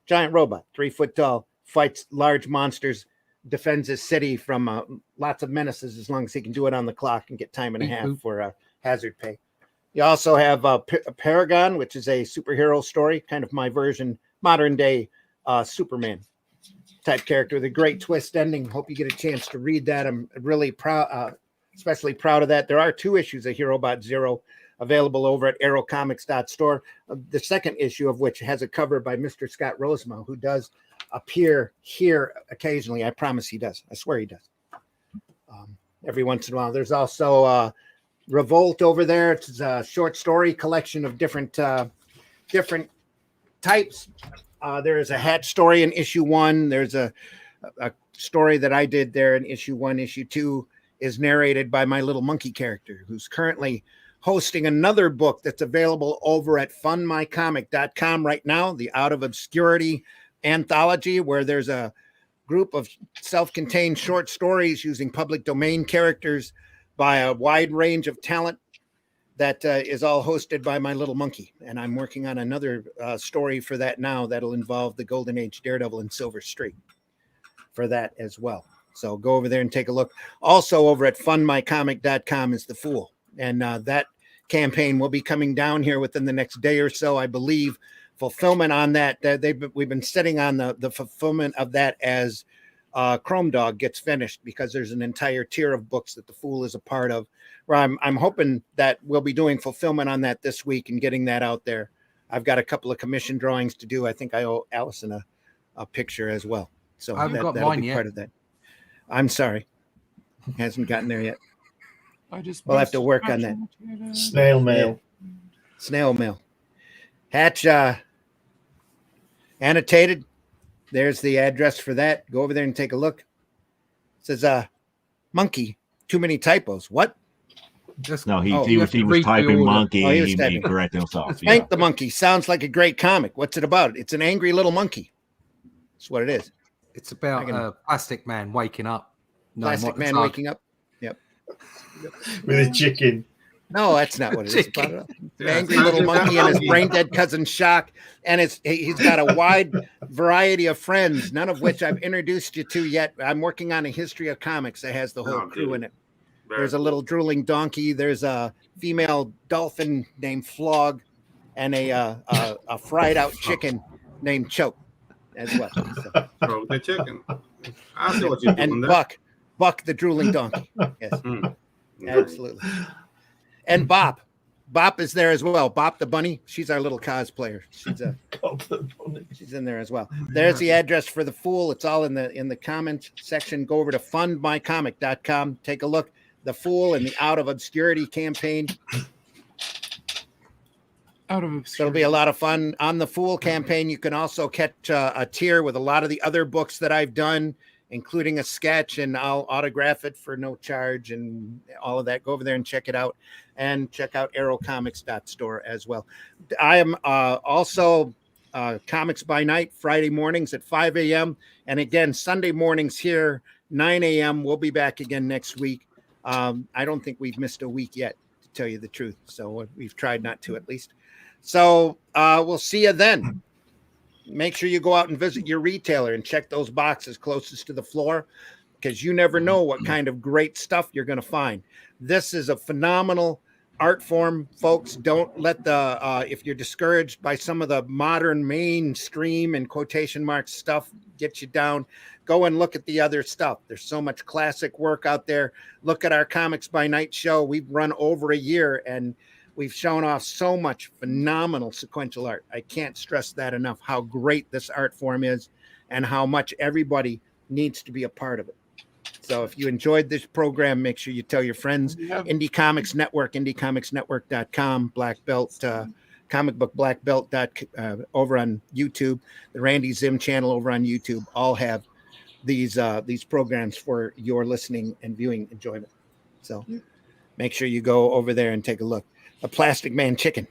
3 foot tall, fights large monsters, defends his city from lots of menaces as long as he can do it on the clock and get time and a half for hazard pay. You also have Paragon, which is a superhero story, kind of my version, modern day Superman type character with a great twist ending. Hope you get a chance to read that. I'm really proud, especially proud of that. There are 2 issues of Herobot Zero available over at arrowcomics.store. The second issue of which has a cover by Mr. Scott Rosema, who does appear here occasionally. I promise he does. I swear he does. Every once in a while. There's also Revolt over there. It's a short story collection of different types. There is a Hatch story in issue 1. There's a a story that I did there in issue 1. Issue 2 is narrated by my little monkey character, who's currently hosting another book that's available over at fundmycomic.com right now, the Out of Obscurity anthology, where there's a group of self-contained short stories using public domain characters by a wide range of talent that is all hosted by my little monkey. And I'm working on another story for that now that'll involve the Golden Age Daredevil and Silver Streak for that as well. So go over there and take a look. Also over at fundmycomic.com is The Fool. And that campaign will be coming down here within the next day or so, I believe. Fulfillment on that, we've been sitting on the fulfillment of that as Chrome Dog gets finished, because there's an entire tier of books that The Fool is a part of, where I'm hoping that we'll be doing fulfillment on that this week and getting that out there. I've got a couple of commission drawings to do. I think I owe Allison a picture as well. So I haven't got that'll mine be yet. part of that. I'm sorry. Hasn't gotten there yet. We'll have to work on that. Snail mail. Yeah. Snail mail. Hatch annotated. There's the address for that. Go over there and take a look. It says monkey, too many typos. What? No, he you was have to read the typing order. monkey Oh, he and was he typing. corrected himself. Yeah. Thank the Monkey. Sounds like a great comic. What's it about? It's an angry little monkey. That's what it is. It's about a plastic man waking up. Plastic man waking up. Yep. With a chicken. No, that's not what it is about at all. An Yeah, angry it's little not monkey and his monkey. brain dead cousin Shock. And he's got a wide variety of friends, none of which I've introduced you to yet. I'm working on a history of comics that has the whole crew in it. There's a little drooling donkey. There's a female dolphin named Flog, and a fried out chicken named Choke as well. So. Throw the chicken. I see what you're doing And there. Buck the drooling donkey. Yes, Mm. absolutely. And Bop is there as well. Bop the bunny. She's our little cosplayer. She's in there as well. There's the address for The Fool. It's all in the comments section. Go over to fundmycomic.com. Take a look. The Fool and the Out of Obscurity campaign. Out of So it'll obscurity. be a lot of fun. On the Fool campaign, you can also catch a tier with a lot of the other books that I've done, including a sketch, and I'll autograph it for no charge and all of that. Go over there and check it out, and check out arrowcomics.store as well. I am also Comics by Night, Friday mornings at 5 a.m. And again, Sunday mornings here, 9 a.m. We'll be back again next week. I don't think we've missed a week yet, to tell you the truth. So we've tried not to, at least. So we'll see you then. Make sure you go out and visit your retailer and check those boxes closest to the floor, because you never know what kind of great stuff you're going to find. This is a phenomenal art form, folks. Don't let if you're discouraged by some of the modern mainstream and quotation marks stuff get you down, go and look at the other stuff. There's so much classic work out there. Look at our Comics by Night show. We've run over a year, and we've shown off so much phenomenal sequential art. I can't stress that enough, how great this art form is and how much everybody needs to be a part of it. So if you enjoyed this program, make sure you tell your friends. Indie Comics Network, indiecomicsnetwork.com, Black Belt, Comic Book Black Belt over on YouTube, the Randy Zim channel over on YouTube, all have these programs for your listening and viewing enjoyment. So make sure you go over there and take a look. A Plastic Man chicken.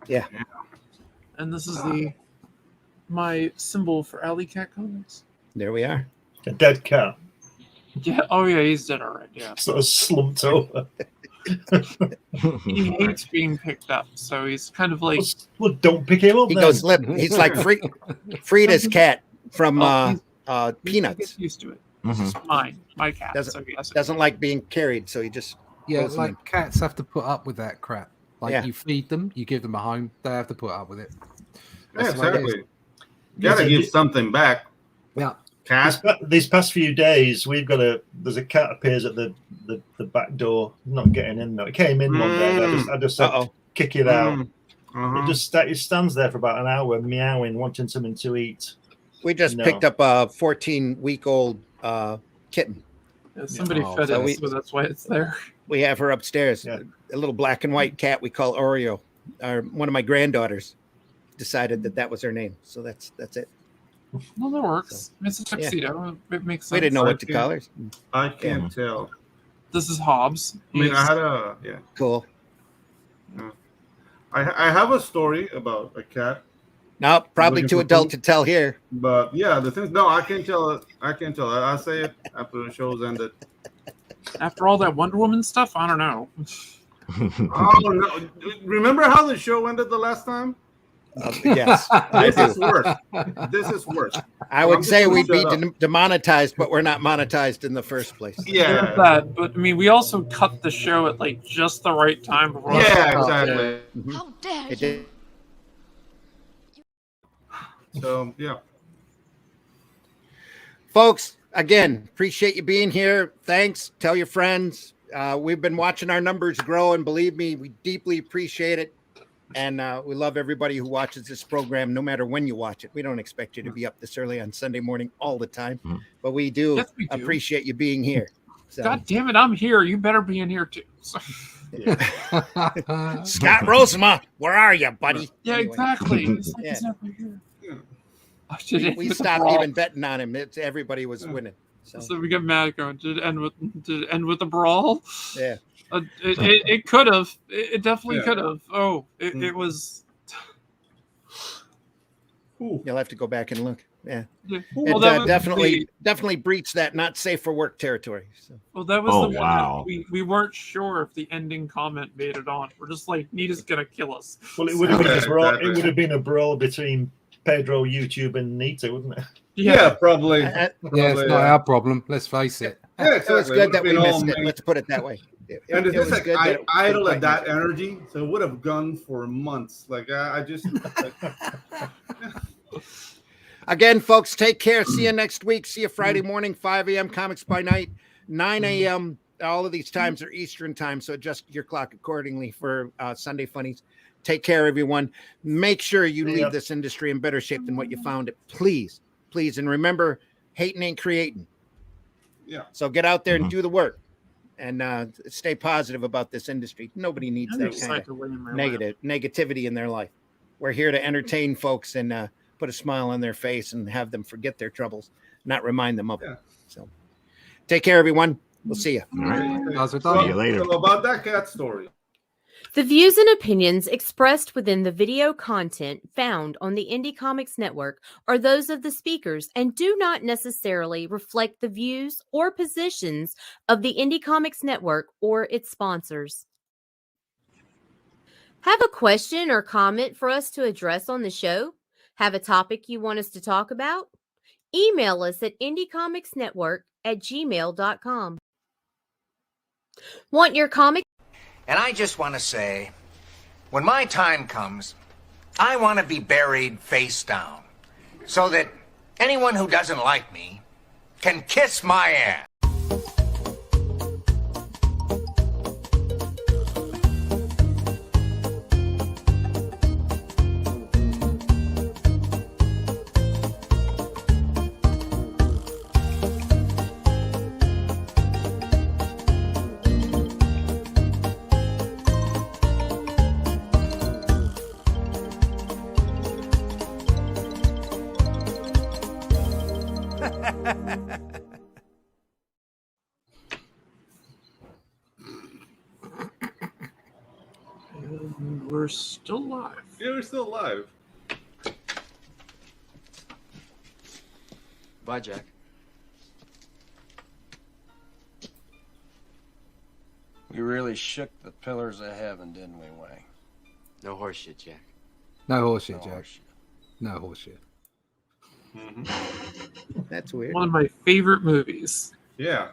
Yeah. And this is my symbol for Alley Cat Comics. There we are. A dead cat. Yeah. Oh yeah, he's dead already. Yeah. Sort of slumped over. He hates being picked up, so he's kind of like. Well, don't pick him up. He then. goes limp. He's like Frida's cat from He Peanuts. gets used to it. Mhm. It's my cat. So yes, Doesn't like being carried, so he just Yeah, goes like limp. cats have to put up with that crap. Like Yeah. you feed them, you give them a home, they have to put up with it. Yeah, That's the way it is. exactly. Gotta give something back. Yeah. Cat. These past few days, there's a cat appears at the back door, not getting in though. It came in one day. And I just said, kick it out. It stands there for about an hour, meowing, wanting something to eat. We just picked up a 14-week-old kitten. Yeah, somebody Oh, fed so it, so that's why it's there. We have her upstairs. Yeah. A little black and white cat we call Oreo. One of my granddaughters decided that was her name, so that's it. No, that works. It's a tuxedo. It makes sense. We didn't know what to call her. I can't tell. This is Hobbs. I mean, I had a Cool. I have a story about a cat. No, probably Looking too for adult food? to tell here. But yeah, the thing. No, I can't tell. I can't tell. I'll say it after the show's ended. After all that Wonder Woman stuff, I don't know. Oh no! Remember how the show ended the last time? Yes, I This is do. worse. This is worse. I would I'm say just we'd be gonna shut up. demonetized, but we're not monetized in the first place. There's Yeah. that, but I mean, we also cut the show at like just the right time before. Yeah, exactly. How dare It you? did. So yeah. Folks, again, appreciate you being here. Thanks. Tell your friends. We've been watching our numbers grow, and believe me, we deeply appreciate it. And we love everybody who watches this program, no matter when you watch it. We don't expect you to be up this early on Sunday morning all the time, but we do, Yes, we do. appreciate you being here. So, God damn it, I'm here. You better be in here too. So, Scott Rosema, where are you, buddy? yeah, Anyway, exactly. It's like Yeah. he's never here. Yeah. I should end we with the stopped brawl. even betting on him. Everybody was winning. So, So we get mad going. Did it end with a brawl? yeah. It could have. It definitely Yeah. could have. Oh, it was. Ooh. You'll have to go back and look. Yeah. Yeah. It Well, that was definitely breached that not safe for work territory. So. that was Oh, the one wow. that we weren't sure if the ending comment made it on. We're just like, Nita's gonna kill us. Well, it would have been Okay, a brawl. exactly. It would have been a brawl between Pedro, YouTube, and Nita, wouldn't it? Yeah, probably. Uh, Yeah, Probably, it's not our problem. Let's face it. Yeah, It was exactly. good that we Would've been all missed it. made. Let's put it that way. And It it's was like good that it idle didn't at that quite energy, so it would have gone for months. Like I just like, Again, folks, take care. See you next week. See you Friday morning, 5 a.m. Comics by Night, 9 a.m. All of these times are Eastern time, so adjust your clock accordingly for Sunday Funnies. Take care, everyone. Make sure you leave this industry in better shape than what you found it. Please, please. And remember, hating ain't creating. yeah. So get out there and do the work and stay positive about this industry. Nobody needs I that need kind of Psycho William in my lap. negativity in their life. We're here to entertain folks and put a smile on their face and have them forget their troubles, not remind them of Yeah. it. So take care, everyone. We'll see you. All right. Guys, we're So, done. See you later. so about that cat story. The views and opinions expressed within the video content found on the Indie Comics Network are those of the speakers and do not necessarily reflect the views or positions of the Indie Comics Network or its sponsors. Have a question or comment for us to address on the show? Have a topic you want us to talk about? Email us at indiecomicsnetwork@gmail.com. Want your comic? And I just want to say, when my time comes, I want to be buried face down so that anyone who doesn't like me can kiss my ass. And we're still live. Yeah, we're still alive. Bye, Jack. We really shook the pillars of heaven, didn't we, Wang? No horseshit, Jack. No horseshit, No Jack. horseshit. No horseshit. Mm-hmm. That's weird. One of my favorite movies. Yeah.